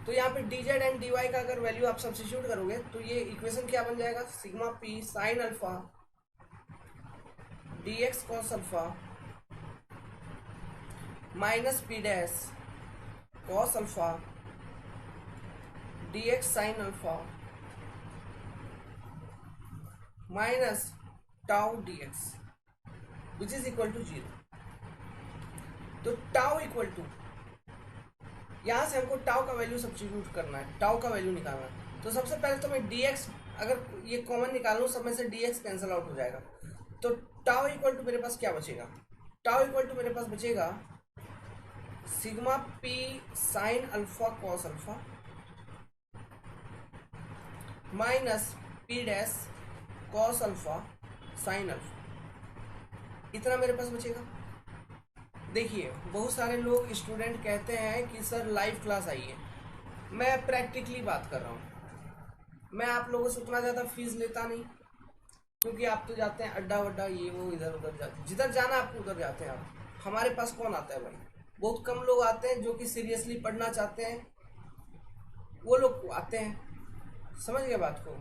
तो यहाँ पे D Z and D Y का अगर वैल्यू आप सब्स्टिट्यूट करोगे तो ये इक्वेशन क्या बन जाएगा? Sigma P sine alpha D X cos alpha minus P dash cos alpha D X sine alpha minus tau D X which is equal to 0। तो टाउ इक्वल टू, यहां से हमको टाउ का वैल्यू सब्स्टिट्यूट करना है, tau का value निकालना है। तो सबसे पहले तो मैं dx अगर ये कॉमन निकाल लूँ सब में से dx कैंसिल आउट हो जाएगा। तो टाउ इक्वल टू मेरे पास क्या बचेगा? टाउ इक्वल टू मेरे पास बचेगा sigma P sine alpha cos alpha minus P dash cos alpha sine alpha, इतना मेरे पास बचेगा। देखिए बहुत सारे लोग स्टूडेंट कहते हैं कि सर लाइव क्लास आइए, मैं प्रैक्टिकली बात कर रहा हूँ। मैं आप लोगों से उतना ज़्यादा फीस लेता नहीं, क्योंकि आप तो जाते हैं अड्डा वड्डा ये वो इधर उधर जाते, जिधर जाना आपको उधर जाते हैं आप। हमारे पास कौन आता है भाई? बहुत कम लोग आते हैं जो कि सीरियसली पढ़ना चाहते हैं, वो लोग आते हैं। समझ गए बात को?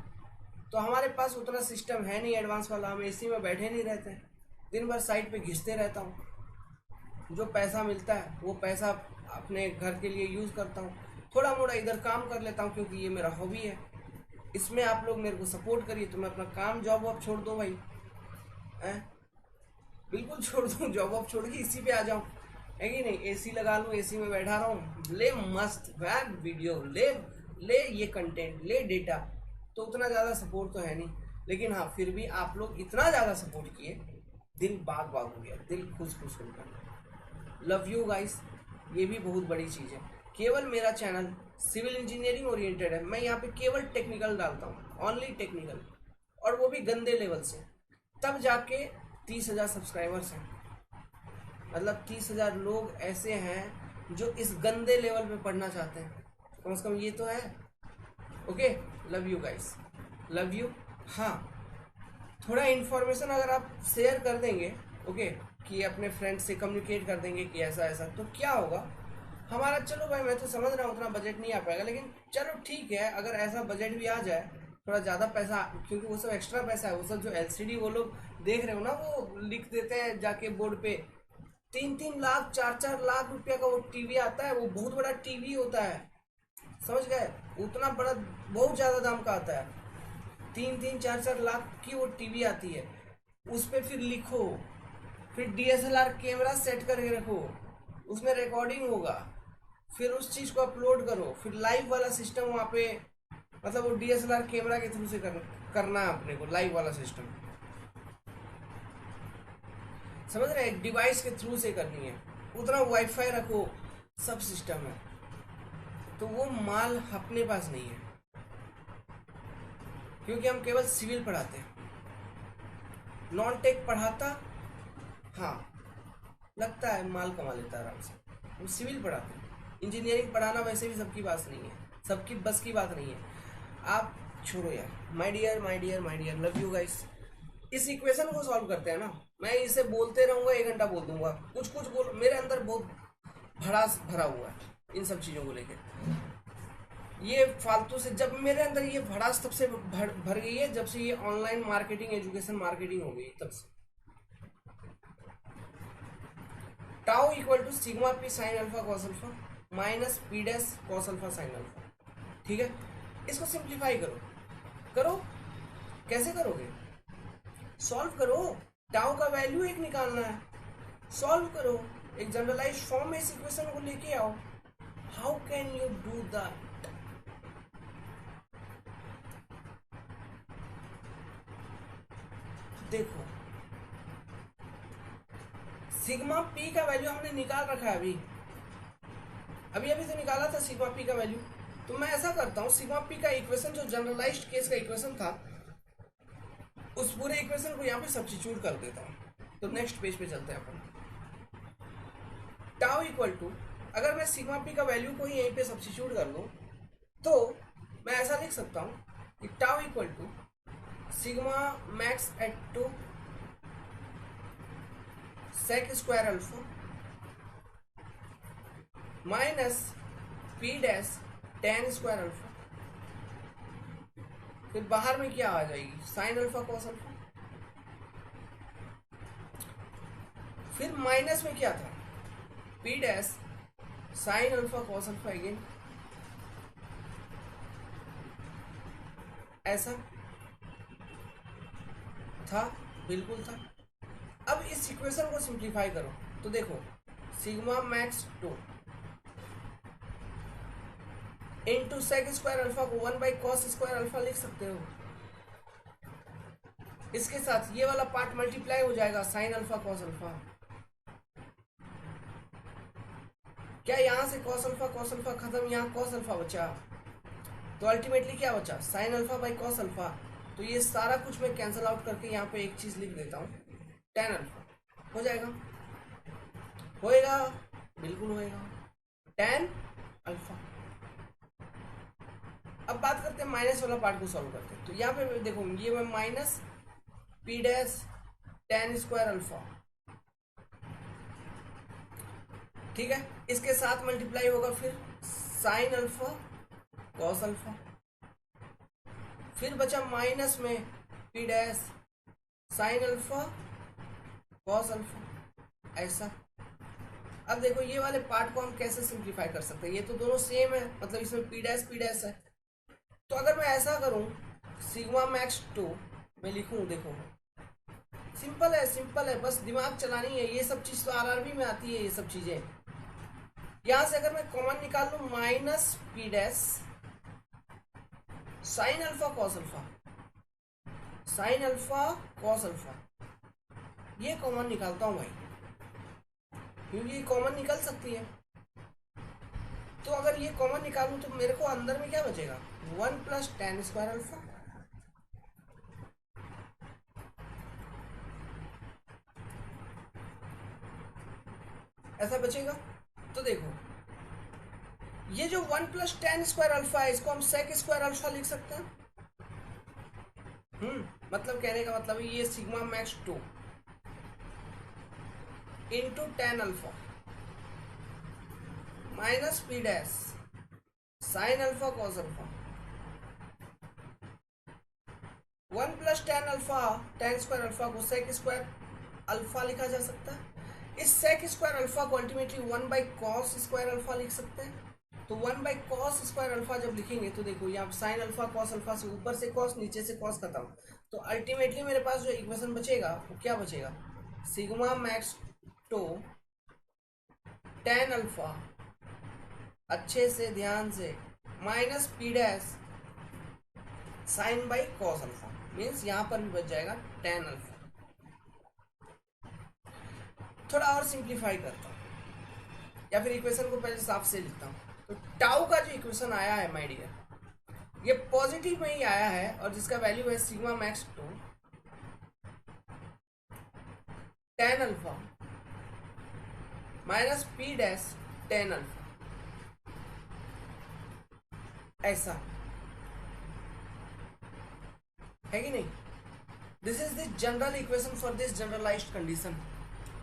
तो हमारे पास उतना सिस्टम है नहीं एडवांस वाला, हम एसी में बैठे नहीं रहते, दिन भर साइड पे घिसते रहता हूँ। जो पैसा मिलता है वो पैसा अपने घर के लिए यूज़ करता हूँ, थोड़ा मोड़ा इधर काम कर लेता हूँ क्योंकि ये मेरा हॉबी है। इसमें आप लोग मेरे को सपोर्ट करिए तो मैं अपना काम जॉब वॉब छोड़ दूँ भाई, बिल्कुल छोड़ दूँ, जॉब वॉब छोड़ के इसी पे आ जाऊँ, है कि नहीं? एसी लगा लूँ, एसी में बैठा रहा हूँ, ले मस्त बैग वीडियो, ले ये कंटेंट, ले डेटा। तो उतना ज़्यादा सपोर्ट तो है नहीं, लेकिन हाँ फिर भी आप लोग इतना ज़्यादा सपोर्ट किए, दिल बाग बाग हो गया, दिल खुश खुश हो गया। लव यू गाइस, ये भी बहुत बड़ी चीज़ है। केवल मेरा चैनल सिविल इंजीनियरिंग ओरिएंटेड है, मैं यहाँ पे केवल टेक्निकल डालता हूँ, ओनली टेक्निकल, और वो भी गंदे लेवल से, तब जाके 30,000 सब्सक्राइबर्स हैं। मतलब 30,000 लोग ऐसे हैं जो इस गंदे लेवल पे पढ़ना चाहते हैं, कम से कम ये तो है। Okay, love you guys, love you. हाँ, थोड़ा इन्फॉर्मेशन अगर आप शेयर कर देंगे, ओके, कि अपने फ्रेंड से कम्युनिकेट कर देंगे कि ऐसा ऐसा, तो क्या होगा हमारा, चलो भाई मैं तो समझ रहा हूँ उतना बजट नहीं आ पाएगा, लेकिन चलो ठीक है, अगर ऐसा बजट भी आ जाए, थोड़ा ज़्यादा पैसा, क्योंकि वो सब एक्स्ट्रा पैसा है, वो सब जो एलसीडी वो लोग देख रहे हो ना, वो लिख देते हैं जाके बोर्ड पे, 3-3 लाख 4-4 लाख रुपया का वो टीवी आता है, वो बहुत बड़ा टीवी होता है, समझ गए, उतना बड़ा बहुत ज़्यादा दाम का आता है, 3-3 4-4 लाख की वो टीवी आती है, उस पर फिर लिखो, फिर डीएसएलआर कैमरा सेट करके रखो, उसमें रिकॉर्डिंग होगा, फिर उस चीज़ को अपलोड करो, फिर लाइव वाला सिस्टम वहाँ पे, मतलब वो डीएसएलआर कैमरा के थ्रू से करना है अपने को, लाइव वाला सिस्टम, समझ रहे, एक डिवाइस के थ्रू से करनी है, उतना वाईफाई रखो, सब सिस्टम है, तो वो माल अपने पास नहीं है, क्योंकि हम केवल सिविल पढ़ाते हैं, नॉन टेक पढ़ाता, हाँ लगता है माल कमा लेता है आराम से, हम सिविल पढ़ाते हैं, इंजीनियरिंग पढ़ाना वैसे भी सबकी बात नहीं है, सबकी बस की बात नहीं है, आप छोड़ो यार, my dear my dear my dear, love you guys. इस इक्वेशन को सॉल्व करते हैं ना, मैं इसे बोलते रहूँगा, 1 घंटा बोल दूंगा, कुछ कुछ बोल, मेरे अंदर बहुत भड़ास भरा हुआ है इन सब चीज़ों को लेकर, ये फालतू से, जब मेरे अंदर ये भड़ास तब से भर गई है, जब से ये ऑनलाइन मार्केटिंग, एजुकेशन मार्केटिंग हो गई, तब से। Tau equal to sigma P sine alpha cos alpha minus P dash cos alpha sine alpha, ठीक है, इसको सिंप्लीफाई करो, करो, कैसे करोगे, सॉल्व करो, टाउ का वैल्यू एक निकालना है, सॉल्व करो, एक जनरलाइज फॉर्म में इस इक्वेशन को लेके आओ, how can you do that, देखो सिग्मा पी का वैल्यू हमने निकाल रखा है, अभी अभी अभी तो निकाला था सिग्मा पी का वैल्यू, तो मैं ऐसा करता हूँ, सिग्मा पी का इक्वेशन जो जनरलाइज्ड केस का इक्वेशन था, उस पूरे इक्वेशन को यहाँ पे सब्स्टिट्यूट कर देता हूँ, तो नेक्स्ट पेज पे चलते हैं अपन। टाउ इक्वल टू, अगर मैं सिग्मा पी का वैल्यू को ही यहीं पे सब्स्टिट्यूट कर दूँ, तो मैं ऐसा लिख सकता हूँ कि tau equal to sigma max at two sec square alpha minus P dash tan square alpha, फिर बाहर में क्या आ जाएगी, साइन अल्फा कॉस अल्फा, फिर माइनस में क्या था, p dash sine alpha cos alpha again, ऐसा था, बिल्कुल था। अब इस इक्वेशन को सिंप्लीफाई करो, तो देखो sigma max two into sec square alpha को 1/cos स्क्वायर अल्फा लिख सकते हो, इसके साथ ये वाला पार्ट मल्टीप्लाई हो जाएगा, साइन अल्फा कॉस अल्फा, क्या यहाँ से कॉस अल्फा खत्म, यहाँ कॉस अल्फा बचा, तो अल्टीमेटली क्या बचा, sine alpha by cos alpha, तो ये सारा कुछ मैं कैंसिल आउट करके यहाँ पे एक चीज लिख देता हूँ, टेन अल्फा, हो जाएगा, होएगा, बिल्कुल होएगा, टेन अल्फा। अब बात करते हैं माइनस वाला पार्ट को सॉल्व करते हैं, तो यहाँ पे देखो ये मैं minus P dash tan square alpha, ठीक है, इसके साथ मल्टीप्लाई होगा फिर साइन अल्फा कॉस अल्फा, फिर बचा माइनस में P dash sine alpha cos alpha, ऐसा। अब देखो ये वाले पार्ट को हम कैसे सिंप्लीफाई कर सकते हैं, ये तो दोनों सेम है, मतलब इसमें पी डैश है, तो अगर मैं ऐसा करूं, सिग्मा मैक्स टू मैं लिखूं, देखो सिंपल है, बस दिमाग चलानी है, ये सब चीज तो आरआरबी में आती है, ये सब चीजें, यहां से अगर मैं कॉमन निकाल लूं, minus P dash sine alpha cos alpha, sine alpha cos alpha, ये कॉमन निकालता हूं भाई, क्योंकि ये कॉमन निकल सकती है, तो अगर ये कॉमन निकालूं तो मेरे को अंदर में क्या बचेगा, 1 प्लस टेन स्क्वायर अल्फा, ऐसा बचेगा। तो देखो ये जो 1 प्लस टेन स्क्वायर अल्फा है इसको हम सेक स्क्वायर अल्फा लिख सकते हैं। मतलब कहने का मतलब ये sigma max 2 into ten alpha minus P dash sine alpha cos alpha. 1 plus tan alpha tan square alpha को सेक स्क्वायर अल्फा लिखा जा सकता है। इस सेक स्क्वायर अल्फा को ultimately 1 by cos square alpha लिख सकते हैं। तो 1 बाई कॉस स्क्वायर अल्फा जब लिखेंगे तो देखो यहाँ साइन अल्फा कॉस अल्फा से ऊपर से कॉस नीचे से कॉस खत्म। तो अल्टीमेटली मेरे पास जो इक्वेशन बचेगा वो क्या बचेगा, sigma max to tan alpha अच्छे से ध्यान से minus P dash sine by cos alpha means यहाँ पर भी बच जाएगा टेन अल्फा। थोड़ा और सिंप्लीफाई करता हूँ या फिर इक्वेशन को पहले साफ से लिखता हूँ। तो टाउ का जो इक्वेशन आया है माय डियर ये पॉजिटिव में ही आया है और जिसका वैल्यू है sigma max to tan alpha minus P dash tan alpha, ऐसा है कि नहीं। This is the general equation for this generalized condition.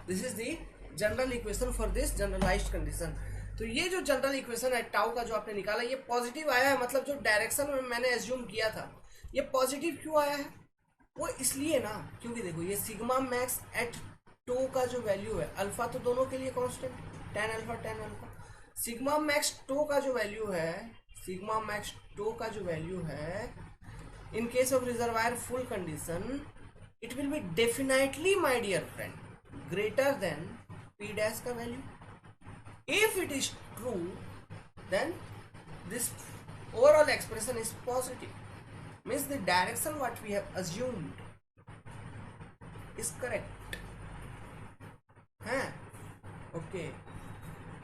This is the general equation for this generalized condition. तो ये जो जनरल इक्वेशन है tau का जो आपने निकाला ये पॉजिटिव आया है, मतलब जो डायरेक्शन में मैंने एज्यूम किया था ये पॉजिटिव क्यों आया है, वो इसलिए ना क्योंकि देखो ये सिग्मा मैक्स एट टू का जो वैल्यू है अल्फा तो दोनों के लिए constant tan alpha sigma max two का जो वैल्यू है सिग्मा मैक्स टू का जो वैल्यू है in case of reservoir full condition it will be definitely my dear friend greater than p dash का value। if it is true then this overall expression is positive means the direction what we have assumed is correct है। Okay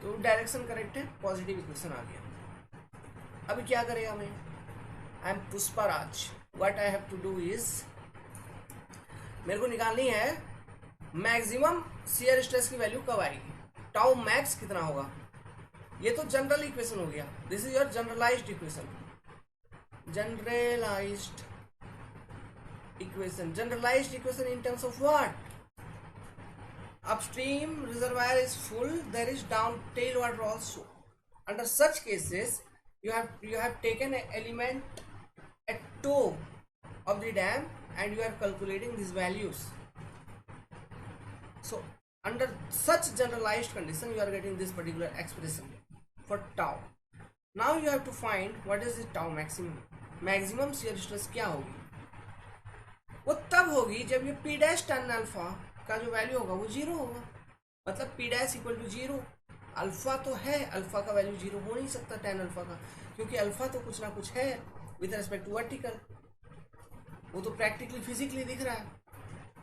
तो direction correct है, positive equation आ गया। अभी क्या करेगा मैं, I am Pushpraj, what I have to do is मेरे को निकालनी है मैक्सिमम शियर स्ट्रेस की वैल्यू कब आएगी, टाउ मैक्स कितना होगा। ये तो जनरल इक्वेशन हो गया, this is your generalized equation. Generalized equation in terms of what, upstream reservoir is full, there is down tail water also. Under such cases you have taken an element at toe of the dam and you are calculating these values. So under such generalized condition you are getting this particular expression for tau. Now you have to find what is the tau maximum. maximum shear stress क्या होगी, वो तब होगी जब ये p dash tan alpha का जो value होगा वो जीरो होगा, मतलब p dash equal to zero. Alpha तो है, अल्फा का वैल्यू जीरो हो नहीं सकता टेन अल्फा का, क्योंकि अल्फा तो कुछ ना कुछ है विद रेस्पेक्ट टू वर्टिकल, वो तो प्रैक्टिकली फिजिकली दिख रहा है।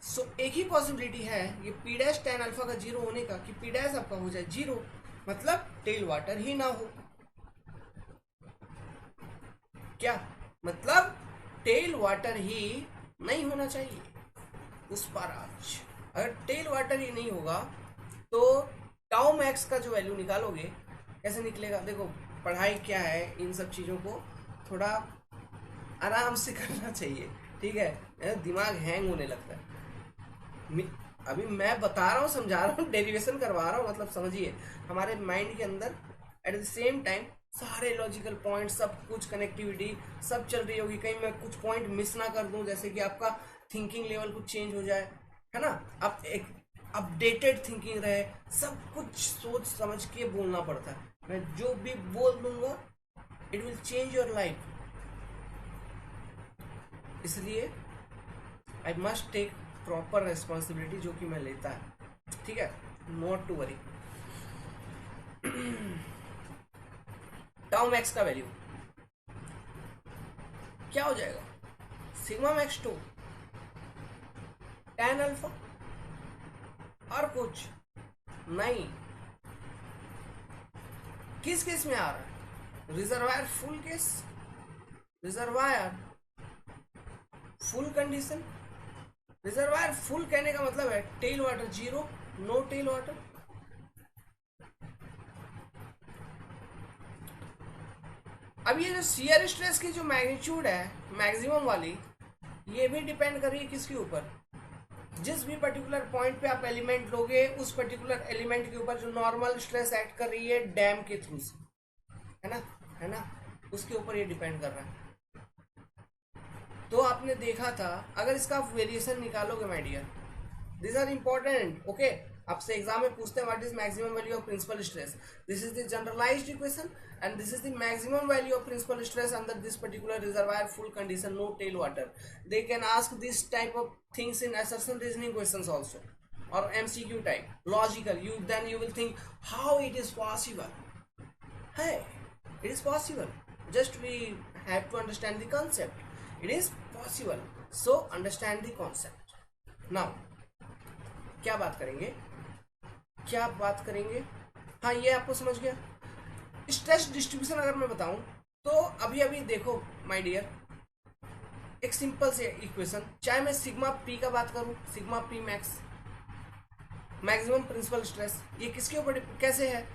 सो एक ही पॉसिबिलिटी है ये पी डैश टेन अल्फा का जीरो होने का कि पी डैश आपका हो जाए जीरो, मतलब टेल वाटर ही ना हो। क्या मतलब टेल वाटर ही नहीं होना चाहिए उस पर आज। अगर टेल वाटर ही नहीं होगा तो टाउ मैक्स का जो वैल्यू निकालोगे कैसे निकलेगा। देखो पढ़ाई क्या है, इन सब चीज़ों को थोड़ा आराम से करना चाहिए, ठीक है, मेरा दिमाग हैंग होने लगता है। अभी मैं बता रहा हूँ, समझा रहा हूँ, डेरिवेशन करवा रहा हूँ, मतलब समझिए हमारे माइंड के अंदर एट द सेम टाइम सारे लॉजिकल पॉइंट, सब कुछ कनेक्टिविटी सब चल रही होगी। कहीं मैं कुछ पॉइंट मिस ना कर दूं, जैसे कि आपका थिंकिंग लेवल कुछ चेंज हो जाए, है ना, आप एक अपडेटेड थिंकिंग रहे, सब कुछ सोच समझ के बोलना पड़ता है। मैं जो भी बोल दूंगा it will change your life, इसलिए I must take proper responsibility जो कि मैं लेता है, ठीक है, not to worry. Tau max का वैल्यू क्या हो जाएगा, sigma max to tan alpha और कुछ नहीं। किस केस में आ रहा है, reservoir full case, reservoir full condition. Reservoir full कहने का मतलब है tail water zero, no tail water. अब ये जो शियर स्ट्रेस की जो मैग्नीट्यूड है मैक्सिमम वाली, ये भी डिपेंड कर रही है किसके ऊपर, जिस भी पर्टिकुलर पॉइंट पे आप एलिमेंट लोगे उस पर्टिकुलर एलिमेंट के ऊपर जो नॉर्मल स्ट्रेस एक्ट कर रही है डैम के थ्रू से, है ना, उसके ऊपर ये डिपेंड कर रहा है। तो आपने देखा था, अगर इसका वेरिएशन निकालोगे my dear, this are important, okay. आपसे एग्जाम में पूछते हैं what is maximum value of principal stress, this is the generalised equation and this is the maximum value of principal stress under this particular reservoir full condition, no tail water. They can ask this type of things in assertion reasoning questions also, or MCQ type, logical. You will think how it is possible. Hey, it is possible. Just we have to understand the concept. It is possible. So understand the concept. Now, क्या बात करेंगे? हाँ, ये आपको समझ गया। Stress distribution अगर मैं बताऊं तो अभी देखो माय डियर, एक सिंपल से इक्वेशन, चाहे मैं सिग्मा पी का बात करूं, sigma P max maximum principal stress, ये किसके ऊपर कैसे है,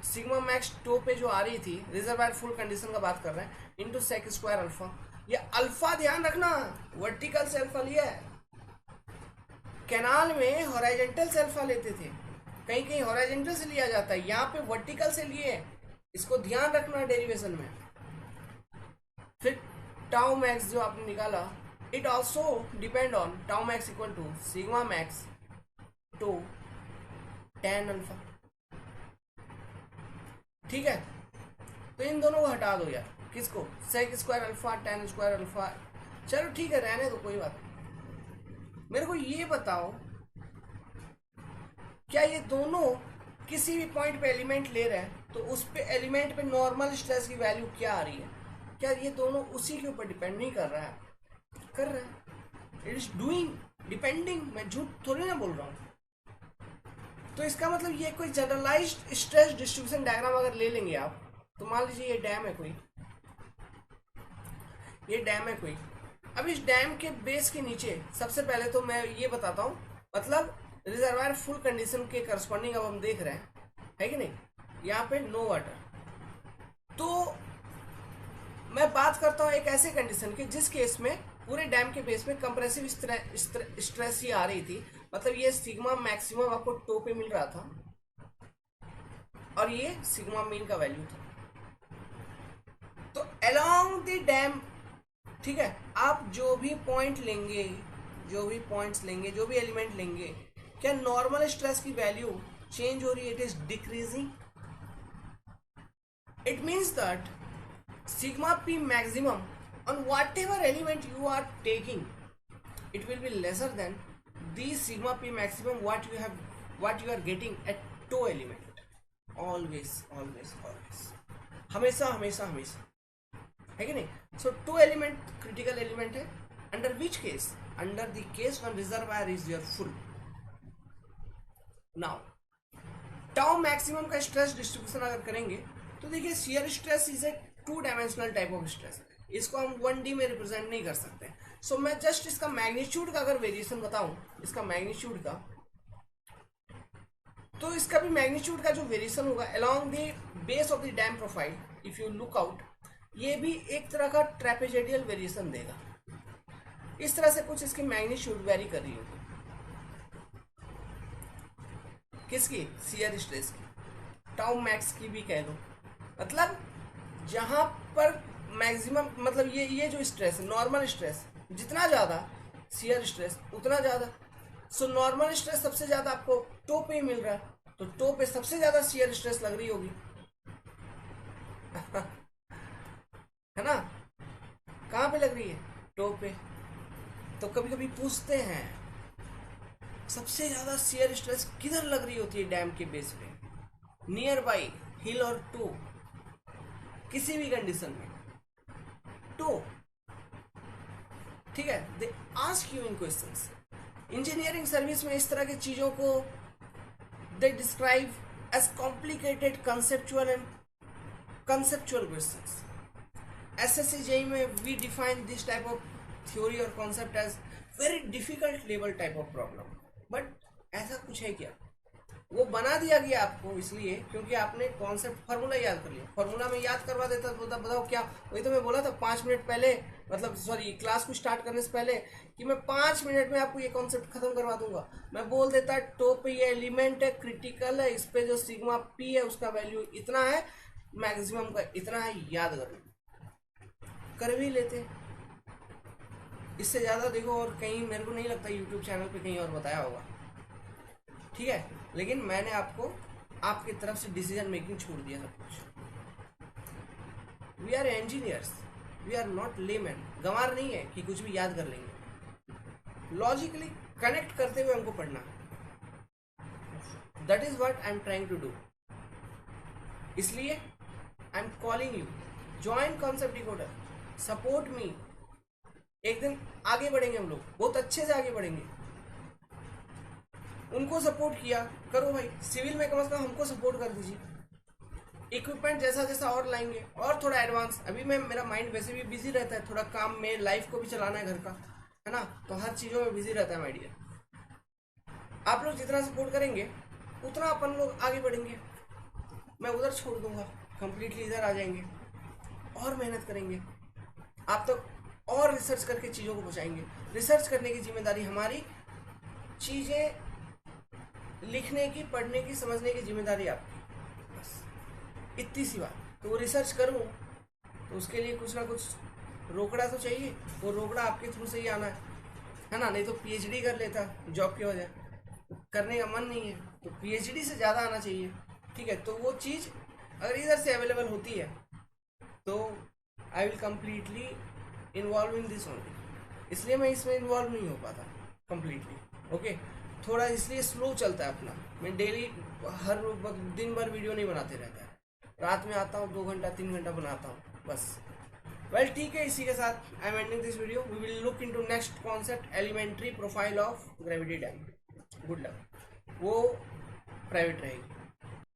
सिग्मा मैक्स टो पे जो आ रही थी रिजर्वायर फुल कंडीशन का बात कर रहे हैं, इंटू सेक स्क्वायर अल्फा। ये अल्फा ध्यान रखना वर्टिकल से अल्फा लिया है, कैनाल में हॉरिजॉन्टल से अल्फा लेते थे, कहीं कहीं हॉरिजॉन्टल से लिया जाता है, यहाँ पे वर्टिकल से लिए, इसको ध्यान रखना डेरिवेशन में। फिर टाउ मैक्स जो आपने निकाला, it also depend on tau max equal to sigma max to tan alpha, ठीक है। तो इन दोनों को हटा दो यार, किसको, sec square alpha tan square alpha, चलो ठीक है रहने दो, कोई बात नहीं। मेरे को ये बताओ, क्या ये दोनों किसी भी पॉइंट पे एलिमेंट ले रहे हैं तो उस पे एलिमेंट पे नॉर्मल स्ट्रेस की वैल्यू क्या आ रही है, क्या ये दोनों उसी के ऊपर डिपेंड नहीं कर रहा है, कर रहा है, इट इज डूइंग डिपेंडिंग, मैं झूठ थोड़ी ना बोल रहा हूँ। तो इसका मतलब ये कोई जनरलाइज्ड स्ट्रेस डिस्ट्रीब्यूशन डायग्राम अगर ले लेंगे आप, तो मान लीजिए ये डैम है कोई, ये डैम है कोई, अब इस डैम के बेस के नीचे सबसे पहले तो मैं ये बताता हूँ, मतलब रिजर्वायर फुल कंडीशन के करस्पॉन्डिंग अब हम देख रहे हैं, है कि नहीं, यहाँ पे नो वाटर। तो मैं बात करता हूँ एक ऐसे कंडीशन की जिस केस में पूरे डैम के बेस में कंप्रेसिव स्ट्रेस ही आ रही थी, मतलब ये सिग्मा मैक्सिमम आपको टो पे मिल रहा था और ये सिग्मा मीन का वैल्यू था। तो अलोंग द डैम, ठीक है, आप जो भी पॉइंट लेंगे, जो भी पॉइंट्स लेंगे, जो भी एलिमेंट लेंगे, क्या नॉर्मल स्ट्रेस की वैल्यू चेंज हो रही है, it is decreasing, it means that sigma p maximum on whatever element you are taking, it will be lesser than the sigma p maximum what you are getting at toe element, always, हमेशा है कि नहीं। सो to element critical element है, under which case, under the case one reservoir is your full. Now tau maximum का stress distribution अगर करेंगे तो देखिए shear stress is a two dimensional type of stress, इसको हम 1D में रिप्रेजेंट नहीं कर सकते। सो मैं जस्ट इसका मैग्नीट्यूड का अगर वेरिएशन बताऊं, इसका मैग्नीट्यूड का, तो इसका भी मैग्नीट्यूड का जो वेरिएशन होगा along the base of the dam profile, if you look out, ये भी एक तरह का ट्रेपेजोइडल वेरिएशन देगा, इस तरह से कुछ इसकी मैग्नीट्यूड वेरी कर रही होगी, किसकी, शियर स्ट्रेस की, टाउ मैक्स की भी कह लो, मतलब जहां पर मैक्सिमम, मतलब ये जो स्ट्रेस है, नॉर्मल स्ट्रेस जितना ज्यादा, शियर स्ट्रेस उतना ज्यादा। सो नॉर्मल स्ट्रेस सबसे ज्यादा आपको टो पे ही मिल रहा है, तो टो पे सबसे ज्यादा शियर स्ट्रेस लग रही होगी है ना, कहां पे लग रही है, टो पे। तो कभी कभी पूछते हैं सबसे ज्यादा शियर स्ट्रेस किधर लग रही होती है डैम के बेस पे, नियर बाई हिल और टो, किसी भी कंडीशन में टो, ठीक है। They ask you in questions, engineering service में इस तरह की चीजों को they describe as complicated conceptual and conceptual questions. SSC JEE में we define this type of theory और concept as very difficult level type of problem, but ऐसा कुछ है क्या, वो बना दिया गया आपको इसलिए क्योंकि आपने कॉन्सेप्ट फार्मूला याद कर लिया। फार्मूला में याद करवा देता तो बताओ क्या, वही तो मैं बोला था 5 मिनट पहले, मतलब सॉरी क्लास को स्टार्ट करने से पहले कि मैं 5 मिनट में आपको ये कॉन्सेप्ट खत्म करवा दूंगा। मैं बोल देता तो पे ये एलिमेंट है, क्रिटिकल है, इस पे जो सिग्मा पी है उसका वैल्यू इतना है, मैक्सिमम का इतना है, याद कर भी लेते। इससे ज़्यादा देखो और कहीं मेरे को नहीं लगता यूट्यूब चैनल पे कहीं और बताया होगा, ठीक है। लेकिन मैंने आपको आपकी तरफ से डिसीजन मेकिंग छोड़ दिया सब कुछ। We are engineers, we are not layman. गंवार नहीं है कि कुछ भी याद कर लेंगे, लॉजिकली कनेक्ट करते हुए हमको पढ़ना। That is what I am trying to do. इसलिए I am calling you, join concept decoder, support me. एक दिन आगे बढ़ेंगे हम लोग, बहुत अच्छे से आगे बढ़ेंगे। उनको सपोर्ट किया करो भाई, सिविल में कम से कम हमको सपोर्ट कर दीजिए। इक्विपमेंट जैसा जैसा और लाएंगे और थोड़ा एडवांस। अभी मैं मेरा माइंड वैसे भी बिजी रहता है, थोड़ा काम में, लाइफ को भी चलाना है घर का, है ना, तो हर चीज़ों में बिजी रहता है माय डियर। आप लोग जितना सपोर्ट करेंगे उतना अपन लोग आगे बढ़ेंगे। मैं उधर छोड़ दूंगा, कंप्लीटली इधर आ जाएंगे और मेहनत करेंगे। आप तो और रिसर्च करके चीज़ों को पहुँचाएंगे। रिसर्च करने की जिम्मेदारी हमारी, चीज़ें लिखने की, पढ़ने की, समझने की जिम्मेदारी आपकी, बस इतनी सी बात। तो वो रिसर्च करूँ तो उसके लिए कुछ ना कुछ रोकड़ा तो चाहिए, वो रोकड़ा आपके थ्रू से ही आना है ना। नहीं तो पीएचडी कर लेता जॉब की वजह, करने का मन नहीं है, तो पीएचडी से ज़्यादा आना चाहिए, ठीक है। तो वो चीज़ अगर इधर से अवेलेबल होती है तो I will completely involve in this only. इसलिए मैं इसमें इन्वॉल्व नहीं हो पाता कम्प्लीटली, ओके। थोड़ा इसलिए स्लो चलता है अपना। मैं डेली हर दिन भर वीडियो नहीं बनाते रहता है, रात में आता हूँ 2 घंटा 3 घंटा बनाता हूँ बस। वेल ठीक है, इसी के साथ I am ending this video. We will look into next concept, elementary profile of gravity dam. Good luck. वो प्राइवेट रहेगी।